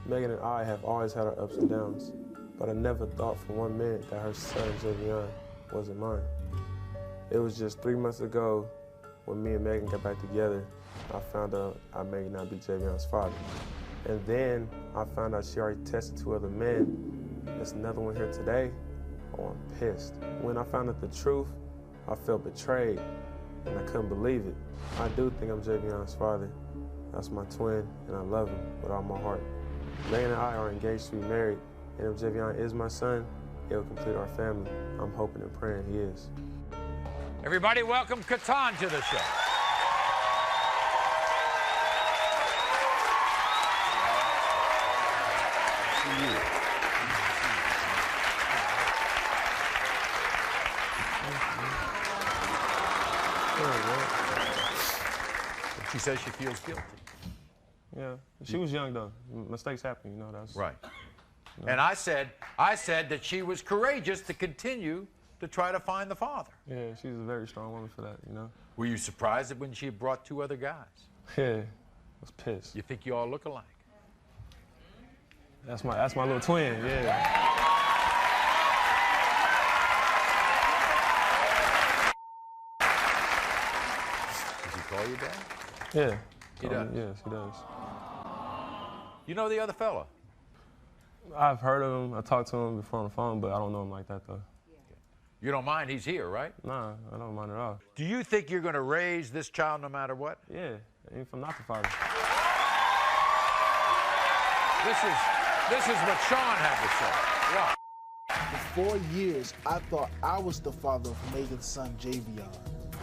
Megan and I have always had our ups and downs, but I never thought for 1 minute that her son, Javion, wasn't mine. It was just 3 months ago when me and Megan got back together, I found out I may not be Javion's father. And then I found out she already tested 2 other men. There's another one here today. Oh, I'm pissed. When I found out the truth, I felt betrayed, and I couldn't believe it. I do think I'm Javion's father. That's my twin, and I love him with all my heart. Megan and I are engaged to be married, and if Javion is my son, it will complete our family. I'm hoping and praying he is. Everybody welcome Katan to the show. She says she feels guilty. Yeah, she was young though. Mistakes happen, you know. That's right. You know. And I said that she was courageous to continue to try to find the father. Yeah, she's a very strong woman for that, you know. Were you surprised when she brought 2 other guys? Yeah, I was pissed. You think you all look alike? That's my little twin, yeah. call you Dad? Yeah. He does? Yes, he does. You know the other fella? I've heard of him. I talked to him before on the phone, but I don't know him like that, though. You don't mind he's here, right? Nah, I don't mind at all. Do you think you're going to raise this child no matter what? Yeah, even if I'm not the father. This is what Sean had to say. Wow. For 4 years, I thought I was the father of Megan's son, Javion.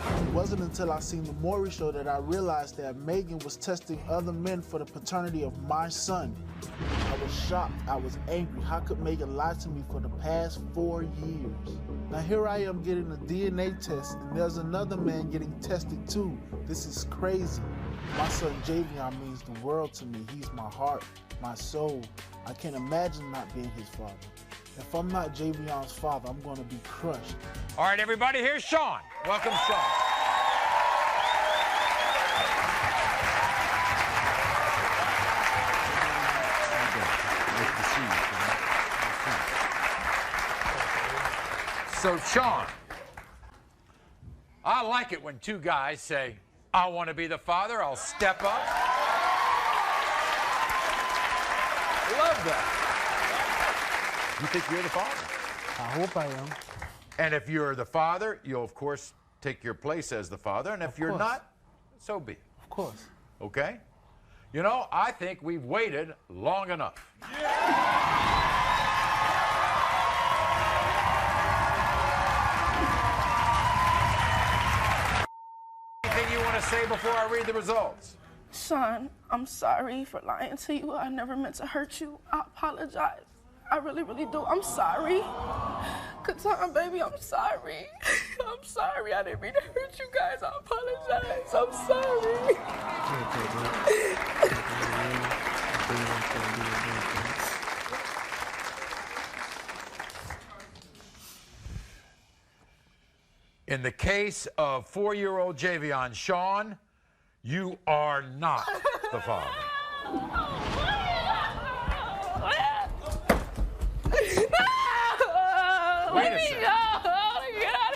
It wasn't until I seen the Maury show that I realized that Megan was testing other men for the paternity of my son. I was shocked. I was angry. How could Megan lie to me for the past 4 years? Now here I am getting a DNA test, and there's another man getting tested too. This is crazy. My son Javion means the world to me. He's my heart, my soul. I can't imagine not being his father. If I'm not Javion's father, I'm going to be crushed. All right, everybody, here's Sean. Welcome, Sean. So, Sean, I like it when two guys say, I want to be the father, I'll step up. Love that. You think you're the father? I hope I am. And if you're the father, you'll, of course, take your place as the father. And if you're not, so be it. Of course. Okay? You know, I think we've waited long enough. Anything you want to say before I read the results? Sean, I'm sorry for lying to you. I never meant to hurt you. I apologize. I really, really do. I'm sorry. Katan, baby, I'm sorry. I'm sorry. I didn't mean to hurt you guys. I apologize. I'm sorry. In the case of 4-year-old Javion, Sean, you are not the father.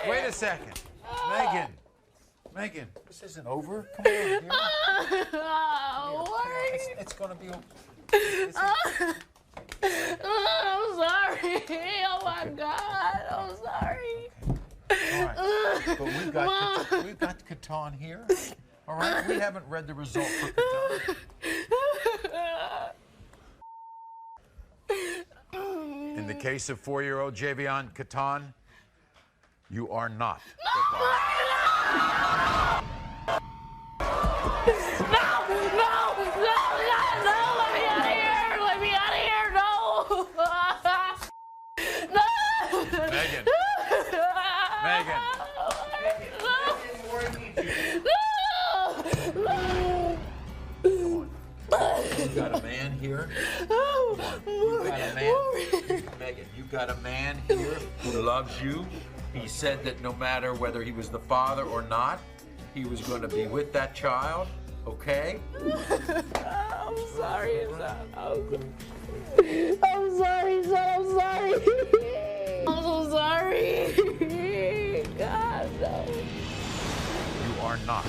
Wait a second. Megan, this isn't over. Come on here. It's going to be over. I'm sorry. Oh my God, I'm sorry. All right. But we've got Katan here. All right. We haven't read the result for Katan. In the case of 4-year-old Javion Katan, you are not. Megan. You got a man here. You got a man. Megan, you got a man here who loves you. He said that no matter whether he was the father or not, he was going to be with that child. Okay? I'm sorry, son. I'm sorry, son. I'm sorry. I'm so sorry. God, no. You are not.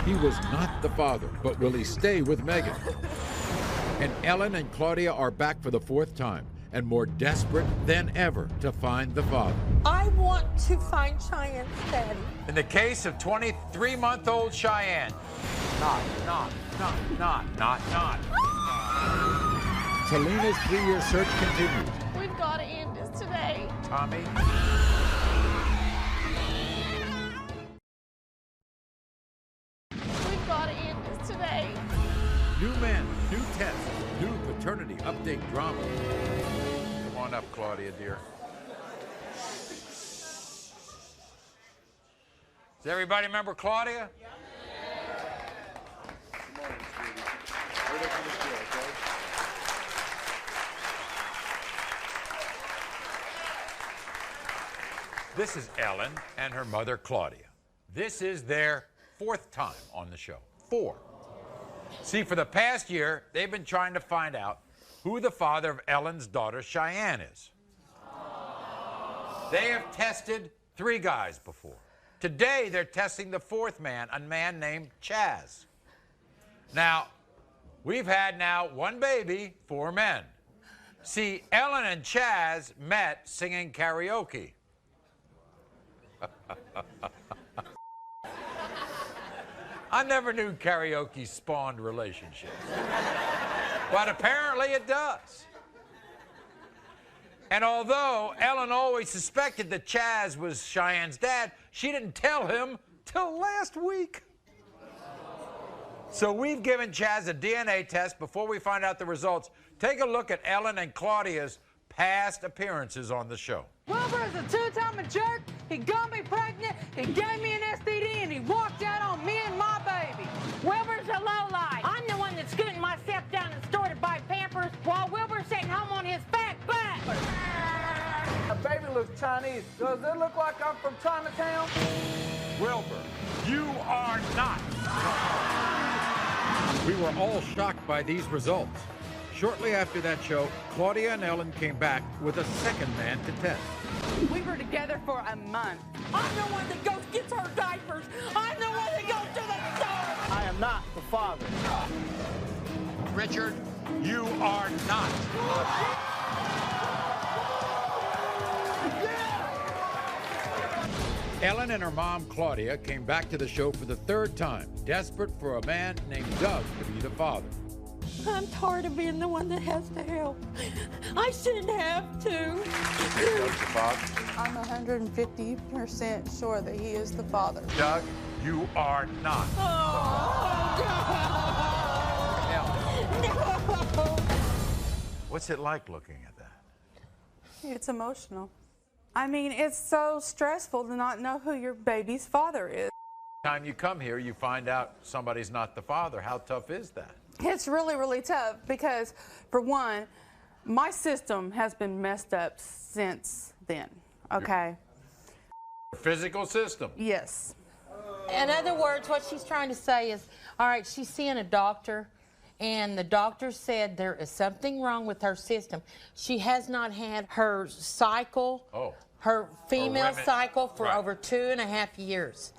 He was not the father, but will he stay with Megan? And Ellen and Claudia are back for the 4th time and more desperate than ever to find the father. I want to find Cheyenne's daddy. In the case of 23-month-old Cheyenne, not. Talina's 3-year search continues. We've got to end this today. Tommy. We've got to end this today. New men, new tests, new paternity update drama. Come on up, Claudia, dear. Does everybody remember Claudia? Yeah. This is Ellen and her mother, Claudia. This is their 4th time on the show. 4. See, for the past year, they've been trying to find out who the father of Ellen's daughter, Cheyenne, is. They have tested 3 guys before. Today, they're testing the fourth man, a man named Chaz. Now, we've had now one baby, 4 men. See, Ellen and Chaz met singing karaoke. I never knew karaoke spawned relationships. But apparently it does. And although Ellen always suspected that Chaz was Cheyenne's dad, she didn't tell him till last week. So we've given Chaz a DNA test before we find out the results. Take a look at Ellen and Claudia's past appearances on the show. Wilbur is a two-time jerk. He got me pregnant, he gave me an STD, and he walked out on me and my baby. Wilbur's a lowlife. I'm the one that's scooting myself down to the store to buy Pampers while Wilbur's sitting home on his back butt. My baby looks Chinese. Does it look like I'm from Chinatown? Wilbur, you are not. We were all shocked by these results. Shortly after that show, Claudia and Ellen came back with a second man to test. We were together for a month. I'm the one that goes gets her diapers. I'm the one that goes to the store. I am not the father. Richard, you are not. Ellen and her mom, Claudia, came back to the show for the 3rd time, desperate for a man named Doug to be the father. I'm tired of being the one that has to help. I shouldn't have to. Doug's the father? I'm 150% sure that he is the father. Doug, you are not. No. What's it like looking at that? It's emotional. I mean, it's so stressful to not know who your baby's father is. Time you come here, you find out somebody's not the father. How tough is that? It's really, really tough because, for one, my system has been messed up since then, okay? Physical system? Yes. In other words, what she's trying to say is, all right, she's seeing a doctor, and the doctor said there is something wrong with her system. She has not had her cycle, her female cycle, for over 2.5 years.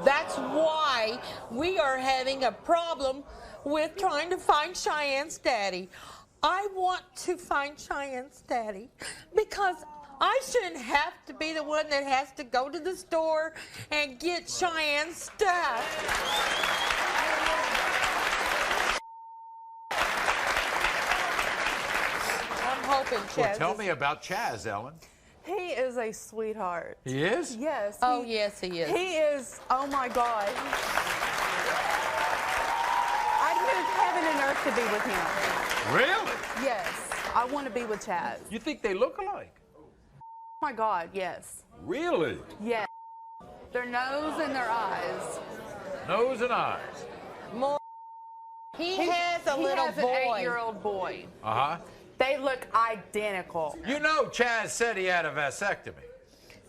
That's why we are having a problem with trying to find Cheyenne's daddy. I want to find Cheyenne's daddy because I shouldn't have to be the one that has to go to the store and get Cheyenne's stuff. I'm hoping Chaz. Well, tell me about Chaz, Ellen. He is a sweetheart. He is? Yes. Oh, yes, he is. He is, oh my God. I'd move heaven and earth to be with him. Really? Yes. I want to be with Chaz. You think they look alike? Oh my God, yes. Really? Yes. Their nose and their eyes. Nose and eyes. More. He has a little an boy. 8-year-old boy. Uh-huh. They look identical. You know Chaz said he had a vasectomy.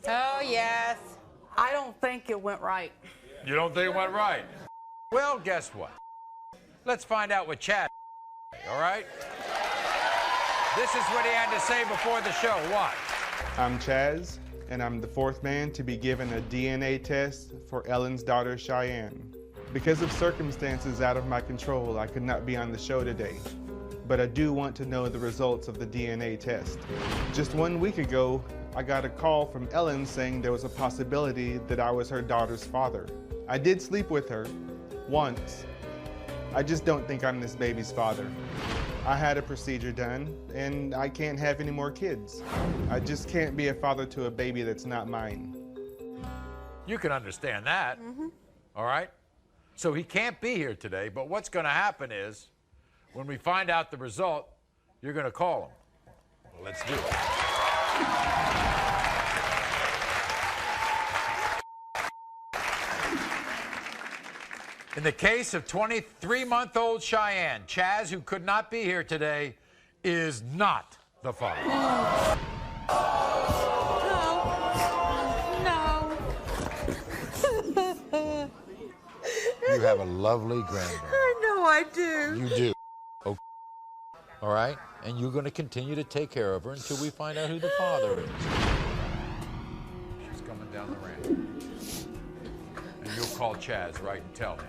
Oh, yes. I don't think it went right. You don't think it went right? Well, guess what? Let's find out what Chaz, all right? This is what he had to say before the show. Watch. I'm Chaz, and I'm the 4th man to be given a DNA test for Ellen's daughter, Cheyenne. Because of circumstances out of my control, I could not be on the show today. But I do want to know the results of the DNA test. Just 1 week ago, I got a call from Ellen saying there was a possibility that I was her daughter's father. I did sleep with her once. I just don't think I'm this baby's father. I had a procedure done, and I can't have any more kids. I just can't be a father to a baby that's not mine. You can understand that, all right? So he can't be here today, but what's going to happen is, when we find out the result, you're going to call him. Well, let's do it. In the case of 23-month-old Cheyenne, Chaz, who could not be here today, is not the father. No. You have a lovely granddaughter. I know I do. You do. Okay. All right? And you're going to continue to take care of her until we find out who the father is. She's coming down the ramp. you'll call Chaz, right, and tell him.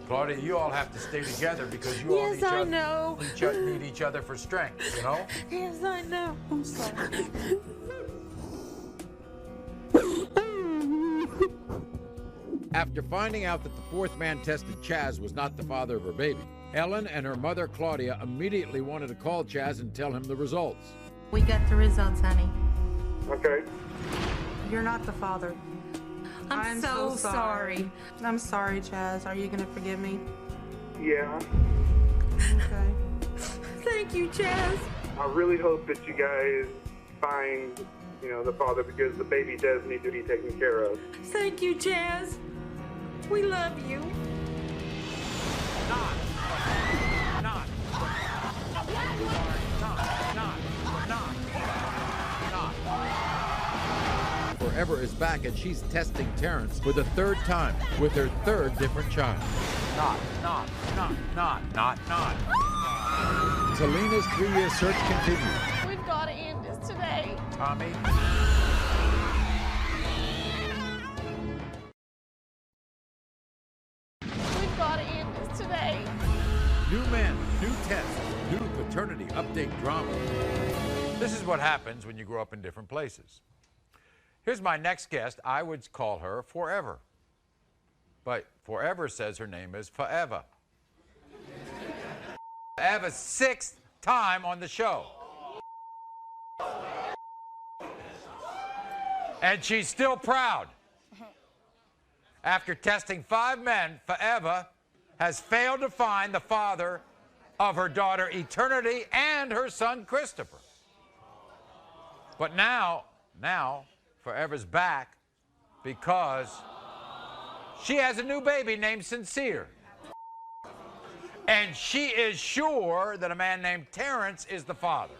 Claudia, you all have to stay together because you all need each other for strength, you know? Yes, I know. I'm sorry. After finding out that the fourth man tested Chaz was not the father of her baby, Ellen and her mother, Claudia, immediately wanted to call Chaz and tell him the results. We got the results, honey. Okay. You're not the father. I'm so sorry. I'm sorry, Chaz. Are you going to forgive me? Yeah. Okay. Thank you, Chaz. I really hope that you guys find, the father, because the baby does need to be taken care of. Thank you, Chaz. We love you. Forever is back and she's testing Terrence for the third time with her third different child. Not. Selena's 3-year search continues. We've got to end this today. Tommy? We've got to end this today. New men, new tests, new paternity update drama. This is what happens when you grow up in different places. Here's my next guest. I would call her Forever. But Forever says her name is Forever. Forever's 6th time on the show. And she's still proud. After testing 5 men, Forever has failed to find the father of her daughter Eternity and her son Christopher. But now Forever's back because she has a new baby named Sincere. And she is sure that a man named Terrence is the father.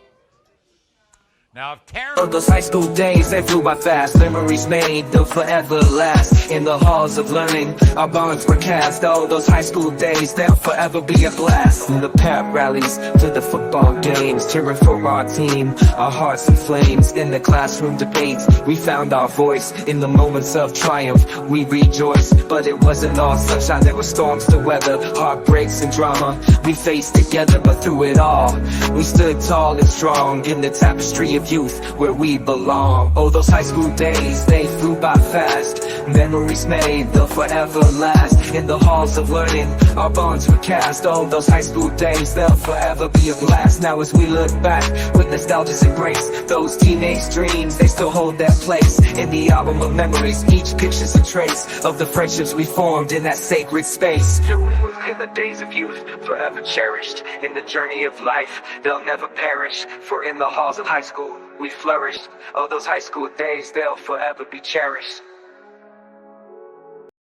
Now, if Terrence... Those high school days, they flew by fast. Memories made, they'll forever last. In the halls of learning, our bonds were cast. Oh, those high school days, they'll forever be a blast. From the pep rallies to the football games, cheering for our team, our hearts in flames. In the classroom debates, we found our voice. In the moments of triumph, we rejoiced. But it wasn't all sunshine, there were storms to weather, heartbreaks and drama we faced together. But through it all, we stood tall and strong in the tapestry of youth where we belong. Oh, those high school days, they flew by fast. Memories made, they'll forever last. In the halls of learning, our bonds were cast. Oh, those high school days, they'll forever be a blast. Now as we look back with nostalgia's embrace, those teenage dreams, they still hold their place in the album of memories. Each picture's a trace of the friendships we formed in that sacred space. In the days of youth, forever cherished. In the journey of life, they'll never perish. For in the halls of high school, we flourished. Oh, those high school days, they'll forever be cherished.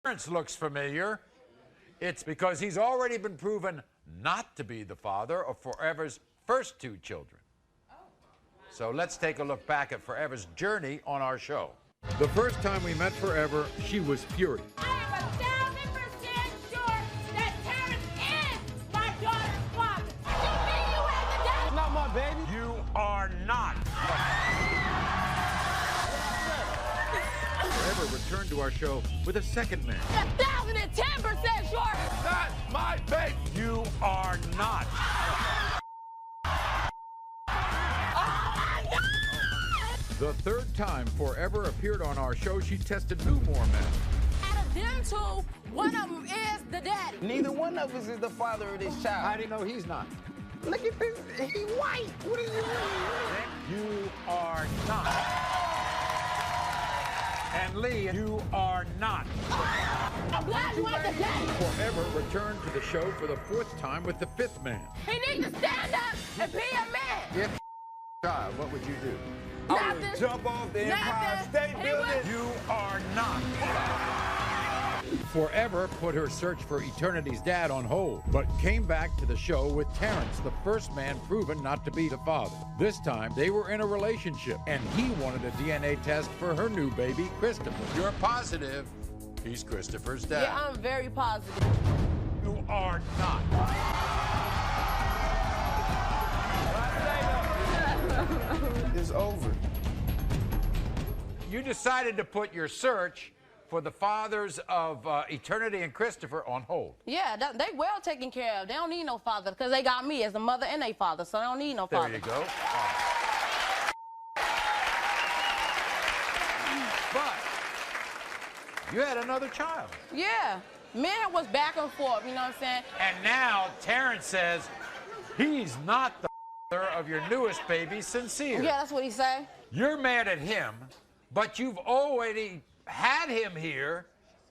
Terrence looks familiar. It's because he's already been proven not to be the father of Forever's first 2 children. So let's take a look back at Forever's journey on our show. The first time we met Forever, she was furious. I am 1,000% sure that Terrence is my daughter's father. You think you have the data? Not my baby. You are not. Forever returned to our show with a second man. 1,010% sure. Not my baby. You are not. The third time Forever appeared on our show, she tested 2 more men. Out of them 2, one of them is the daddy. Neither one of us is the father of this child. How do you know he's not? Look at this. He white. What do you mean? You are not. And Lee, you are not. I'm glad you had the daddy. Forever returned to the show for the 4th time with the 5th man. He needs to stand up and be a man. If child, what would you do? I would jump off the Empire State Building. You are not. Forever put her search for Eternity's dad on hold, but came back to the show with Terrence, the first man proven not to be the father. This time, they were in a relationship, and he wanted a DNA test for her new baby, Christopher. You're positive he's Christopher's dad. Yeah, I'm very positive. You are not. It's over. You decided to put your search for the fathers of Eternity and Christopher on hold. Yeah, they well taken care of. They don't need no father because they got me as a mother and a father, so they don't need no father. There you go. But you had another child. Yeah. Men was back and forth, you know what I'm saying? And now Terrence says he's not the father of your newest baby, Sincere. Yeah, that's what he said. You're mad at him, but you've already had him here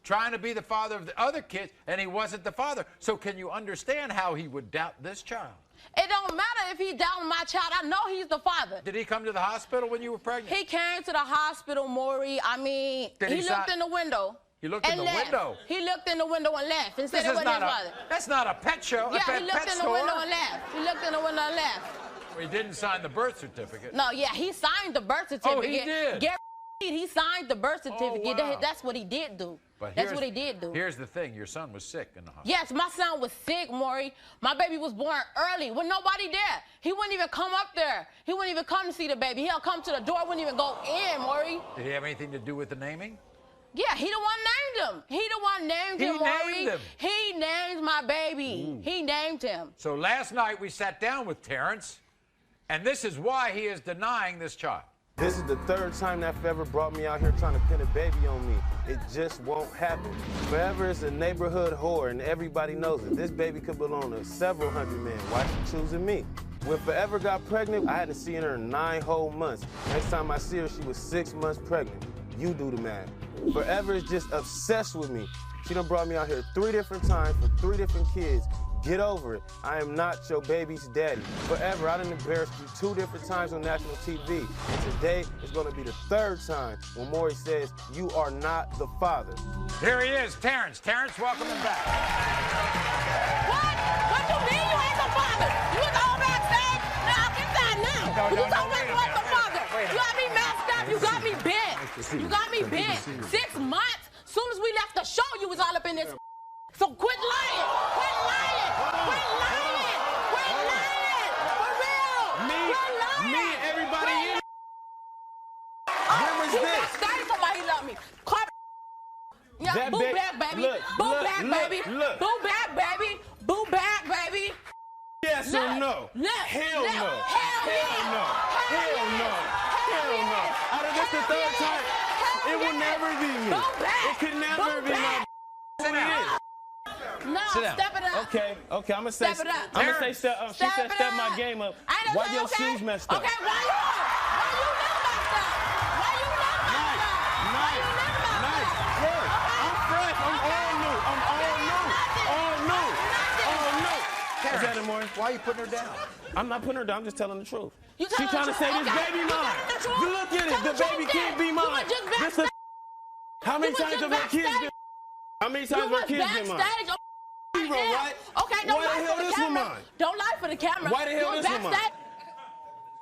trying to be the father of the other kids, and he wasn't the father. So can you understand how he would doubt this child? It don't matter if he doubted my child. I know he's the father. Did he come to the hospital when you were pregnant? He came to the hospital, Maury. I mean, he looked in the window. He looked in the window? He looked in the window and left and said it wasn't his father. That's not a pet show. Yeah, he looked in the window and left. He looked in the window and left. He didn't sign the birth certificate. No, yeah, he signed the birth certificate. Oh, he did? He signed the birth certificate. Oh, wow. That's what he did do. But that's what he did do. Here's the thing. Your son was sick in the hospital. Yes, my son was sick, Maury. My baby was born early with nobody there. He wouldn't even come up there. He wouldn't even come to see the baby. He'll come to the door, wouldn't even go in, Maury. Did he have anything to do with the naming? Yeah, he the one named him. He the one named him, Maury. Named him. He named my baby. Ooh. He named him. So last night we sat down with Terrence, and this is why he is denying this child. This is the third time that Forever brought me out here trying to pin a baby on me. It just won't happen. Forever is a neighborhood whore, and everybody knows it. This baby could belong to several hundred men. Why she choosing me? When Forever got pregnant, I hadn't seen her in 9 whole months. Next time I see her, she was 6 months pregnant. You do the math. Forever is just obsessed with me. She done brought me out here 3 different times for 3 different kids. Get over it. I am not your baby's daddy. Forever, I done embarrassed you 2 different times on national TV. And today is gonna be the 3rd time when Maury says you are not the father. Here he is, Terrence. Terrence, welcome him back. What? What you mean you ain't the father? You was all backstage? Now get that now. You told me you ain't the father. You got me messed up. You got me bent. You got me bent. 6 months. Soon as we left the show, you was all up in this. So quit lying. Quit lying. Quit lying. Quit lying. For real. Quit lying. Me and everybody in. When was this? Started somebody love me. Yeah, that boo back, baby. Boo back, baby. Boo back, baby. Boo back, baby. Yes or no? Hell no. Hell no. Hell no. Hell no. Hell no. Out of this the 3rd time, it will never be me. It could never be my. Sit down. No, step it up. Okay, I'm gonna say. Step it up. I'm gonna say step. She said step my game up. Why your shoes messed up? Okay, why you messed up? Why you messed up? Nice. Look, I'm fresh. I'm all new. Is that it, Maury? Why are you putting her down? I'm not putting her down. I'm just telling the truth. She trying to say this baby mine. Look at it. The baby can't be mine. How many times have our kids been? How many times have our kids been mine? Right? Okay, don't lie lie for the camera. Don't lie for the camera. Why the hell this one mine?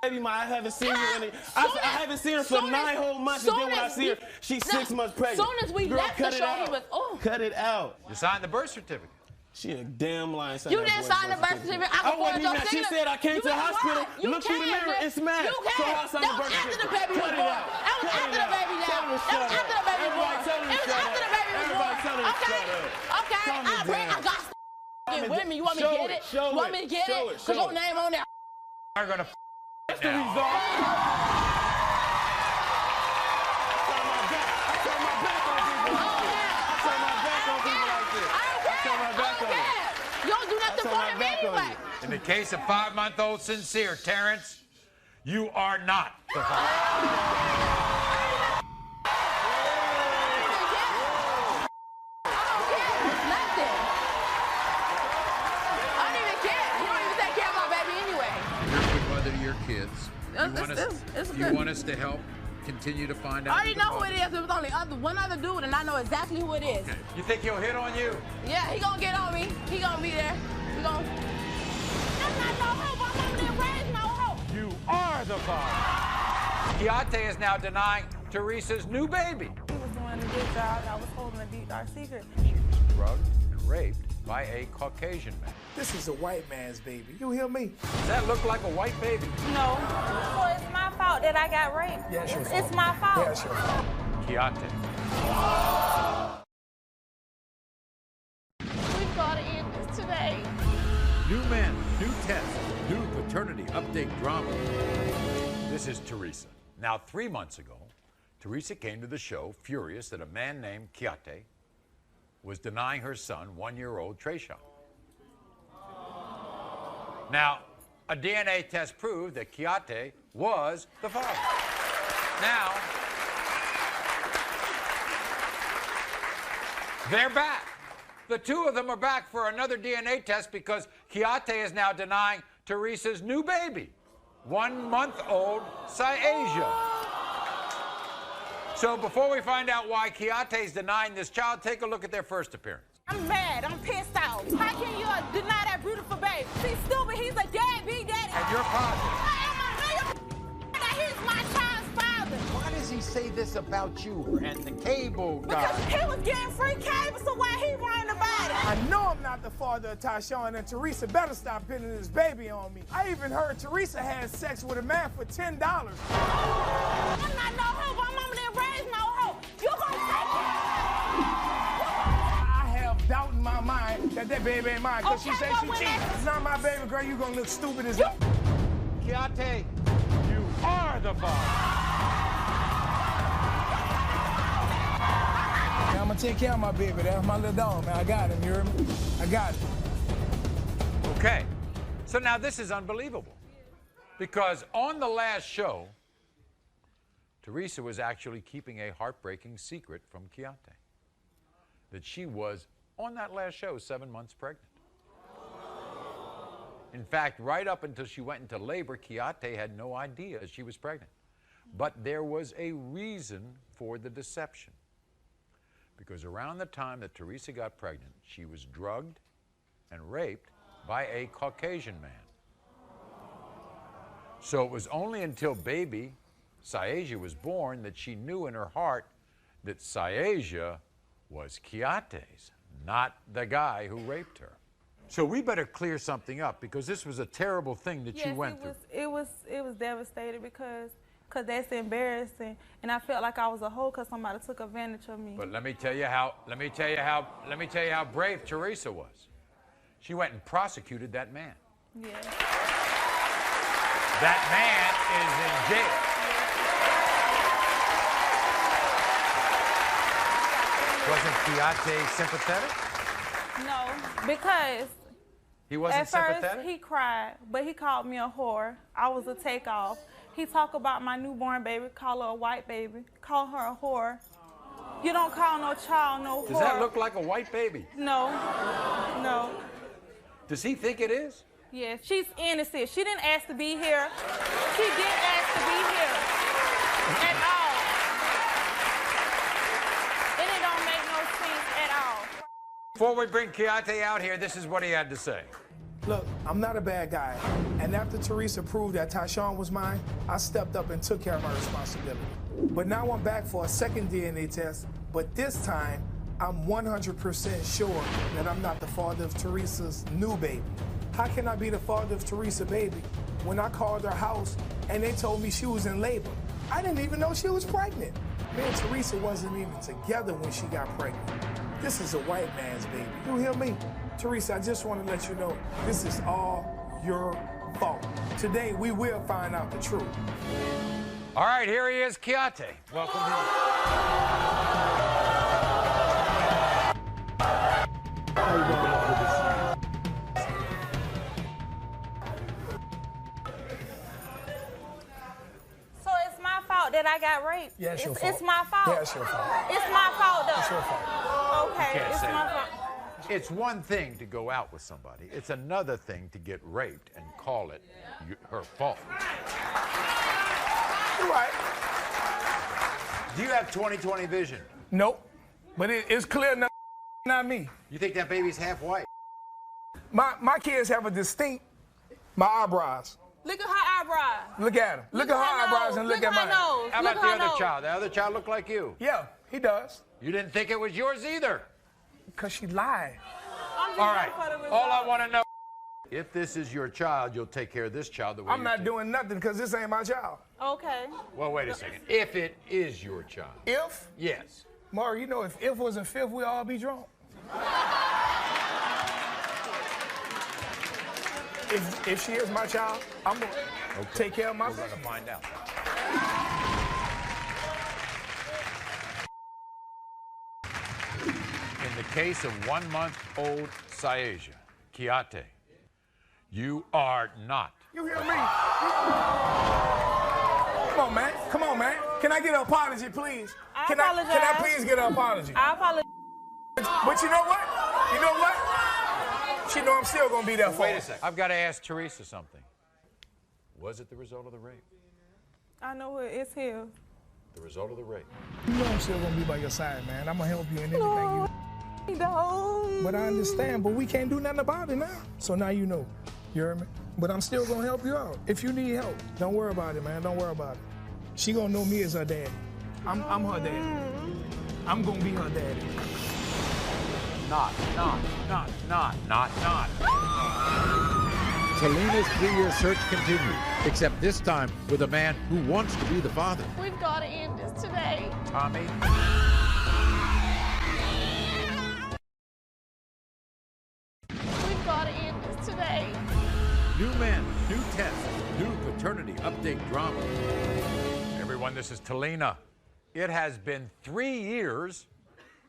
Baby mine, I haven't seen her in I haven't seen her for 9 whole months, and then when I see her, she's 6 months pregnant. Soon as we left the show, he was, Cut it out. You signed the birth certificate. She a damn lying. You didn't sign the birth certificate. I wasn't even. She said I came to the hospital, looked through the mirror, and smashed. You can't. So I signed the birth certificate. That was after the baby was born. That was after the baby was born. That was after the baby was born. It was after the baby was born. Okay. I got get with me. You want me to get it? You want me to get it? Cause your name on there. Are gonna. That's the result. In the case of 5-month-old Sincere, Terrence, you are not the father. You want us to help continue to find out? I already know who it is. There was only one other dude, and I know exactly who it is. Okay. You think he'll hit on you? Yeah, he gonna get on me. He gonna be there. He gonna. That's not no hope. I'm over there raising no hope. You are the father. Keate is now denying Teresa's new baby. He was doing a good job. I was holding a deep, dark secret. She was drugged and raped by a Caucasian man. This is a white man's baby. You hear me? Does that look like a white baby? No. Well, it's my fault that I got raped. Yeah, it's my fault. Yeah, it's your fault. Keate. New men, new tests, new paternity update drama. This is Teresa. Now, 3 months ago, Teresa came to the show furious that a man named Kiate was denying her son, 1-year-old Trayshawn. Now, a DNA test proved that Kiate was the father. Now, they're back. The two of them are back for another DNA test because Kiate is now denying Teresa's new baby, 1-month-old Syasia. So before we find out why Kiate is denying this child, take a look at their first appearance. I'm mad. I'm pissed off. How can you deny that beautiful baby? He's stupid. He's a deadbeat daddy. And you're positive. That he's my child's father. Why does he say this about you and the cable guy? Because he was getting free cable, so why he worrying about it? I know I'm not the father of Tyshawn, and Teresa better stop pinning this baby on me. I even heard Teresa had sex with a man for $10. I'm not no hoe. My mama didn't raise no hoe. You gonna take it? I have doubt in my mind that baby ain't mine, because she said she cheated. It's not my baby girl. You gonna look stupid as hell. Kiate, you are the father. I'm gonna take care of my baby. That's my little dog, man. I got him, you hear me? I got him. Okay, so now this is unbelievable. Because on the last show, Teresa was actually keeping a heartbreaking secret from Kiate. That she was, on that last show, 7 months pregnant. In fact, right up until she went into labor, Kiate had no idea she was pregnant. But there was a reason for the deception. Because around the time that Teresa got pregnant, she was drugged and raped by a Caucasian man. So it was only until baby Syasia was born that she knew in her heart that Syasia was Kiate's, not the guy who raped her. So we better clear something up because this was a terrible thing that you went through. It was devastating because that's embarrassing, and I felt like I was a hoe because somebody took advantage of me. But let me tell you how brave Teresa was. She went and prosecuted that man. Yeah. That man is in jail. Wasn't Kiate sympathetic? No, because he wasn't at first sympathetic? He cried, but he called me a whore. I was a takeoff. He talked about my newborn baby, call her a white baby, call her a whore. You don't call no child no whore. Does that look like a white baby? No, no. Does he think it is? Yes, she's innocent. She didn't ask to be here. She didn't ask to be here at all. And it don't make no sense at all. Before we bring Kiate out here, this is what he had to say. Look, I'm not a bad guy. And after Teresa proved that Tyshawn was mine, I stepped up and took care of my responsibility. But now I'm back for a second DNA test, but this time, I'm 100% sure that I'm not the father of Teresa's new baby. How can I be the father of Teresa's baby when I called her house and they told me she was in labor? I didn't even know she was pregnant. Me and Teresa wasn't even together when she got pregnant. This is a white man's baby. You hear me? Teresa, I just want to let you know, this is all your fault. Today, we will find out the truth. All right, here he is, Kiate. Welcome here. How you doing? So it's my fault that I got raped? Yeah, it's your fault. It's my fault? Yeah, it's your fault. It's my fault, though? It's your fault. Okay, You can't it's say my that. fault. It's one thing to go out with somebody. It's another thing to get raped and call it her fault. You're right. Do you have 20/20 vision? Nope. But it's clear not me. You think that baby's half white? My kids have a distinct, my eyebrows. Look at her eyebrows. Look at them. Look at her eyebrows and look at mine. How about the other child? The other child look like you? Yeah, he does. You didn't think it was yours either? Because she lied. All right. All I want to know, if this is your child, you'll take care of this child the way I'm not doing nothing because this ain't my child. Okay. Well, wait a second. If it is your child. If? Yes. Maury, you know, if wasn't fifth, we'd all be drunk. if she is my child, I'm gonna take care of my family. We're gonna find out. In the case of 1-month-old Syasia, Kiate, you are not. You hear me? Come on, man. Come on, man. Can I get an apology, please? Can I please get an apology? I apologize. But you know what? You know what? She know I'm still gonna be there for Wait her. a second. I've got to ask Teresa something. Was it the result of the rape? I know it's him. The result of the rape. You know I'm still gonna be by your side, man. I'm gonna help you in anything you No. But I understand, but we can't do nothing about it now. So now you know. You hear me? But I'm still gonna help you out. If you need help, don't worry about it, man. Don't worry about it. She gonna know me as her daddy. I'm her daddy. I'm gonna be her daddy. Not. Talina's 3-year search continues, except this time with a man who wants to be the father. We've got to end this today. Tommy? We've got to end this today. New men, new tests, new paternity update drama. Everyone, this is Talina. It has been 3 years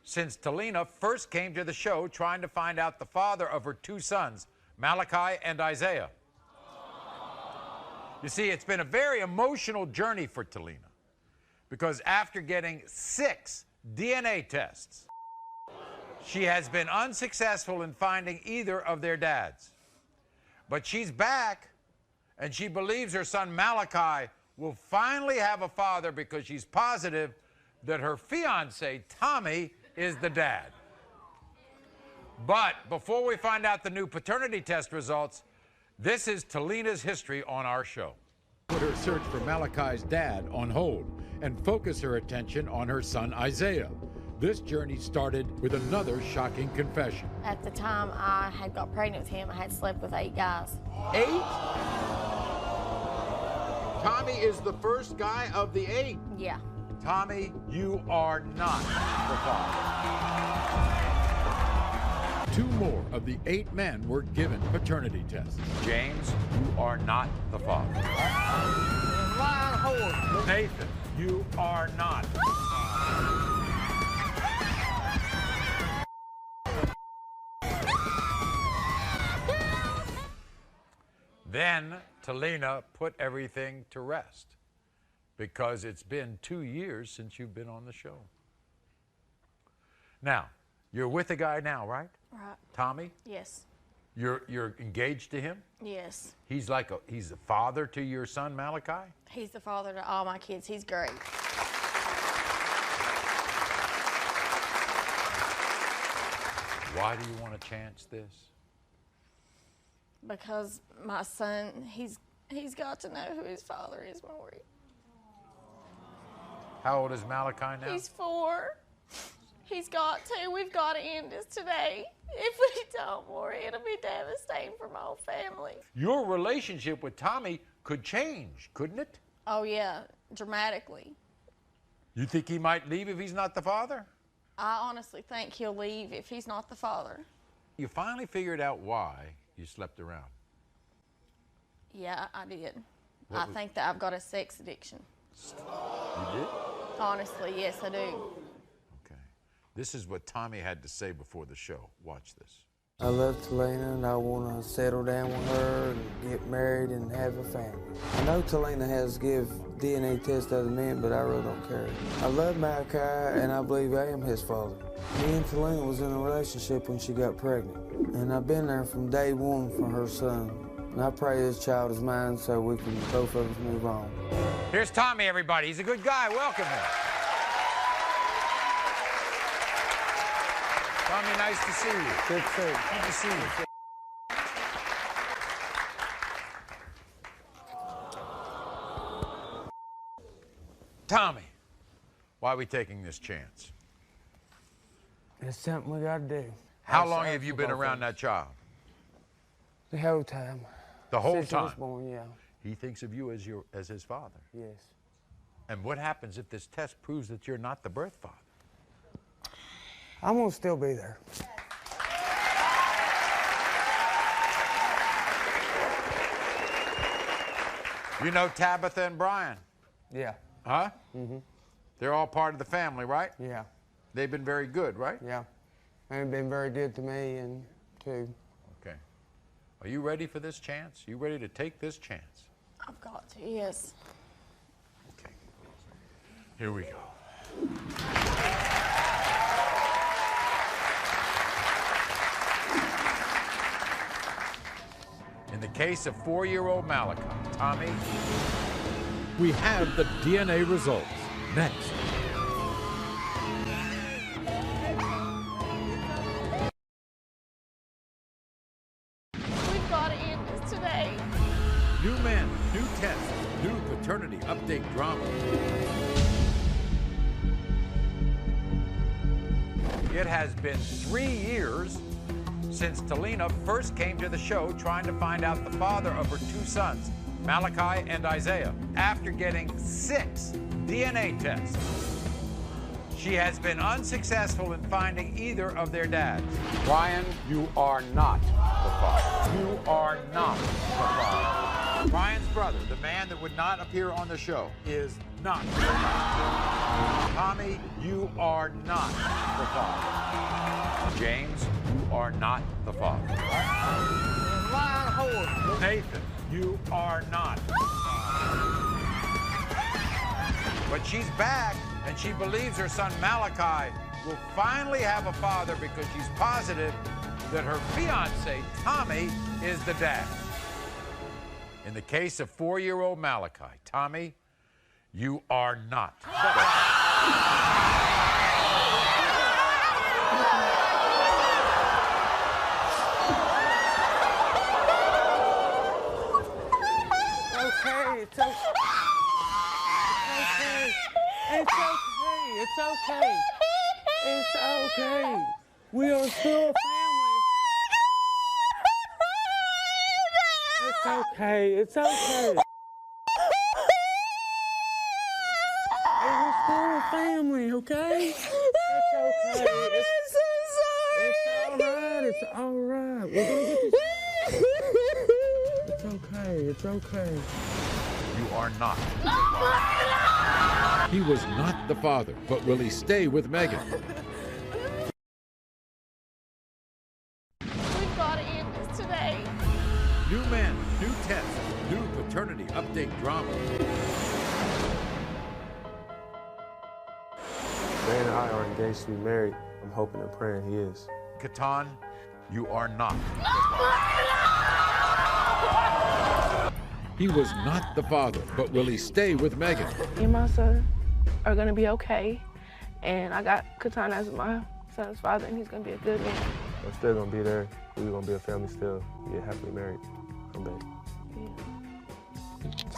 since Talina first came to the show trying to find out the father of her 2 sons, Malachi and Isaiah. You see, it's been a very emotional journey for Talina because after getting 6 DNA tests, she has been unsuccessful in finding either of their dads. But she's back, and she believes her son Malachi will finally have a father because she's positive that her fiancé, Tommy, is the dad. But before we find out the new paternity test results, this is Talina's history on our show. Put her search for Malachi's dad on hold and focus her attention on her son Isaiah. This journey started with another shocking confession. At the time I had got pregnant with him, I had slept with 8 guys. 8? Tommy is the first guy of the 8. Yeah. Tommy, you are not the father. 2 more of the 8 men were given paternity tests. James, you are not the father. Nathan, you are not. Then Talina put everything to rest because it's been 2 years since you've been on the show. Now, you're with a guy now, right? Right. Tommy? Yes. You're engaged to him? Yes. He's a father to your son Malachi? He's the father to all my kids. He's great. Why do you want to chance this? Because my son, he's got to know who his father is, Maury. How old is Malachi now? He's 4. He's got to. We've got to end this today. If we don't, Maury, it'll be devastating for my whole family. Your relationship with Tommy could change, couldn't it? Oh, yeah, dramatically. You think he might leave if he's not the father? I honestly think he'll leave if he's not the father. You finally figured out why you slept around. Yeah, I did. What I think that I've got a sex addiction. You did? Honestly, yes, I do. Okay. This is what Tommy had to say before the show. Watch this. I love Talina and I want to settle down with her and get married and have a family. I know Talina has give DNA tests to other men, but I really don't care. I love Malachi and I believe I am his father. Me and Talina was in a relationship when she got pregnant, and I've been there from day one for her son. And I pray this child is mine so we can both of us move on. Here's Tommy, everybody. He's a good guy. Welcome him. Tommy, nice to see you. Good to see you. Good to see you. Tommy, why are we taking this chance? It's something we gotta do. How long have you been around that child? The whole time. The whole Since he was time? born, yeah. He thinks of you as his father. Yes. And what happens if this test proves that you're not the birth father? I'm gonna still be there. You know Tabitha and Brian? Yeah. Huh? Mm-hmm. They're all part of the family, right? Yeah. They've been very good, right? Yeah. They've been very good to me and too. Okay. Are you ready for this chance? You ready to take this chance? I've got to, yes. Okay. Here we go. In the case of 4-year-old Malachi, Tommy. We have the DNA results. Next. We've got to end this today. New men, new tests, new paternity update drama. It has been 3 years since Talina first came to the show trying to find out the father of her 2 sons, Malachi and Isaiah, after getting 6 DNA tests. She has been unsuccessful in finding either of their dads. Brian, you are not the father. You are not the father. Brian's brother, the man that would not appear on the show, is not the father. Tommy, you are not the father. James, you are not the father. Nathan, you are not the father. But she's back, and she believes her son Malachi will finally have a father because she's positive that her fiancé, Tommy, is the dad. In the case of 4-year-old Malachi, Tommy, you are not the father. Okay, it's okay. It's okay. It's okay. It's okay. We are still family. It's okay. It's okay. Hey, we're still family, okay? It's okay. It's all right. We're gonna get this. It's okay. It's okay. You are not. He was not the father, but will he stay with Megan? We've got to end this today. New men, new tests, new paternity update drama. Man and I are engaged to be married. I'm hoping and praying he is. Katan, you are not. He was not the father, but will he stay with Megan? Me and my son are gonna be okay, and I got Katan as my son's father, and he's gonna be a good man. I'm still gonna be there. We're gonna be a family still. Be happily married. Come back. Yeah.